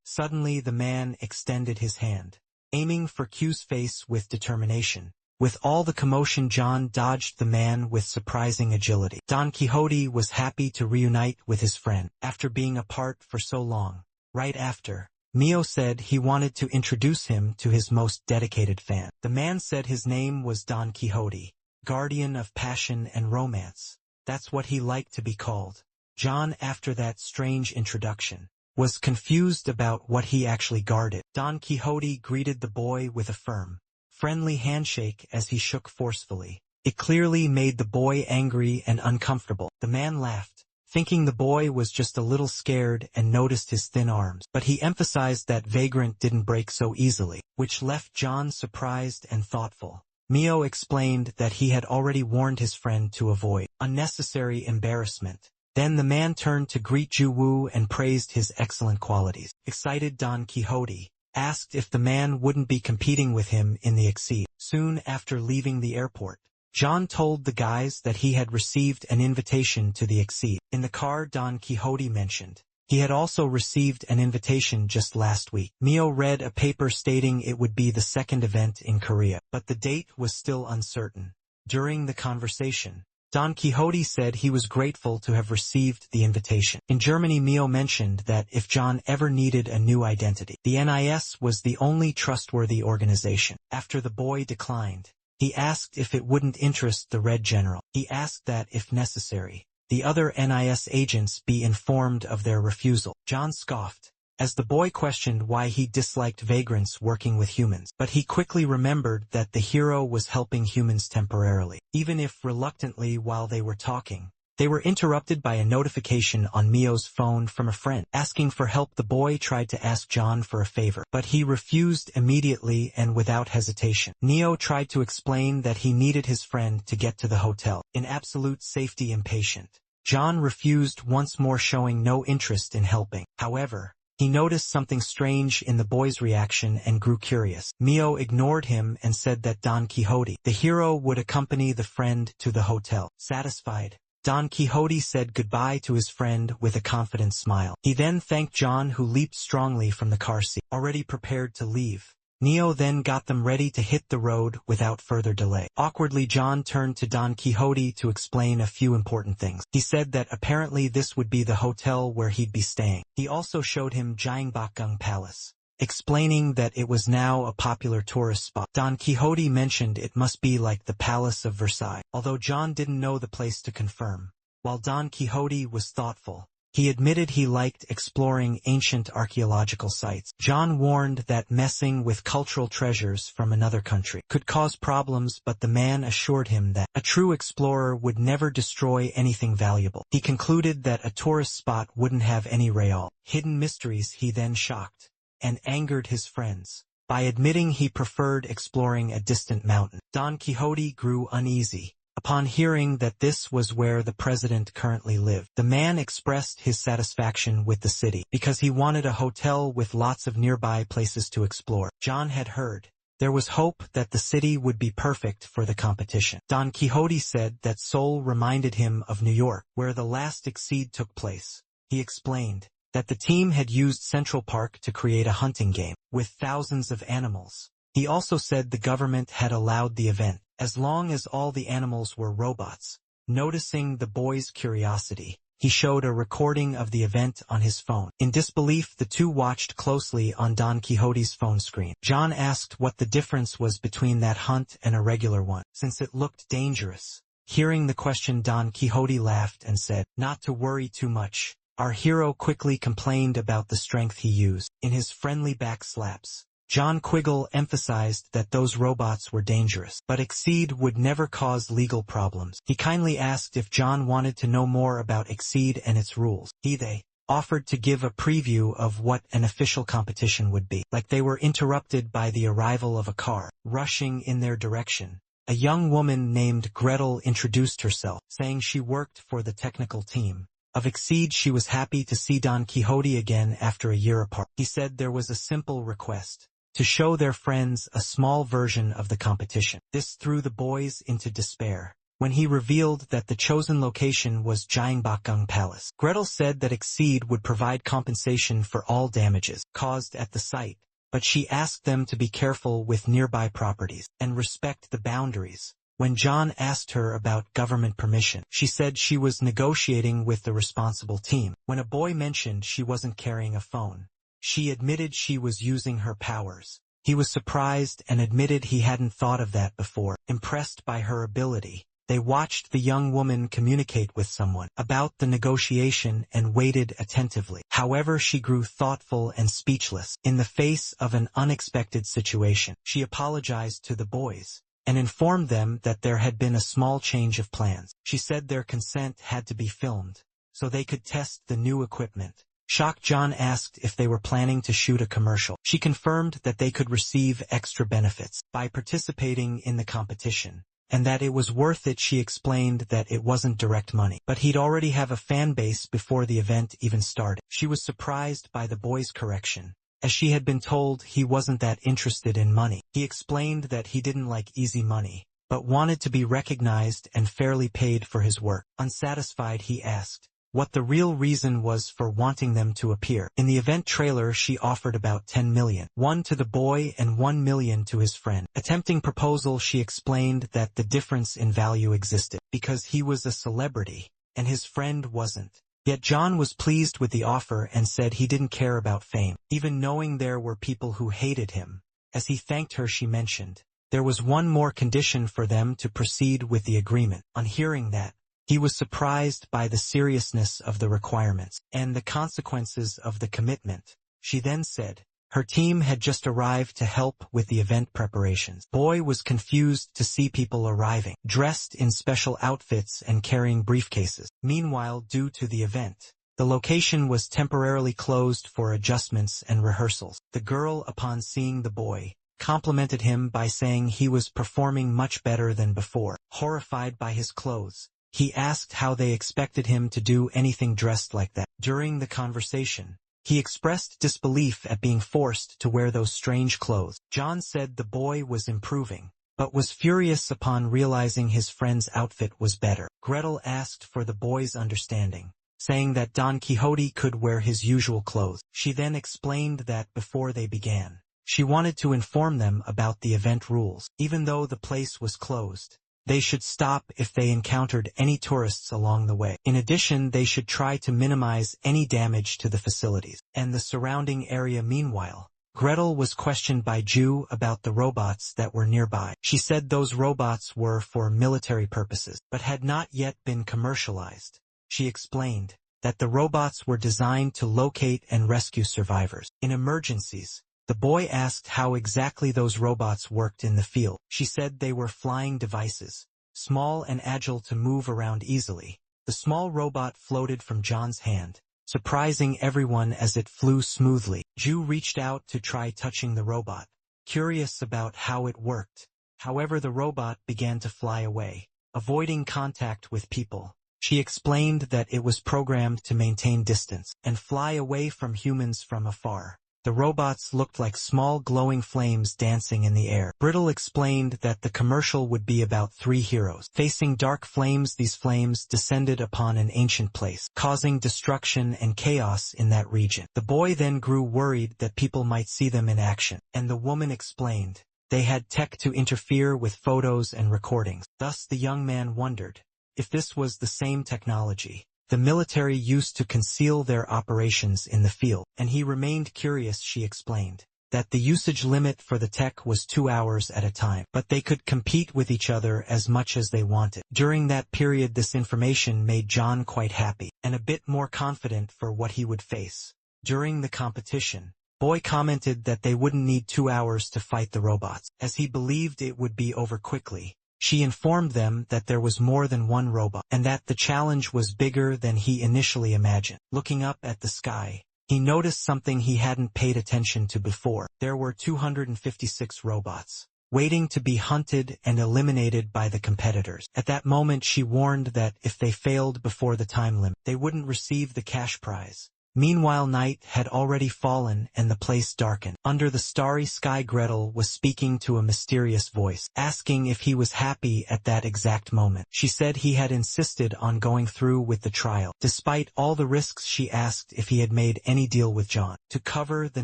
Suddenly, the man extended his hand, aiming for Ku's face with determination. With all the commotion, John dodged the man with surprising agility. Don Quixote was happy to reunite with his friend after being apart for so long. Right after, Mio said he wanted to introduce him to his most dedicated fan. The man said his name was Don Quixote, guardian of passion and romance. That's what he liked to be called. John, after that strange introduction, was confused about what he actually guarded. Don Quixote greeted the boy with a firm, friendly handshake as he shook forcefully. It clearly made the boy angry and uncomfortable. The man laughed, thinking the boy was just a little scared, and noticed his thin arms. But he emphasized that Vagrant didn't break so easily, which left John surprised and thoughtful. Mio explained that he had already warned his friend to avoid unnecessary embarrassment. Then the man turned to greet Ju-woo and praised his excellent qualities. Excited, Don Quixote asked if the man wouldn't be competing with him in the Exceed. Soon after leaving the airport, John told the guys that he had received an invitation to the Exceed. In the car, Don Quixote mentioned he had also received an invitation just last week. Mio read a paper stating it would be the second event in Korea, but the date was still uncertain. During the conversation, Don Quixote said he was grateful to have received the invitation. In Germany, Mio mentioned that if John ever needed a new identity, the NIS was the only trustworthy organization. After the boy declined, he asked if it wouldn't interest the Red General. He asked that, if necessary, the other NIS agents be informed of their refusal. John scoffed as the boy questioned why he disliked vagrants working with humans, but he quickly remembered that the hero was helping humans temporarily. Even if reluctantly, while they were talking, they were interrupted by a notification on Mio's phone from a friend asking for help. The boy tried to ask John for a favor, but he refused immediately and without hesitation. Neo tried to explain that he needed his friend to get to the hotel. In absolute safety, impatient, John refused once more, showing no interest in helping. However, he noticed something strange in the boy's reaction and grew curious. Mio ignored him and said that Don Quixote, the hero, would accompany the friend to the hotel. Satisfied, Don Quixote said goodbye to his friend with a confident smile. He then thanked John, who leaped strongly from the car seat, already prepared to leave. Neo then got them ready to hit the road without further delay. Awkwardly, John turned to Don Quixote to explain a few important things. He said that apparently this would be the hotel where he'd be staying. He also showed him Jiangbakgung Palace, explaining that it was now a popular tourist spot. Don Quixote mentioned it must be like the Palace of Versailles, although John didn't know the place to confirm. While Don Quixote was thoughtful, he admitted he liked exploring ancient archaeological sites. John warned that messing with cultural treasures from another country could cause problems, but the man assured him that a true explorer would never destroy anything valuable. He concluded that a tourist spot wouldn't have any real hidden mysteries. He then shocked and angered his friends by admitting he preferred exploring a distant mountain. Don Quixote grew uneasy upon hearing that this was where the president currently lived. The man expressed his satisfaction with the city because he wanted a hotel with lots of nearby places to explore. John had heard there was hope that the city would be perfect for the competition. Don Quixote said that Seoul reminded him of New York, where the last Exceed took place. He explained that the team had used Central Park to create a hunting game with thousands of animals. He also said the government had allowed the event as long as all the animals were robots. Noticing the boy's curiosity, he showed a recording of the event on his phone. In disbelief, the two watched closely on Don Quixote's phone screen. John asked what the difference was between that hunt and a regular one, since it looked dangerous. Hearing the question, Don Quixote laughed and said, "Not to worry too much." Our hero quickly complained about the strength he used in his friendly back slaps. John Quiggle emphasized that those robots were dangerous, but Exceed would never cause legal problems. He kindly asked if John wanted to know more about Exceed and its rules. They offered to give a preview of what an official competition would be. Like they were interrupted by the arrival of a car, rushing in their direction. A young woman named Gretel introduced herself, saying she worked for the technical team of Exceed. She was happy to see Don Quixote again after a year apart. He said there was a simple request: to show their friends a small version of the competition. This threw the boys into despair when he revealed that the chosen location was Jiangbakgung Palace. Gretel said that Exceed would provide compensation for all damages caused at the site, but she asked them to be careful with nearby properties and respect the boundaries. When John asked her about government permission, she said she was negotiating with the responsible team. When a boy mentioned she wasn't carrying a phone, she admitted she was using her powers. He was surprised and admitted he hadn't thought of that before. Impressed by her ability, they watched the young woman communicate with someone about the negotiation and waited attentively. However, she grew thoughtful and speechless in the face of an unexpected situation. She apologized to the boys and informed them that there had been a small change of plans. She said their consent had to be filmed so they could test the new equipment. Shocked, John asked if they were planning to shoot a commercial. She confirmed that they could receive extra benefits by participating in the competition, and that it was worth it. She explained that it wasn't direct money, but he'd already have a fan base before the event even started. She was surprised by the boy's correction, as she had been told he wasn't that interested in money. He explained that he didn't like easy money, but wanted to be recognized and fairly paid for his work. Unsatisfied, he asked what the real reason was for wanting them to appear. In the event trailer, she offered about 10 million, one to the boy and 1 million to his friend. Attempting proposal, she explained that the difference in value existed because he was a celebrity and his friend wasn't. Yet John was pleased with the offer and said he didn't care about fame, even knowing there were people who hated him. As he thanked her, she mentioned there was one more condition for them to proceed with the agreement. On hearing that, he was surprised by the seriousness of the requirements and the consequences of the commitment. She then said her team had just arrived to help with the event preparations. Boy was confused to see people arriving, dressed in special outfits and carrying briefcases. Meanwhile, due to the event, the location was temporarily closed for adjustments and rehearsals. The girl, upon seeing the boy, complimented him by saying he was performing much better than before. Horrified by his clothes, He asked how they expected him to do anything dressed like that. During the conversation, he expressed disbelief at being forced to wear those strange clothes. John said the boy was improving, but was furious upon realizing his friend's outfit was better. Gretel asked for the boy's understanding, saying that Don Quixote could wear his usual clothes. She then explained that before they began, she wanted to inform them about the event rules. Even though the place was closed, they should stop if they encountered any tourists along the way. In addition, they should try to minimize any damage to the facilities and the surrounding area. Meanwhile, Gretel was questioned by Ju about the robots that were nearby. She said those robots were for military purposes, but had not yet been commercialized. She explained that the robots were designed to locate and rescue survivors in emergencies. The boy asked how exactly those robots worked in the field. She said they were flying devices, small and agile to move around easily. The small robot floated from John's hand, surprising everyone as it flew smoothly. Ju reached out to try touching the robot, curious about how it worked. However, the robot began to fly away, avoiding contact with people. She explained that it was programmed to maintain distance and fly away from humans from afar. The robots looked like small glowing flames dancing in the air. Brittle explained that the commercial would be about 3 heroes facing dark flames. These flames descended upon an ancient place, causing destruction and chaos in that region. The boy then grew worried that people might see them in action, and the woman explained they had tech to interfere with photos and recordings. Thus the young man wondered if this was the same technology the military used to conceal their operations in the field, and he remained curious. She explained that the usage limit for the tech was 2 hours at a time, but they could compete with each other as much as they wanted. During that period, this information made John quite happy, and a bit more confident for what he would face. During the competition, Boy commented that they wouldn't need 2 hours to fight the robots, as he believed it would be over quickly. She informed them that there was more than one robot, and that the challenge was bigger than he initially imagined. Looking up at the sky, he noticed something he hadn't paid attention to before. There were 256 robots, waiting to be hunted and eliminated by the competitors. At that moment she warned that if they failed before the time limit, they wouldn't receive the cash prize. Meanwhile, night had already fallen and the place darkened. Under the starry sky, Gretel was speaking to a mysterious voice, asking if he was happy at that exact moment. She said he had insisted on going through with the trial. Despite all the risks, she asked if he had made any deal with John to cover the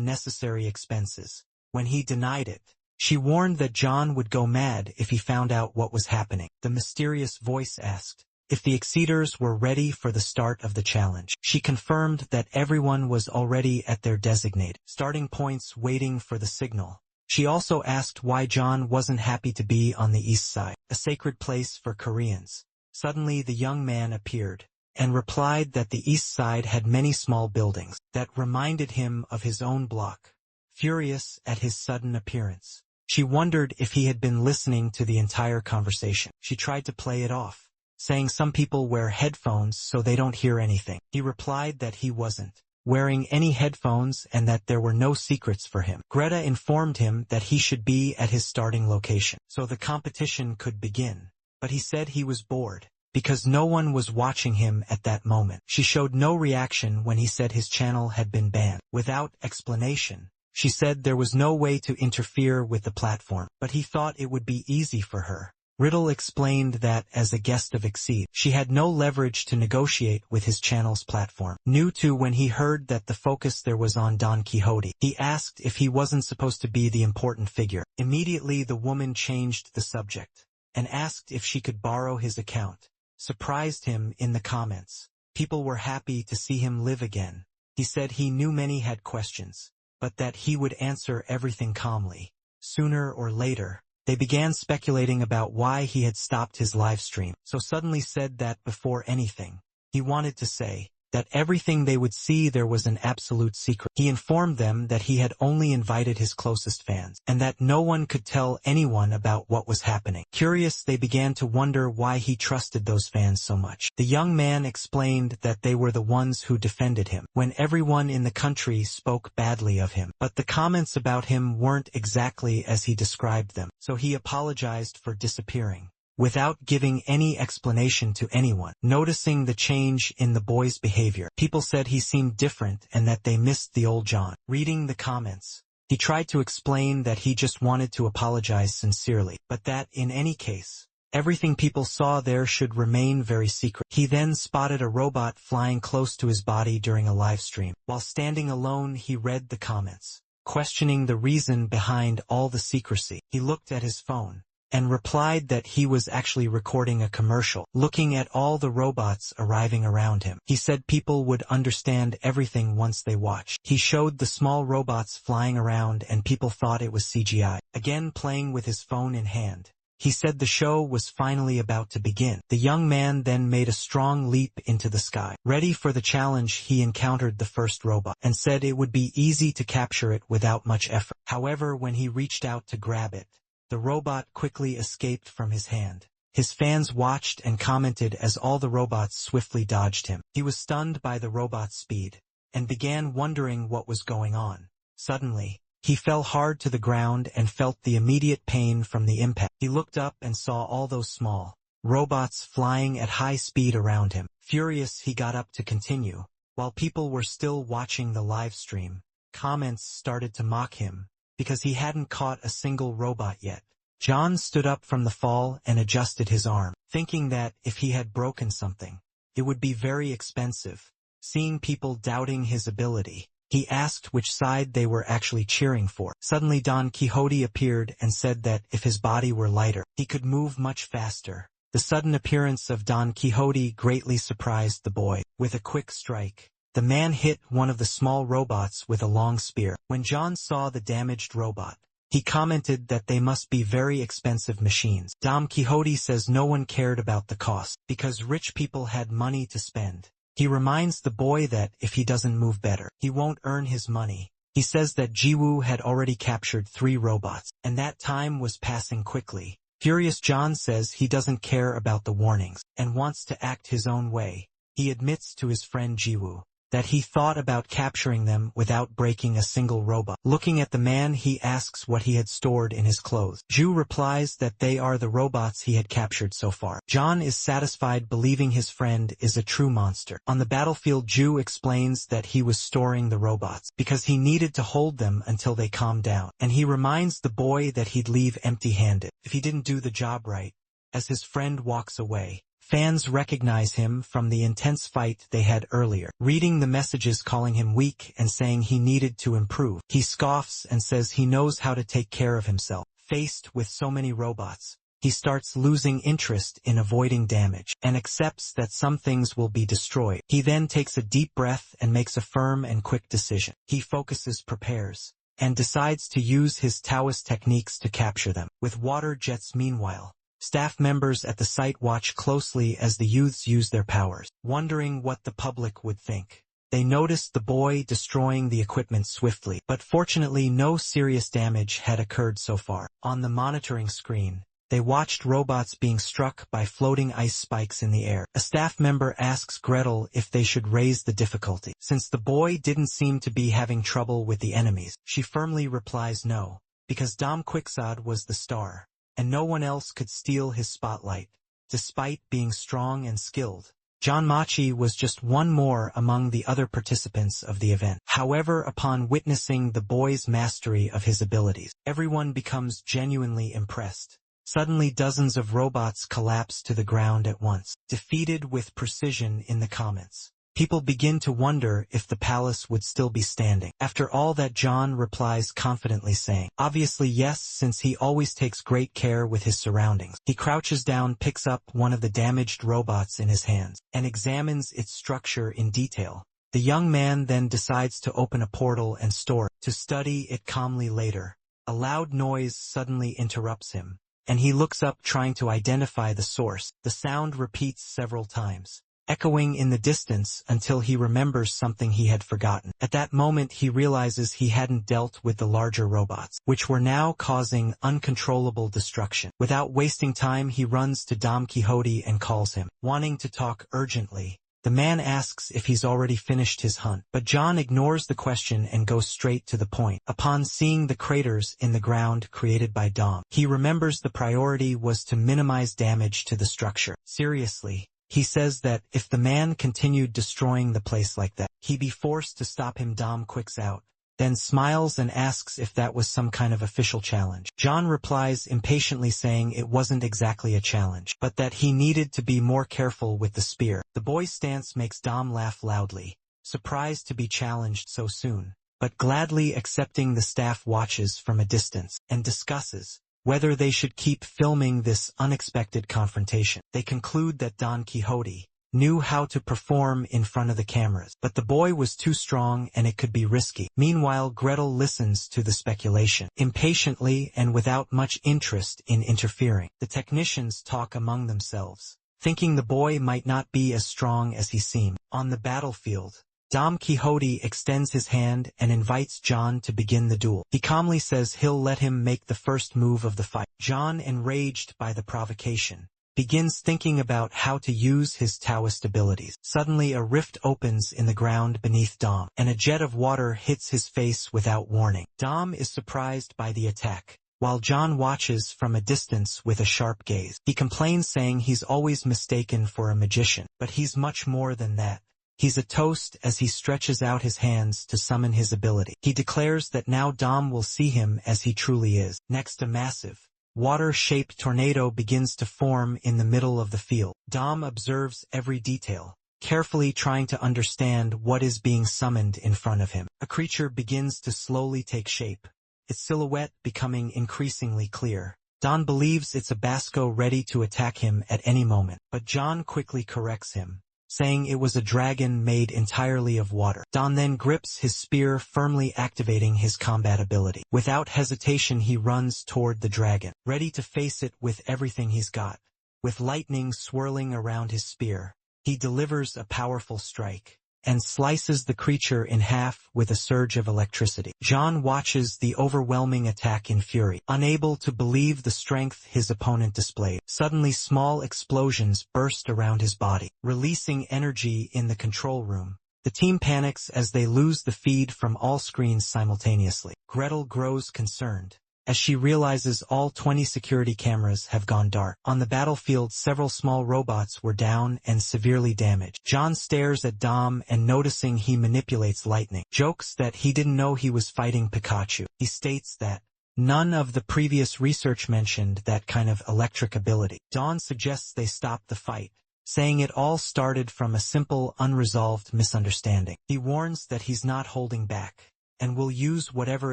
necessary expenses. When he denied it, she warned that John would go mad if he found out what was happening. The mysterious voice asked if the Exceeders were ready for the start of the challenge. She confirmed that everyone was already at their designated starting points waiting for the signal. She also asked why John wasn't happy to be on the east side, a sacred place for Koreans. Suddenly the young man appeared, and replied that the east side had many small buildings that reminded him of his own block. Furious at his sudden appearance, she wondered if he had been listening to the entire conversation. She tried to play it off, saying some people wear headphones so they don't hear anything. He replied that he wasn't wearing any headphones and that there were no secrets for him. Greta informed him that he should be at his starting location so the competition could begin, but he said he was bored because no one was watching him at that moment. She showed no reaction when he said his channel had been banned. Without explanation, she said there was no way to interfere with the platform, but he thought it would be easy for her. Riddle explained that as a guest of Exceed, she had no leverage to negotiate with his channel's platform. New to when he heard that the focus there was on Don Quixote, he asked if he wasn't supposed to be the important figure. Immediately the woman changed the subject and asked if she could borrow his account. Surprised him in the comments. People were happy to see him live again. He said he knew many had questions, but that he would answer everything calmly. Sooner or later, they began speculating about why he had stopped his live stream, so suddenly said that before anything, he wanted to say that everything they would see there was an absolute secret. He informed them that he had only invited his closest fans, and that no one could tell anyone about what was happening. Curious, they began to wonder why he trusted those fans so much. The young man explained that they were the ones who defended him when everyone in the country spoke badly of him, but the comments about him weren't exactly as he described them, so he apologized for disappearing. without giving any explanation to anyone. Noticing the change in the boy's behavior, people said he seemed different and that they missed the old John. Reading the comments, he tried to explain that he just wanted to apologize sincerely, but that, in any case, everything people saw there should remain very secret. He then spotted a robot flying close to his body during a live stream. While standing alone, he read the comments, questioning the reason behind all the secrecy. He looked at his phone and replied that he was actually recording a commercial, looking at all the robots arriving around him. He said people would understand everything once they watched. He showed the small robots flying around and people thought it was CGI. Again playing with his phone in hand, he said the show was finally about to begin. The young man then made a strong leap into the sky. Ready for the challenge, he encountered the first robot and said it would be easy to capture it without much effort. However, when he reached out to grab it, the robot quickly escaped from his hand. His fans watched and commented as all the robots swiftly dodged him. He was stunned by the robot's speed and began wondering what was going on. Suddenly, he fell hard to the ground and felt the immediate pain from the impact. He looked up and saw all those small robots flying at high speed around him. Furious, he got up to continue. While people were still watching the live stream, comments started to mock him because he hadn't caught a single robot yet. John stood up from the fall and adjusted his arm, thinking that if he had broken something, it would be very expensive. Seeing people doubting his ability, he asked which side they were actually cheering for. Suddenly Don Quixote appeared and said that if his body were lighter, he could move much faster. The sudden appearance of Don Quixote greatly surprised the boy. With a quick strike, the man hit one of the small robots with a long spear. When John saw the damaged robot, he commented that they must be very expensive machines. Don Quixote says no one cared about the cost, because rich people had money to spend. He reminds the boy that if he doesn't move better, he won't earn his money. He says that Jiwoo had already captured 3 robots, and that time was passing quickly. Furious, John says he doesn't care about the warnings, and wants to act his own way. He admits to his friend Jiwoo that he thought about capturing them without breaking a single robot. Looking at the man, he asks what he had stored in his clothes. Ju replies that they are the robots he had captured so far. John is satisfied, believing his friend is a true monster. On the battlefield, Ju explains that he was storing the robots because he needed to hold them until they calmed down, and he reminds the boy that he'd leave empty-handed if he didn't do the job right. As his friend walks away, fans recognize him from the intense fight they had earlier, reading the messages calling him weak and saying he needed to improve. He scoffs and says he knows how to take care of himself. Faced with so many robots, he starts losing interest in avoiding damage and accepts that some things will be destroyed. He then takes a deep breath and makes a firm and quick decision. He focuses, prepares, and decides to use his Taoist techniques to capture them. With water jets, meanwhile, staff members at the site watch closely as the youths use their powers, wondering what the public would think. They noticed the boy destroying the equipment swiftly, but fortunately no serious damage had occurred so far. On the monitoring screen, they watched robots being struck by floating ice spikes in the air. A staff member asks Gretel if they should raise the difficulty. Since the boy didn't seem to be having trouble with the enemies, she firmly replies no, because Dom Quixote was the star, and no one else could steal his spotlight. Despite being strong and skilled, John Machi was just one more among the other participants of the event. However, upon witnessing the boy's mastery of his abilities, everyone becomes genuinely impressed. Suddenly dozens of robots collapse to the ground at once, defeated with precision. In the comments, people begin to wonder if the palace would still be standing. After all that, John replies confidently saying, obviously yes, since he always takes great care with his surroundings. He crouches down, picks up one of the damaged robots in his hands, and examines its structure in detail. The young man then decides to open a portal and store it, to study it calmly later. A loud noise suddenly interrupts him, and he looks up, trying to identify the source. The sound repeats several times, echoing in the distance until he remembers something he had forgotten. At that moment he realizes he hadn't dealt with the larger robots, which were now causing uncontrollable destruction. Without wasting time, he runs to Dom Quixote and calls him, wanting to talk urgently. The man asks if he's already finished his hunt, but John ignores the question and goes straight to the point. Upon seeing the craters in the ground created by Dom, he remembers the priority was to minimize damage to the structure. Seriously, he says that if the man continued destroying the place like that, he'd be forced to stop him. Dom quicks out, then smiles and asks if that was some kind of official challenge. John replies impatiently saying it wasn't exactly a challenge, but that he needed to be more careful with the spear. The boy's stance makes Dom laugh loudly, surprised to be challenged so soon, but gladly accepting. The staff watches from a distance and discusses whether they should keep filming this unexpected confrontation. They conclude that Don Quixote knew how to perform in front of the cameras, but the boy was too strong and it could be risky. Meanwhile, Gretel listens to the speculation impatiently and without much interest in interfering. The technicians talk among themselves, thinking the boy might not be as strong as he seemed. On the battlefield, Don Quixote extends his hand and invites John to begin the duel. He calmly says he'll let him make the first move of the fight. John, enraged by the provocation, begins thinking about how to use his Taoist abilities. Suddenly a rift opens in the ground beneath Dom, and a jet of water hits his face without warning. Dom is surprised by the attack, while John watches from a distance with a sharp gaze. He complains, saying he's always mistaken for a magician, but he's much more than that. He's a toast as he stretches out his hands to summon his ability. He declares that now Dom will see him as he truly is. Next, a massive, water-shaped tornado begins to form in the middle of the field. Dom observes every detail, carefully trying to understand what is being summoned in front of him. A creature begins to slowly take shape, its silhouette becoming increasingly clear. Don believes it's a Basco ready to attack him at any moment, but John quickly corrects him, saying it was a dragon made entirely of water. Don then grips his spear firmly, activating his combat ability. Without hesitation, he runs toward the dragon, ready to face it with everything he's got. With lightning swirling around his spear, he delivers a powerful strike and slices the creature in half with a surge of electricity. John watches the overwhelming attack in fury, unable to believe the strength his opponent displayed. Suddenly, small explosions burst around his body, releasing energy in the control room. The team panics as they lose the feed from all screens simultaneously. Gretel grows concerned as she realizes all 20 security cameras have gone dark. On the battlefield, several small robots were down and severely damaged. John stares at Dom and, noticing he manipulates lightning, jokes that he didn't know he was fighting Pikachu. He states that none of the previous research mentioned that kind of electric ability. Don suggests they stop the fight, saying it all started from a simple, unresolved misunderstanding. He warns that he's not holding back and will use whatever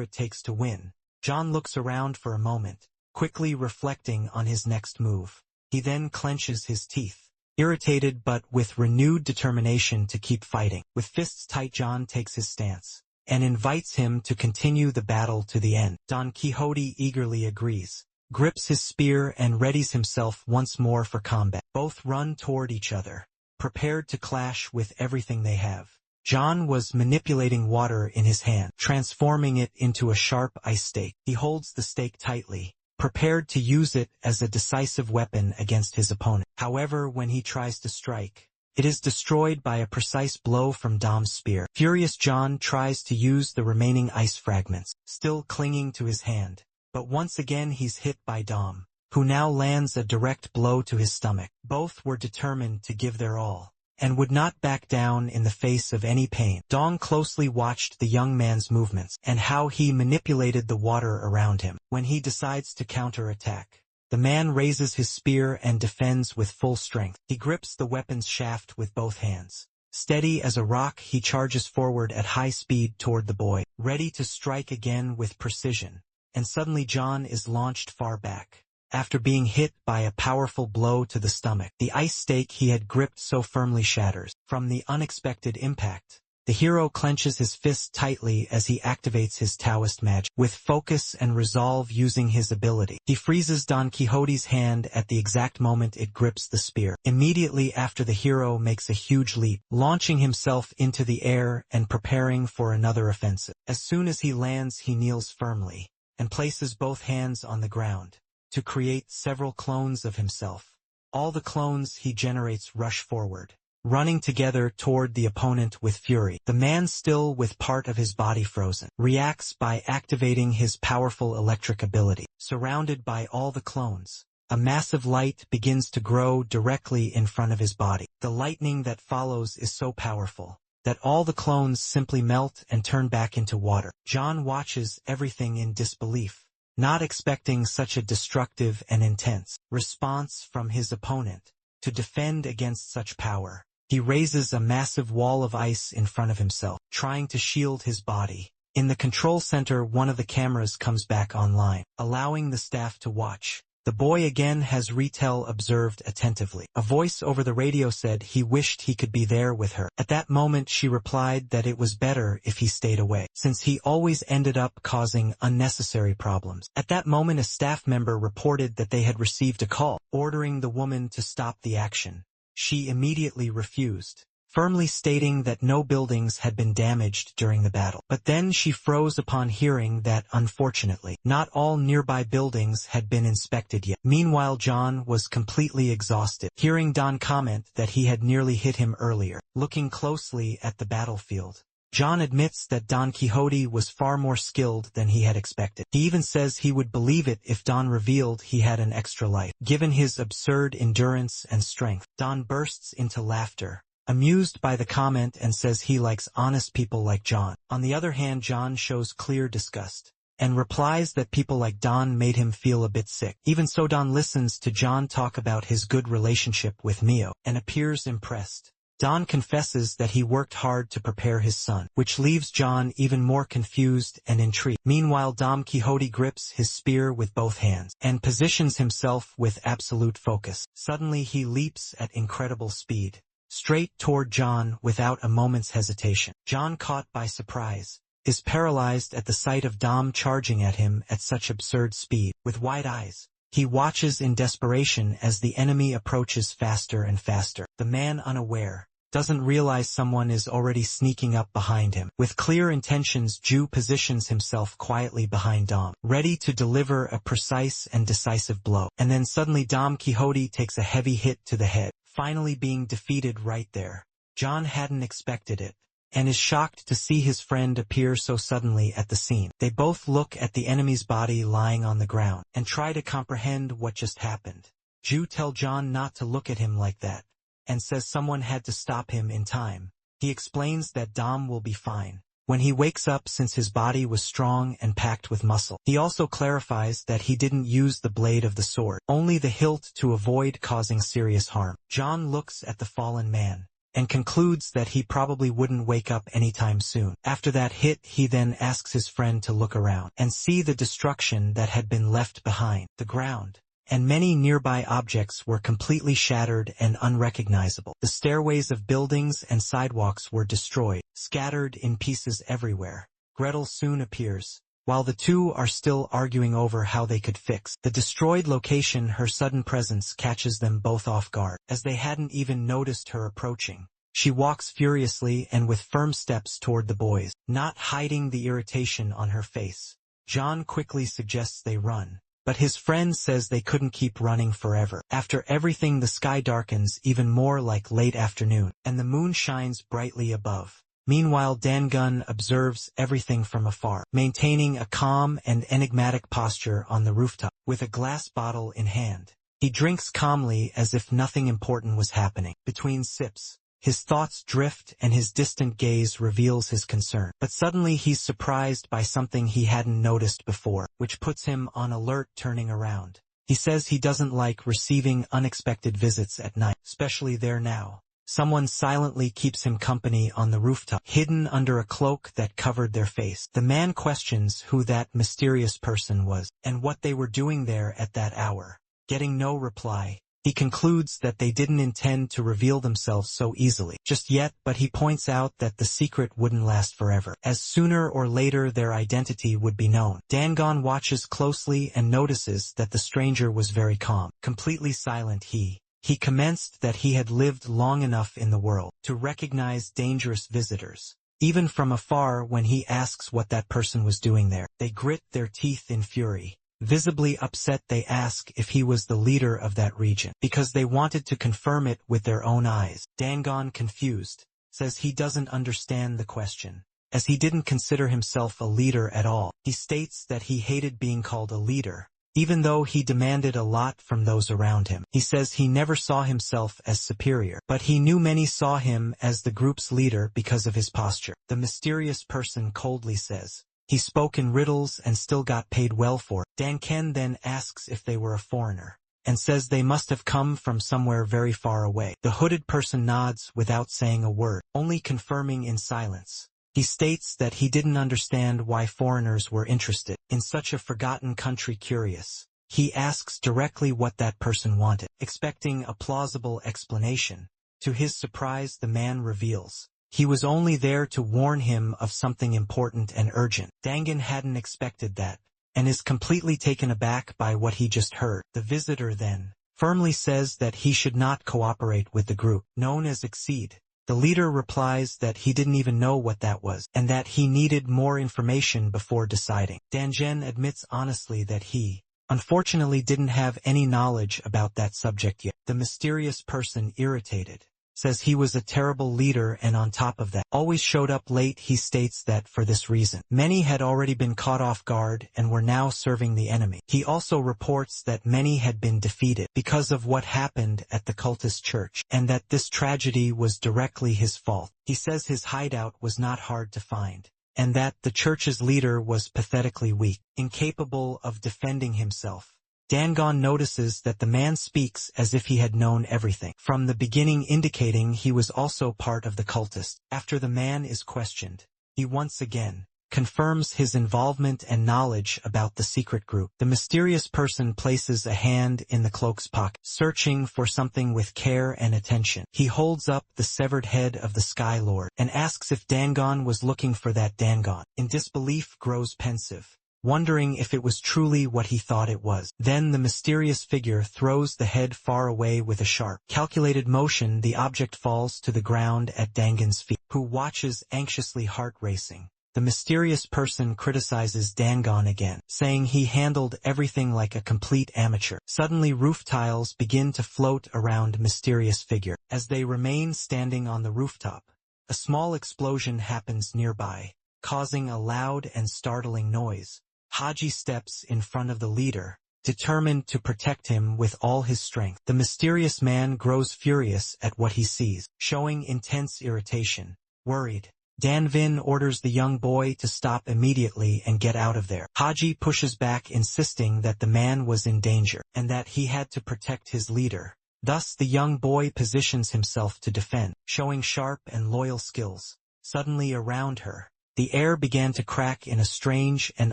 it takes to win. John looks around for a moment, quickly reflecting on his next move. He then clenches his teeth, irritated but with renewed determination to keep fighting. With fists tight, John takes his stance and invites him to continue the battle to the end. Don Quixote eagerly agrees, grips his spear and readies himself once more for combat. Both run toward each other, prepared to clash with everything they have. John was manipulating water in his hand, transforming it into a sharp ice stake. He holds the stake tightly, prepared to use it as a decisive weapon against his opponent. However, when he tries to strike, it is destroyed by a precise blow from Dom's spear. Furious, John tries to use the remaining ice fragments, still clinging to his hand, but once again he's hit by Dom, who now lands a direct blow to his stomach. Both were determined to give their all, and would not back down in the face of any pain. Dong closely watched the young man's movements and how he manipulated the water around him. When he decides to counterattack, the man raises his spear and defends with full strength. He grips the weapon's shaft with both hands. Steady as a rock, he charges forward at high speed toward the boy, ready to strike again with precision. And suddenly John is launched far back, after being hit by a powerful blow to the stomach. The ice stake he had gripped so firmly shatters. From the unexpected impact, the hero clenches his fist tightly as he activates his Taoist magic. With focus and resolve, using his ability, he freezes Don Quixote's hand at the exact moment it grips the spear. Immediately after, the hero makes a huge leap, launching himself into the air and preparing for another offensive. As soon as he lands, he kneels firmly and places both hands on the ground to create several clones of himself. All the clones he generates rush forward, running together toward the opponent with fury. The man, still with part of his body frozen, reacts by activating his powerful electric ability. Surrounded by all the clones, a massive light begins to grow directly in front of his body. The lightning that follows is so powerful that all the clones simply melt and turn back into water. John watches everything in disbelief, not expecting such a destructive and intense response from his opponent. To defend against such power, he raises a massive wall of ice in front of himself, trying to shield his body. In the control center, one of the cameras comes back online, allowing the staff to watch. The boy again has Retail observed attentively. A voice over the radio said he wished he could be there with her. At that moment she replied that it was better if he stayed away, since he always ended up causing unnecessary problems. At that moment a staff member reported that they had received a call, ordering the woman to stop the action. She immediately refused, firmly stating that no buildings had been damaged during the battle. But then she froze upon hearing that, unfortunately, not all nearby buildings had been inspected yet. Meanwhile, John was completely exhausted, hearing Don comment that he had nearly hit him earlier. Looking closely at the battlefield, John admits that Don Quixote was far more skilled than he had expected. He even says he would believe it if Don revealed he had an extra life, given his absurd endurance and strength. Don bursts into laughter, amused by the comment, and says he likes honest people like John. On the other hand, John shows clear disgust and replies that people like Don made him feel a bit sick. Even so, Don listens to John talk about his good relationship with Mio and appears impressed. Don confesses that he worked hard to prepare his son, which leaves John even more confused and intrigued. Meanwhile, Don Quixote grips his spear with both hands and positions himself with absolute focus. Suddenly he leaps at incredible speed, straight toward John without a moment's hesitation. John, caught by surprise, is paralyzed at the sight of Dom charging at him at such absurd speed. With wide eyes, he watches in desperation as the enemy approaches faster and faster. The man, unaware, doesn't realize someone is already sneaking up behind him. With clear intentions, Ju positions himself quietly behind Dom, ready to deliver a precise and decisive blow. And then suddenly Don Quixote takes a heavy hit to the head, finally being defeated right there. John hadn't expected it, and is shocked to see his friend appear so suddenly at the scene. They both look at the enemy's body lying on the ground, and try to comprehend what just happened. Ju tells John not to look at him like that, and says someone had to stop him in time. He explains that Dom will be fine when he wakes up, since his body was strong and packed with muscle. He also clarifies that he didn't use the blade of the sword, only the hilt, to avoid causing serious harm. John looks at the fallen man and concludes that he probably wouldn't wake up anytime soon. After that hit, he then asks his friend to look around and see the destruction that had been left behind. The ground and many nearby objects were completely shattered and unrecognizable. The stairways of buildings and sidewalks were destroyed, scattered in pieces everywhere. Gretel soon appears. While the two are still arguing over how they could fix the destroyed location, her sudden presence catches them both off guard, as they hadn't even noticed her approaching. She walks furiously and with firm steps toward the boys, not hiding the irritation on her face. John quickly suggests they run, but his friend says they couldn't keep running forever. After everything, the sky darkens even more, like late afternoon, and the moon shines brightly above. Meanwhile, Dangun observes everything from afar, maintaining a calm and enigmatic posture on the rooftop, with a glass bottle in hand. He drinks calmly as if nothing important was happening. Between sips, his thoughts drift and his distant gaze reveals his concern. But suddenly he's surprised by something he hadn't noticed before, which puts him on alert. Turning around, he says he doesn't like receiving unexpected visits at night, especially there now. Someone silently keeps him company on the rooftop, hidden under a cloak that covered their face. The man questions who that mysterious person was, and what they were doing there at that hour. Getting no reply, he concludes that they didn't intend to reveal themselves so easily just yet, but he points out that the secret wouldn't last forever, as sooner or later their identity would be known. Dangon watches closely and notices that the stranger was very calm, completely silent. He commenced that he had lived long enough in the world to recognize dangerous visitors, even from afar. When he asks what that person was doing there, they grit their teeth in fury, Visibly upset, they ask if he was the leader of that region, because they wanted to confirm it with their own eyes. Dangon, confused, says he doesn't understand the question, as he didn't consider himself a leader at all. He states that he hated being called a leader, even though he demanded a lot from those around him. He says he never saw himself as superior, but he knew many saw him as the group's leader because of his posture. The mysterious person coldly says he spoke in riddles and still got paid well for it. Danken then asks if they were a foreigner, and says they must have come from somewhere very far away. The hooded person nods without saying a word, only confirming in silence. He states that he didn't understand why foreigners were interested in such a forgotten country. Curious, he asks directly what that person wanted, expecting a plausible explanation. To his surprise, the man reveals he was only there to warn him of something important and urgent. Dangan hadn't expected that, and is completely taken aback by what he just heard. The visitor then firmly says that he should not cooperate with the group known as Exceed. The leader replies that he didn't even know what that was, and that he needed more information before deciding. Danjen admits honestly that he, unfortunately, didn't have any knowledge about that subject yet. The mysterious person, irritated, says he was a terrible leader and on top of that, always showed up late. He states that for this reason, many had already been caught off guard and were now serving the enemy. He also reports that many had been defeated because of what happened at the cultist church, and that this tragedy was directly his fault. He says his hideout was not hard to find, and that the church's leader was pathetically weak, incapable of defending himself. Dangon notices that the man speaks as if he had known everything from the beginning, indicating he was also part of the cultist. After the man is questioned, he once again confirms his involvement and knowledge about the secret group. The mysterious person places a hand in the cloak's pocket, searching for something with care and attention. He holds up the severed head of the Sky Lord and asks if Dangon was looking for that. Dangon, in disbelief, grows pensive, wondering if it was truly what he thought it was. Then the mysterious figure throws the head far away with a sharp, calculated motion. The object falls to the ground at Dangon's feet, who watches anxiously, heart racing. The mysterious person criticizes Dangon again, saying he handled everything like a complete amateur. Suddenly roof tiles begin to float around mysterious figure. As they remain standing on the rooftop, a small explosion happens nearby, causing a loud and startling noise. Haji steps in front of the leader, determined to protect him with all his strength. The mysterious man grows furious at what he sees, showing intense irritation. Worried, Danvin orders the young boy to stop immediately and get out of there. Haji pushes back, insisting that the man was in danger, and that he had to protect his leader. Thus the young boy positions himself to defend, showing sharp and loyal skills. Suddenly around her, the air began to crack in a strange and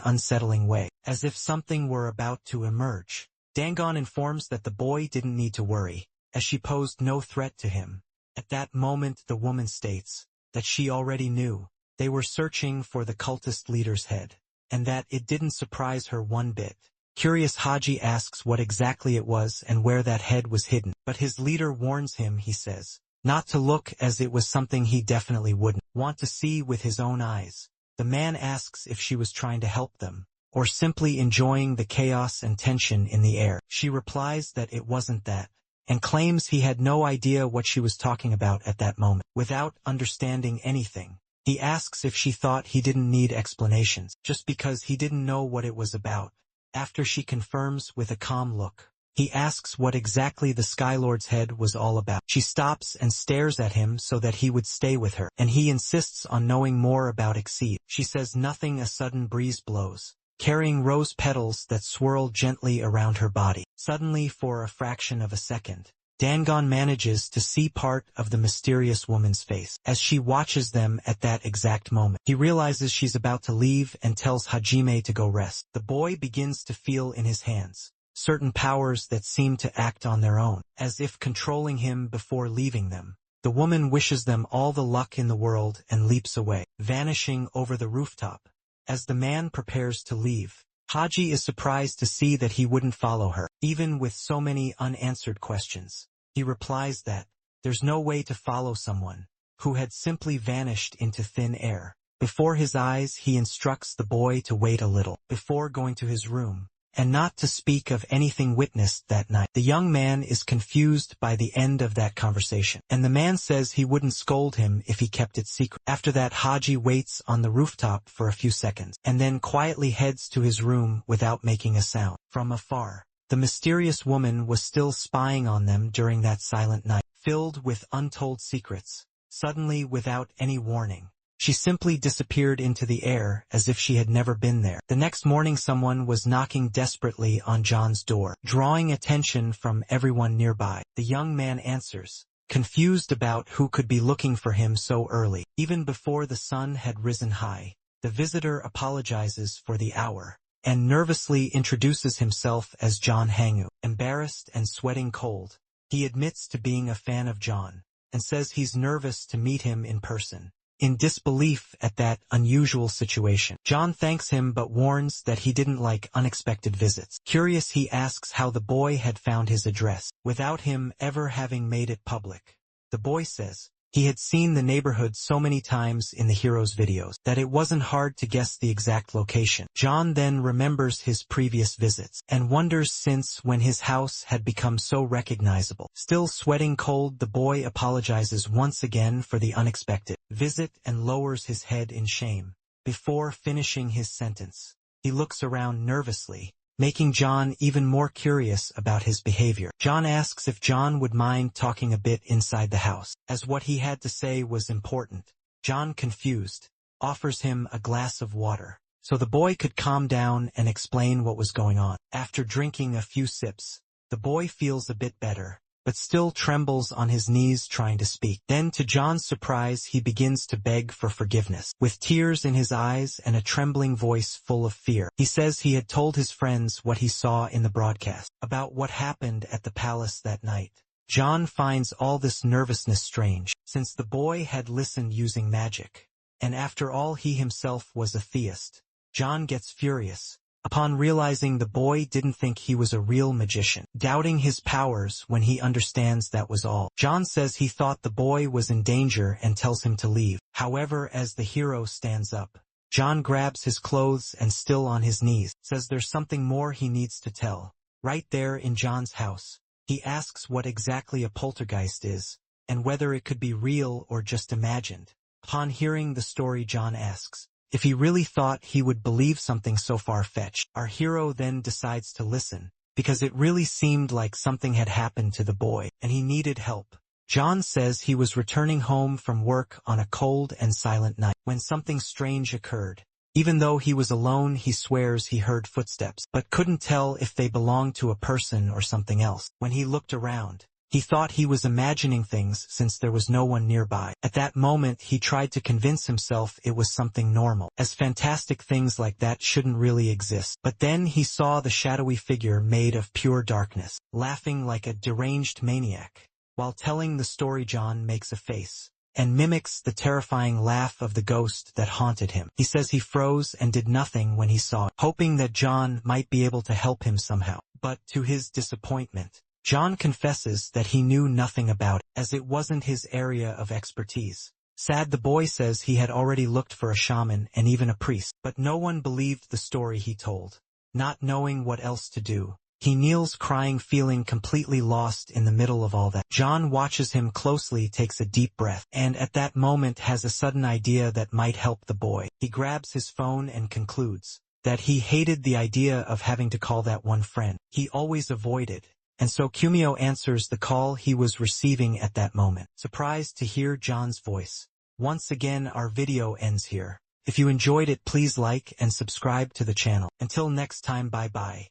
unsettling way, as if something were about to emerge. Dangon informs that the boy didn't need to worry, as she posed no threat to him. At that moment the woman states that she already knew they were searching for the cultist leader's head, and that it didn't surprise her one bit. Curious, Haji asks what exactly it was and where that head was hidden, but his leader warns him, he says, not to look, as it was something he definitely wouldn't want to see with his own eyes. The man asks if she was trying to help them, or simply enjoying the chaos and tension in the air. She replies that it wasn't that, and claims he had no idea what she was talking about at that moment. Without understanding anything, he asks if she thought he didn't need explanations, just because he didn't know what it was about. After she confirms with a calm look, he asks what exactly the Skylord's head was all about. She stops and stares at him so that he would stay with her, and he insists on knowing more about Exceed. She says nothing. A sudden breeze blows, carrying rose petals that swirl gently around her body. Suddenly, for a fraction of a second, Dangon manages to see part of the mysterious woman's face. As she watches them at that exact moment, he realizes she's about to leave and tells Hajime to go rest. The boy begins to feel in his hands certain powers that seem to act on their own, as if controlling him before leaving them. The woman wishes them all the luck in the world and leaps away, vanishing over the rooftop. As the man prepares to leave, Haji is surprised to see that he wouldn't follow her, even with so many unanswered questions. He replies that there's no way to follow someone who had simply vanished into thin air. Before his eyes, he instructs the boy to wait a little before going to his room. and not to speak of anything witnessed that night. The young man is confused by the end of that conversation, and the man says he wouldn't scold him if he kept it secret. After that, Haji waits on the rooftop for a few seconds, and then quietly heads to his room without making a sound. From afar, the mysterious woman was still spying on them during that silent night, filled with untold secrets. Suddenly, without any warning, she simply disappeared into the air as if she had never been there. The next morning, someone was knocking desperately on John's door, drawing attention from everyone nearby. The young man answers, confused about who could be looking for him so early. Even before the sun had risen high, the visitor apologizes for the hour and nervously introduces himself as John Hangu. Embarrassed and sweating cold, he admits to being a fan of John and says he's nervous to meet him in person. In disbelief at that unusual situation, John thanks him but warns that he didn't like unexpected visits. Curious, he asks how the boy had found his address, without him ever having made it public. The boy says he had seen the neighborhood so many times in the hero's videos that it wasn't hard to guess the exact location. John then remembers his previous visits and wonders since when his house had become so recognizable. Still sweating cold, the boy apologizes once again for the unexpected visit and lowers his head in shame. Before finishing his sentence, he looks around nervously, making John even more curious about his behavior. John asks if John would mind talking a bit inside the house, as what he had to say was important. John, confused, offers him a glass of water, so the boy could calm down and explain what was going on. After drinking a few sips, the boy feels a bit better, but still trembles on his knees trying to speak. Then, to John's surprise, he begins to beg for forgiveness. With tears in his eyes and a trembling voice full of fear, he says he had told his friends what he saw in the broadcast about what happened at the palace that night. John finds all this nervousness strange, since the boy had listened using magic, and after all he himself was a theist. John gets furious upon realizing the boy didn't think he was a real magician, doubting his powers when he understands that was all. John says he thought the boy was in danger and tells him to leave. However, as the hero stands up, John grabs his clothes and, still on his knees, says there's something more he needs to tell. Right there in John's house, he asks what exactly a poltergeist is, and whether it could be real or just imagined. Upon hearing the story, John asks if he really thought he would believe something so far-fetched. Our hero then decides to listen, because it really seemed like something had happened to the boy, and he needed help. John says he was returning home from work on a cold and silent night when something strange occurred. Even though he was alone, he swears he heard footsteps, but couldn't tell if they belonged to a person or something else. When he looked around, he thought he was imagining things since there was no one nearby. At that moment, he tried to convince himself it was something normal, as fantastic things like that shouldn't really exist. But then he saw the shadowy figure made of pure darkness, laughing like a deranged maniac. While telling the story, John makes a face and mimics the terrifying laugh of the ghost that haunted him. He says he froze and did nothing when he saw it, hoping that John might be able to help him somehow. But to his disappointment, John confesses that he knew nothing about it, as it wasn't his area of expertise. Sad, the boy says he had already looked for a shaman and even a priest, but no one believed the story he told. Not knowing what else to do, he kneels crying, feeling completely lost in the middle of all that. John watches him closely, takes a deep breath, and at that moment has a sudden idea that might help the boy. He grabs his phone and concludes that he hated the idea of having to call that one friend he always avoided. And so Kumio answers the call he was receiving at that moment, surprised to hear John's voice. Once again, our video ends here. If you enjoyed it, please like and subscribe to the channel. Until next time, bye bye.